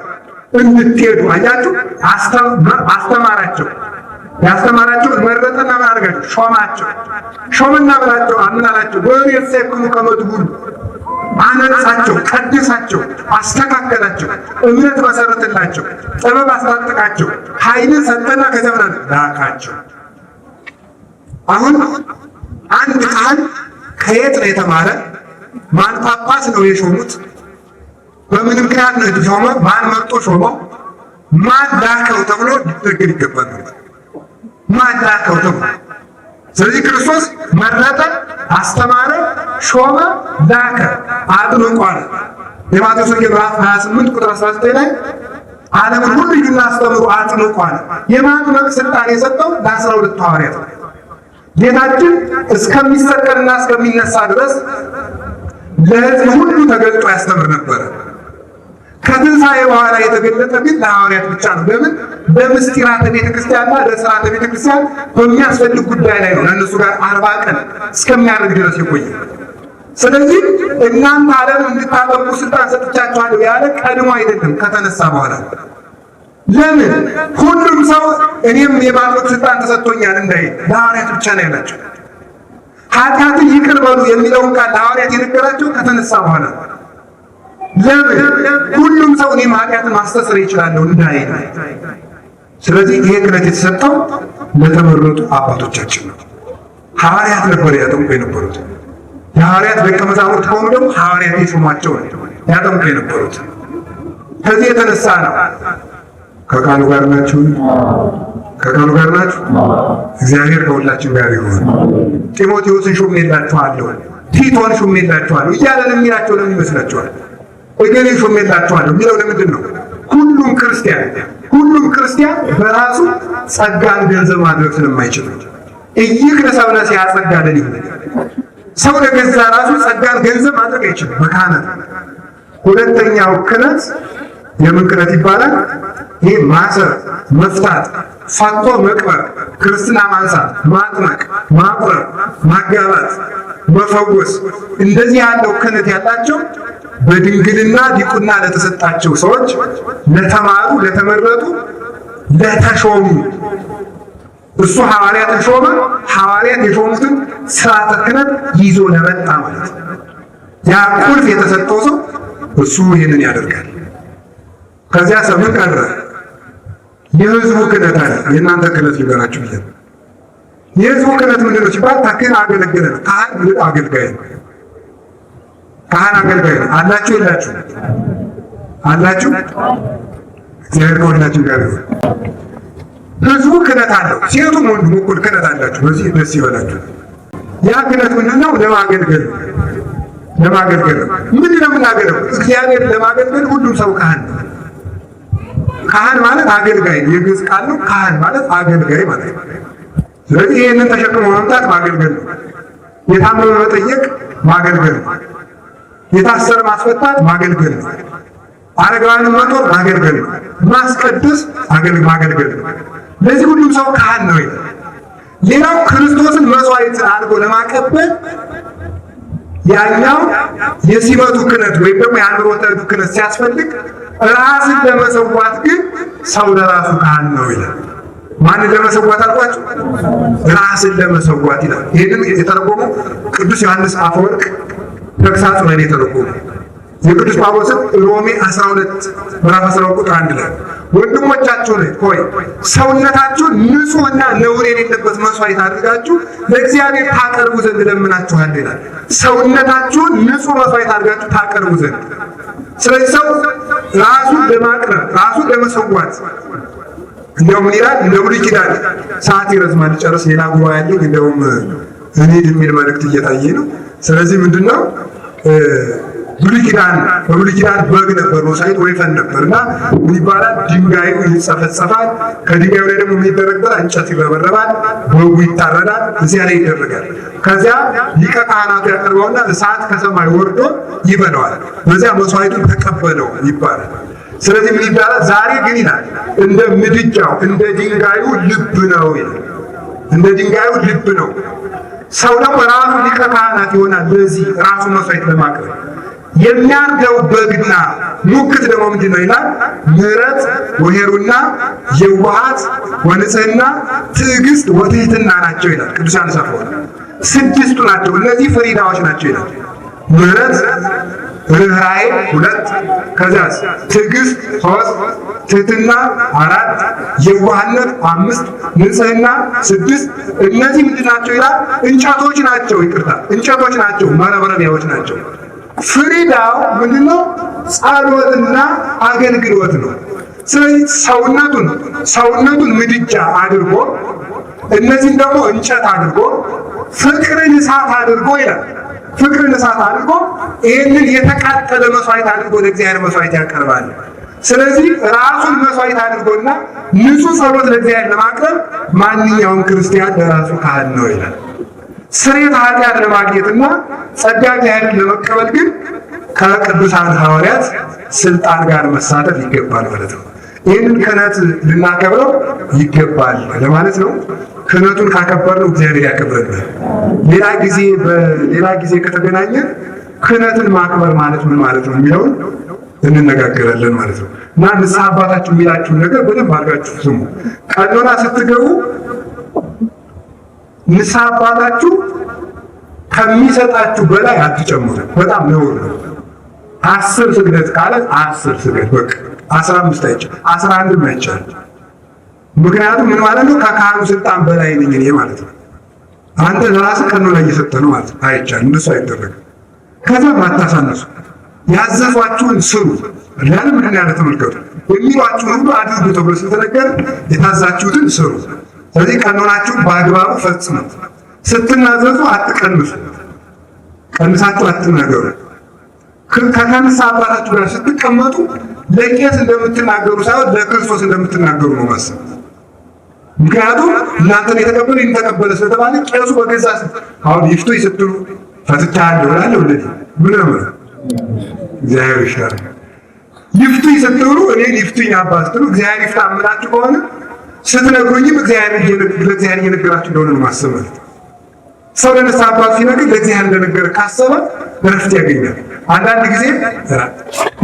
እንድትሄዱ። አያችሁ፣ አስተማራቸው። ያስተማራቸው መረጠና ምን አደረጋቸው? ሾማቸው። ሾምና ብላቸው ምን አላቸው? ወሬሰክሙ ከመ ትሁኑ አነጻቸው፣ ቀደሳቸው፣ አስተካከላቸው፣ እምነት መሰረተላቸው፣ ጥበብ አስታጠቃቸው፣ ኃይልን ሰጠና ከዚያ ምን ላካቸው። አሁን አንድ ካህን ከየት ነው የተማረ? ማን ጳጳስ ነው የሾሙት? በምን ምክንያት ነው የተሾመ? ማን መርጦ ሾመው? ማን ላከው ተብሎ ሊነገር ይገባል። ማን ላከው ተብሎ። ስለዚህ ክርስቶስ መረጠ፣ አስተማረ፣ ሾመ፣ ላከ፣ አጥምቋል። የማቴዎስ ወንጌል ምዕራፍ 28 ቁጥር 19 ላይ ዓለምን ሁሉ ሂዱና አስተምሩ አጥምቋል። የማጥመቅ ስልጣን የሰጠው ለ12 ሐዋርያት ነው። ጌታችን እስከሚሰቀልና እስከሚነሳ ድረስ ለሕዝብ ሁሉ ተገልጦ ያስተምር ነበረ። ከትንሣኤ በኋላ የተገለጠ ግን ለሐዋርያት ብቻ ነው። ለምን? በምስጢራተ ቤተክርስቲያንና ለሥርዓተ ቤተክርስቲያን በሚያስፈልግ ጉዳይ ላይ ነው ለእነሱ ጋር 40 ቀን እስከሚያደርግ ድረስ የቆየ። ስለዚህ እናንተ ዓለም እንድታጠምቁ ስልጣን ሰጥቻችኋለሁ ያለ ቀድሞ አይደለም፣ ከተነሳ በኋላ። ለምን? ሁሉም ሰው እኔም የማጥመቅ ስልጣን ተሰጥቶኛል እንዳይል ለሐዋርያት ብቻ ነው ያላቸው። ኃጢአትን ይቅር በሉ የሚለውን ቃል ለሐዋርያት የነገራቸው ከተነሳ በኋላ። ለምን? ሁሉም ሰው እኔም ኃጢአትን ማስተስር ይችላለሁ እንዳይል። ስለዚህ ይሄ ክህነት የተሰጠው ለተመረጡ አባቶቻችን ነው። ሐዋርያት ነበር ያጠምቁ የነበሩት። የሐዋርያት ደቀ መዛሙርት ከሆኑ ደግሞ ሐዋርያት የሾሟቸው ያጠምቁ የነበሩት። ከዚህ የተነሳ ነው። ከቃሉ ጋር ናችሁ? ከቃሉ ጋር ናችሁ? እግዚአብሔር ከሁላችን ጋር ይሁን። ጢሞቴዎስን ሾሜላችኋለሁ፣ ቲቶን ሾሜላችኋለሁ እያለ ለሚላቸው ለምን ይመስላችኋል? እገሌ ሾሜላችኋለሁ የሚለው ለምንድን ነው? ሁሉም ክርስቲያን በራሱ ጸጋን ገንዘብ ማድረግ ስለማይችል ነው። እይክለ ሰብነ ሲያጸጋ ለሊሁ ሰው ለገዛ ራሱ ጸጋን ገንዘብ ማድረግ አይችልም። በካህናት ሁለተኛው ክህነት የምን ክህነት ይባላል? ይህ ማሰር፣ መፍታት፣ ፈቶ መቅበር፣ ክርስትና ማንሳት፣ ማጥመቅ፣ ማቁረብ፣ ማጋባት፣ መፈወስ እንደዚህ ያለው ክህነት ያላቸው በድንግልና ዲቁና ለተሰጣቸው ሰዎች፣ ለተማሩ፣ ለተመረጡ፣ ለተሾሙ እሱ ሐዋርያትን ሾመ። ሐዋርያት የሾሙትን ስርዓተ ክህነት ይዞ ለመጣ ማለት ነው። ያ ቁልፍ የተሰጠው ሰው እሱ ይህንን ያደርጋል። ከዚያ ሰምን ቀረ። የህዝቡ ክህነት አለ። የእናንተ ክህነት ሊገራችሁ ብዬ ነው። የህዝቡ ክህነት ምንድን ነው ሲባል ካህን አገለገለ ነው። ካህን አገልጋይ ነው። ካህን አገልጋይ ነው። አላችሁ የላችሁ? አላችሁ? እግዚአብሔር ከሁላችሁ ጋር ይሁን። ህዝቡ ክህነት አለው። ሴቱም ወንዱም እኩል ክህነት አላችሁ። በዚህ ደስ ይበላችሁ። ያ ክህነት ምንድን ነው? ለማገልገል ነው። ለማገልገል ነው። ምንድን ነው የምናገለግለው? እግዚአብሔር ለማገልገል ሁሉም ሰው ካህን ነው። ካህን ማለት አገልጋይ ነው። የግዕዝ ቃል ነው። ካህን ማለት አገልጋይ ማለት ነው። ስለዚህ ይህንን ተሸክሞ መምጣት ማገልገል ነው። የታመመ መጠየቅ ማገልገል ነው። የታሰረ ማስፈታት ማገልገል ነው። አረጋውያንን መጦር ማገልገል ነው። ማስቀደስ ማገልገል ነው። ለዚህ ሁሉም ሰው ካህን ነው ይላል። ሌላው ክርስቶስን መስዋዕት አድርጎ ለማቀበል ያኛው የሲመቱ ክህነት ወይም ደግሞ የአንብሮተ እዱ ክህነት ሲያስፈልግ ራስን ለመሰዋት ግን ሰው ለራሱ ካህን ነው ይላል። ማንን ለመሰዋት አልኳቸው? ራስን ለመሰዋት ይላል። ይህንን የተረጎመው ቅዱስ ዮሐንስ አፈወርቅ ተግሳጽ ላይ የተረጎመው የቅዱስ ጳውሎስን ሮሜ 12 ምዕራፍ 12 ቁጥር 1 ላይ ወንድሞቻችሁ ሆይ ሰውነታችሁን ንጹሕና ነውር የሌለበት መስዋዕት አድርጋችሁ ለእግዚአብሔር ታቀርቡ ዘንድ እለምናችኋለሁ ይላል። ሰውነታችሁን ንጹሕ መስዋዕት አድርጋችሁ ታቀርቡ ዘንድ። ስለዚህ ሰው ራሱን ለማቅረብ ራሱን ለመሰዋት እንደውም ምን ይላል? እንደ ብሉይ ኪዳን ሰዓት ይረዝማል፣ ጨርስ ሌላ ጉባኤ ያለኝ እንደውም እኔ የሚል መልእክት እየታየ ነው። ስለዚህ ምንድነው ብሉይ ኪዳን በብሉይ ኪዳን በግ ነበር መስዋዕት ወይፈን ነበርና ምን ይባላል? ድንጋዩ ይጸፈጸፋል። ከድንጋዩ ላይ ደግሞ ምን ይደረጋል? እንጨት ይረበረባል፣ በጉ ይታረዳል፣ እዚያ ላይ ይደረጋል። ከዚያ ሊቀ ካህናቱ ያቀርበውና እሳት ከሰማይ ወርዶ ይበላዋል። በዚያ መስዋዕቱን ተቀበለው ይባላል። ስለዚህ ምን ይባላል? ዛሬ ግን ይላል እንደ ምድጃው እንደ ድንጋዩ ልብ ነው ይላል። እንደ ድንጋዩ ልብ ነው። ሰው ደግሞ ራሱ ሊቀ ካህናት ይሆናል። ለዚህ ራሱ መስዋዕት ለማቅረብ የሚያርደው በግና ሙክት ደግሞ ምንድን ነው ይላል? ምሕረት ወሄሩና የዋሃት ወንጽህና ትዕግስት ወትሕትና ናቸው ይላል ቅዱስ ዮሐንስ አፈወርቅ። ስድስቱ ናቸው። እነዚህ ፍሪዳዎች ናቸው ይላል። ምሕረት ርኅራኄ 2፣ ከዚያስ ትዕግስት 3፣ ትሕትና 4፣ የዋህነት 5፣ ንጽህና 6። እነዚህ ምንድን ናቸው ይላል? እንጨቶች ናቸው። ይቅርታ እንጨቶች ናቸው፣ መረብረቢያዎች ናቸው። ፍሪዳው ምንድነው? ጸሎትና አገልግሎት ነው። ስለዚህ ሰውነቱን ምድጃ አድርጎ እነዚህን ደግሞ እንጨት አድርጎ ፍቅርን እሳት አድርጎ ይላል። ፍቅርን እሳት አድርጎ ይህንን የተቃጠለ መስዋዕት አድርጎ ለእግዚአብሔር መስዋዕት ያቀርባል። ስለዚህ ራሱን መስዋዕት አድርጎና ንጹሕ ጸሎት ለእግዚአብሔር ለማቅረብ ማንኛውም ክርስቲያን ለራሱ ካህን ነው ይላል። ስርየተ ኃጢአት ለማግኘትና ጸጋ እግዚአብሔርን ለመቀበል ግን ከቅዱሳን ሐዋርያት ስልጣን ጋር መሳተፍ ይገባል ማለት ነው። ይህንን ክህነት ልናከብረው ይገባል ለማለት ነው። ክህነቱን ካከበርነው እግዚአብሔር ያከብረናል። ሌላ ጊዜ ከተገናኘን ክህነትን ማክበር ማለት ምን ማለት ነው የሚለውን እንነጋገራለን ማለት ነው። እና ንስሐ አባታችሁ የሚላችሁን ነገር በደንብ አድርጋችሁ ስሙ። ቀኖና ስትገቡ ንስሐ አባታችሁ ከሚሰጣችሁ በላይ አትጨምሩ። በጣም ነውር ነው። 10 ስግደት ካለ 10 ስግደት በቃ 15 አይቻልም፣ 11 አይቻልም። ምክንያቱም ምን ማለት ነው? ከካህኑ ስልጣን በላይ ነኝ እኔ ማለት ነው። አንተ ለራስህ ቀኖና እየሰጠህ ነው ማለት ነው። አይቻልም፣ እንደሱ አይደረግም። ከዛ ማታሳነሱ ያዘዟችሁን ስሩ። ለምን ምን ያለ ተመልከቱ። የሚሏችሁን ሁሉ አድርጉ ተብሎ ስለተነገረ የታዛችሁትን ስሩ። ስለዚህ ቀኖናችሁን በአግባቡ ፈጽሙ። ስትናዘዙ አትቀንሱ፣ ቀንሳችሁ አትናገሩ። ከከንሳ አባታችሁ ጋር ስትቀመጡ ለቄስ እንደምትናገሩ ሳይሆን ለክርስቶስ እንደምትናገሩ ነው ማሰብ። ምክንያቱም እናንተን የተቀበለ ተቀበለ ስለተባለ ቄሱ በገዛ አሁን ይፍቱኝ ስትሉ ፈትቻለሁ እላለሁ። እንደዚህ ምን ነው እግዚአብሔር ይሻላል። ይፍቱኝ ስትሉ እኔ ይፍቱኝ አባት ስትሉ እግዚአብሔር ይፍታ አምላችሁ ከሆነ ስትነግሩኝም እግዚአብሔር እየነገራችሁ እንደሆነ ነው ማሰብ ማለት ነው። ሰው ለንስሐ አባት ሲነግር ለእግዚአብሔር እንደነገረ ካሰበ እረፍት ያገኛል። አንዳንድ ጊዜ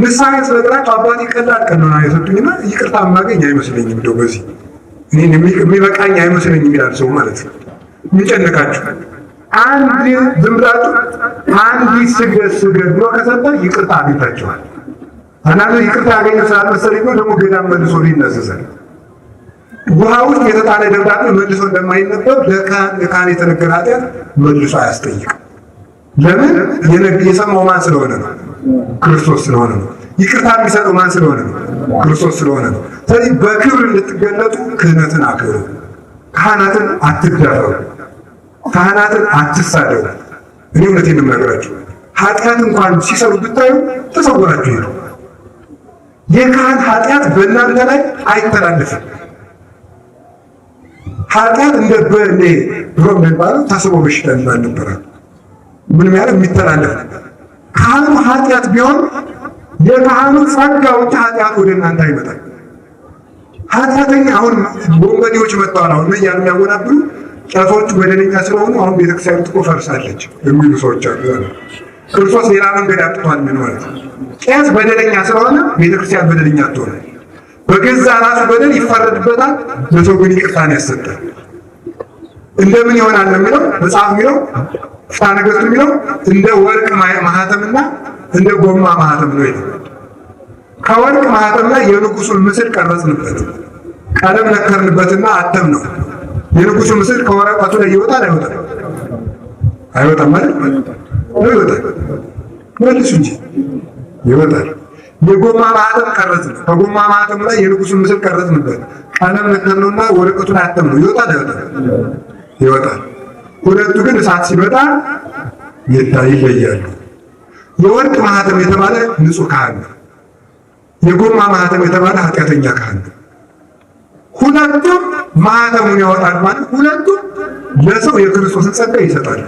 ንስሐ ስለጥራቸው አባት ይቀላል ቀኖና የሰጡኝና ይቅርታ የማገኝ አይመስለኝም፣ እንደው በዚህ እኔን የሚበቃኝ አይመስለኝም ይላል ሰው ማለት ነው። የሚጨነቃችሁ አንድ ዝም ብላችሁ አንድ ስገድ ብሎ ከሰጠ ይቅርታ አግኝታችኋል። አንዳንዱ ይቅርታ ያገኘ ስላልመሰለኝ ነው ደግሞ ገዳም መልሶ ሊነዘዛል። ውሃ ውስጥ የተጣለ ደብዳቤ መልሶ እንደማይነበብ ለካህን የተነገረ ኃጢአት መልሶ አያስጠይቅም። ለምን? የሰማው ማን ስለሆነ ነው? ክርስቶስ ስለሆነ ነው። ይቅርታ የሚሰጠው ማን ስለሆነ ነው? ክርስቶስ ስለሆነ ነው። ስለዚህ በክብር እንድትገለጡ ክህነትን አክብሩ። ካህናትን አትዳፈሩ። ካህናትን አትሳደቡ። እኔ እውነቴን ነው የምነግራችሁ። ኃጢአት እንኳን ሲሰሩ ብታዩ ተሰውራችሁ ሄዱ። የካህን ኃጢአት በእናንተ ላይ አይተላለፍም። ኃጢአት እንደ በእኔ ድሮ እንደሚባለው ታስቦ በሽታ የሚባል ነበራል። ምንም ያለ የሚተላለፍ ካህኑ ኃጢአት ቢሆን የካህኑ ጸጋ ውጭ ኃጢአት ወደ እናንተ አይመጣም። ኃጢአተኛ አሁን ወንበዴዎች መጥተዋል። አሁን እያሉ የሚያወናብሉ ቄሶቹ በደለኛ ስለሆኑ አሁን ቤተክርስቲያን እኮ ፈርሳለች የሚሉ ሰዎች አሉ። ክርስቶስ ሌላ መንገድ አጥቷል። ምን ማለት ነው? ቄስ በደለኛ ስለሆነ ቤተክርስቲያን በደለኛ አትሆንም። በገዛ ራሱ በደል ይፈረድበታል፣ ለሰው ግን ይቅርታን ያሰጣል። እንደምን ይሆናል የሚለው መጽሐፍ የሚለው ፍትሐ ነገሥቱ የሚለው እንደ ወርቅ ማህተምና እንደ ጎማ ማህተም ነው ይላል። ከወርቅ ማህተም ላይ የንጉሱን ምስል ቀረጽንበት፣ ቀለም ነከርንበትና አተም ነው። የንጉሱ ምስል ከወረቀቱ ላይ ይወጣል አይወጣም? አይወጣም ማለት ነው። ይወጣል። መልሱ እንጂ ይወጣል። የጎማ ማህተም ቀረጽን፣ ከጎማ ማህተም ላይ የንጉሱን ምስል ቀረጽንበት፣ ቀለም ነከርነውና ወረቀቱ ላይ አተም ነው። ይወጣል አይወጣም? ይወጣል። ሁለቱ ግን እሳት ሲመጣ ይለያሉ። የወርቅ ማህተም የተባለ ንጹህ ካህን ነው። የጎማ ማህተም የተባለ ኃጢአተኛ ካህን ነው። ሁለቱም ማህተሙን ያወጣል ማለት ሁለቱም ለሰው የክርስቶስን ጸጋ ይሰጣል።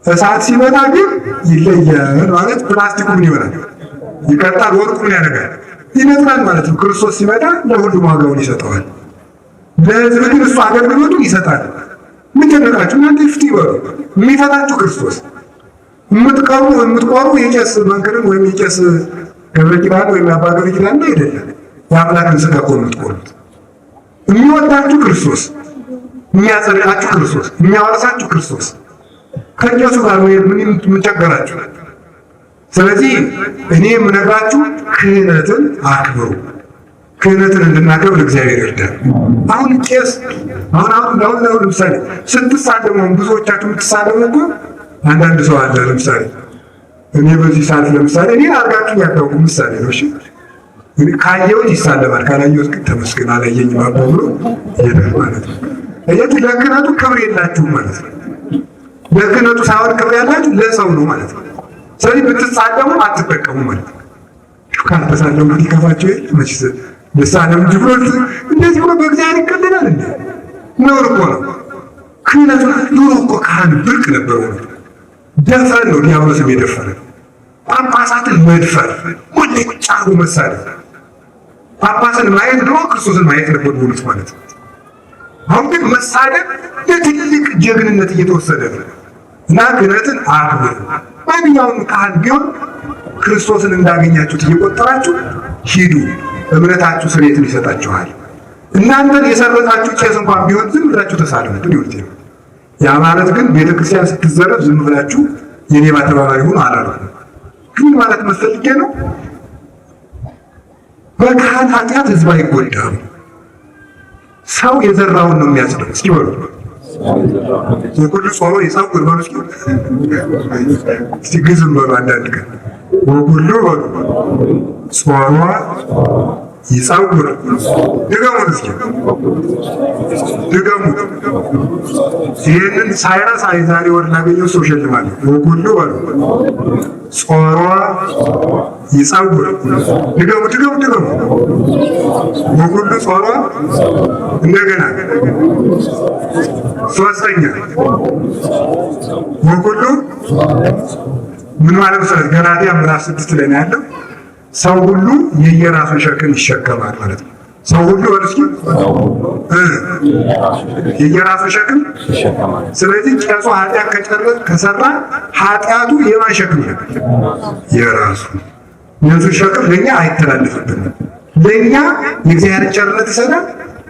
እሳት ሲመጣ ግን ይለያል ማለት ፕላስቲኩ ምን ይሆናል? ይቀጣል። ወርቁ ምን ያደርጋል? ይነጥራል ማለት ነው። ክርስቶስ ሲመጣ ለሁሉም ዋጋውን ይሰጠዋል። ለሕዝብ ግን እሱ አገልግሎቱን ይሰጣል። ምን ጨነቃችሁ እናንተ? ይፍቱ ይበሉ። የሚፈታችሁ ክርስቶስ። የምትቆሩ የቄስ መንክርን ወይም የቄስ ገብረ ኪዳን ወይም የአባ ገብረ ኪዳን አይደለም። የአምላክን ሥጋ እኮ የምትቆሩት። የሚወዳችሁ ክርስቶስ፣ የሚያጸድቃችሁ ክርስቶስ፣ የሚያወርሳችሁ ክርስቶስ። ከቄሱ ጋር ምን ቸገራችሁ? ስለዚህ እኔ የምነግራችሁ ክህነትን አክብሩ። ክህነትን እንድናከብር እግዚአብሔር ይርዳል። አሁን ቄስ አሁን ለምሳሌ ስትሳለሙ ብዙዎቻችሁ የምትሳለሙ እኮ አንዳንድ ሰው አለ። ለምሳሌ እኔ በዚህ ሰዓት ለምሳሌ እኔ አድርጋችሁ ያታውቁ ምሳሌ ነው። እሺ ካየሁት ይሳለማል፣ ካላየሁት ግን ተመስገን አላየኝም አባ ብሎ ይሄዳል ማለት ነው። ለክህነቱ ክብር የላችሁም ማለት ነው። ለክህነቱ ሳይሆን ክብር ያላችሁ ለሰው ነው ማለት ነው። ስለዚህ ብትሳለሙ አትጠቀሙ ማለት ነው። ካልተሳለሙ ሊከፋቸው የለ መችስ ልሳለም እንጂ ብሎ እንደዚህ ብሎ በእግዚአብሔር ይቀልዳል እንዴ? ነውር እኮ ነው። ክህነቱን ኑሮ እኮ ካህን ብርቅ ነበር። ደፈር ነው ዲያብሎስም የደፈረ ጳጳሳትን መድፈር ሁሌ ቁጭ አርጎ መሳደብ። ጳጳስን ማየት ድሮ ክርስቶስን ማየት ነበር ብሉት ማለት ነው። አሁን ግን መሳደብ ለትልቅ ጀግንነት እየተወሰደ ነው። እና ክህነትን አክብሩ። ማንኛውም ካህን ቢሆን ክርስቶስን እንዳገኛችሁት እየቆጠራችሁ ሂዱ። እምነታችሁ ስርየትን ይሰጣችኋል። እናንተን የሰረጻችሁ ቄስ እንኳን ቢሆን ዝም ብላችሁ ተሳለሙ። ይወርድ ያ ማለት ግን ቤተክርስቲያን ስትዘረፍ ዝም ብላችሁ የሌባ ተባባሪ ሁኑ አላልኩም። ግን ማለት መፈልጌ ነው በካህን ኃጢአት ህዝብ አይጎዳም። ሰው የዘራውን ነው የሚያጭደው። እስኪ በሉ የኩሉ ጾሮ የጻውር በሉ እስኪ ግዝም በሉ አንዳንድ ቀን ወኩሉ በሉ ጾሮ ይጻውር ድገሙት። እስኪ ድገሙት። ይህንን ሳይረሳ የዛሬ ወር ላገኘው ሰው ሸልማለሁ። ወኩሉ በሉ ጾሮ ይጻውር ድገሙ። ወኩሉ ጾሮ እንደገና ሶስተኛ ወኩሉ ምን ማለት ነው? ገላትያ ምዕራፍ 6 ላይ ነው ያለው። ሰው ሁሉ የየራሱን ሸክም ይሸከማል ማለት ነው። ሰው ሁሉ ወርስኪ የየራሱን ሸክም ይሸከማል። ስለዚህ ቄሱ ኃጢአት ከሰራ ኃጢአቱ የማን ሸክም ነው? የራሱ። የሱ ሸክም ለኛ አይተላለፍብንም። ለኛ የእግዚአብሔር ቸርነት ይሰጣል።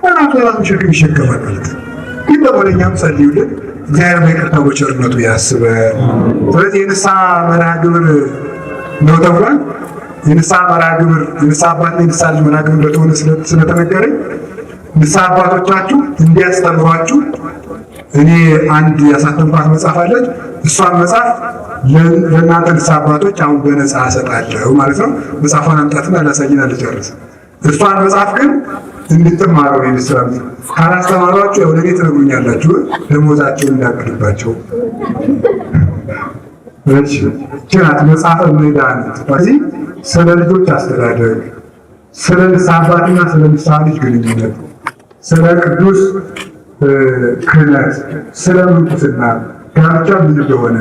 የራሱን ሸክም ይሸከማል ማለት ነው። ግን ደግሞ ለኛም ጸልዩልን፣ እግዚአብሔር በይቅርታው በቸርነቱ ያስበን። ስለዚህ የንስሐ መርሐ ግብር ነው ተብሏል። የንስሐ መርሃ ግብር የንስሐ አባትና የንስሐ ልጅ መርሃ ግብር እንደሆነ ስለተነገረኝ ንስሐ አባቶቻችሁ እንዲያስተምሯችሁ እኔ አንድ ያሳተምኳት መጽሐፍ አለች። እሷን መጽሐፍ ለእናንተ ንስሐ አባቶች አሁን በነፃ እሰጣለሁ ማለት ነው። መጽሐፏን አምጣትና ላሳይና ልጨርስ። እሷን መጽሐፍ ግን እንድትማረው ነው የሚስራም። ካላስተማሯችሁ ያው ለኔ ትነግሩኛላችሁ፣ ደሞዛቸውን እንዳቅድባቸው። እሺ ጭናት መጽሐፈ መድኃኒት። ስለዚህ ስለ ልጆች አስተዳደግ፣ ስለ ንስሐ አባትና ስለ ንስሐ ልጅ ግንኙነት፣ ስለ ቅዱስ ክህነት፣ ስለ ምንኩስና ጋብቻ ምን እንደሆነ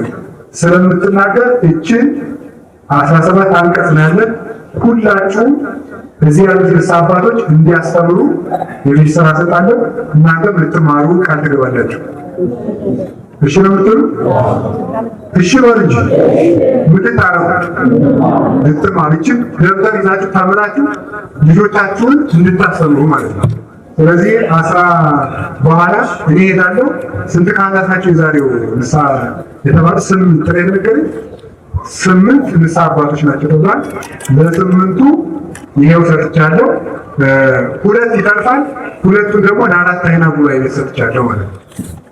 ስለምትናገር እችን 17 አንቀጽ ነው ያለ። ሁላችሁም እዚህ ያሉት ንስሐ አባቶች እንዲያስተምሩ የቤት ስራ ሰጣለሁ። እናንተም ልትማሩ ቃል ትገባላችሁ። እሺ ነው የምትሉ? እሺ በሉ እንጂ ምትታረቁ ልትማሩ ይችል ደብተር ይዛችሁ ተምራችሁ ልጆቻችሁን እንድታስተምሩ ማለት ነው። ስለዚህ 10 በኋላ እኔ ሄዳለሁ። ስንት ካህናት ናቸው የዛሬው ንስሐ የተባሉ? 8 ጥሬ ነገረኝ። 8 ንስሐ አባቶች ናቸው ተብሏል። ለ8ቱ ይሄው ሰጥቻለሁ። 2 ይተርፋል። 2ቱን ደግሞ ለ4 አይና ጉባኤ ቤት ሰጥቻለሁ ማለት ነው።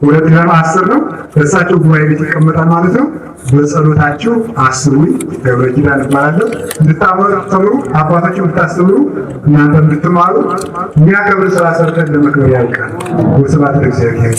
2 10 ነው። በእሳቸው ጉባኤ ቤት ይቀመጣል ማለት ነው። በጸሎታችሁ አስቡኝ። ገብረ ኪዳን እባላለሁ። እንድታስተምሩ አባታችሁ እንድታስተምሩ እናንተ እንድትማሩ የሚያከብር ስራ ሰርተን ለመክበር ያልቃል። ወስብሐት ለእግዚአብሔር።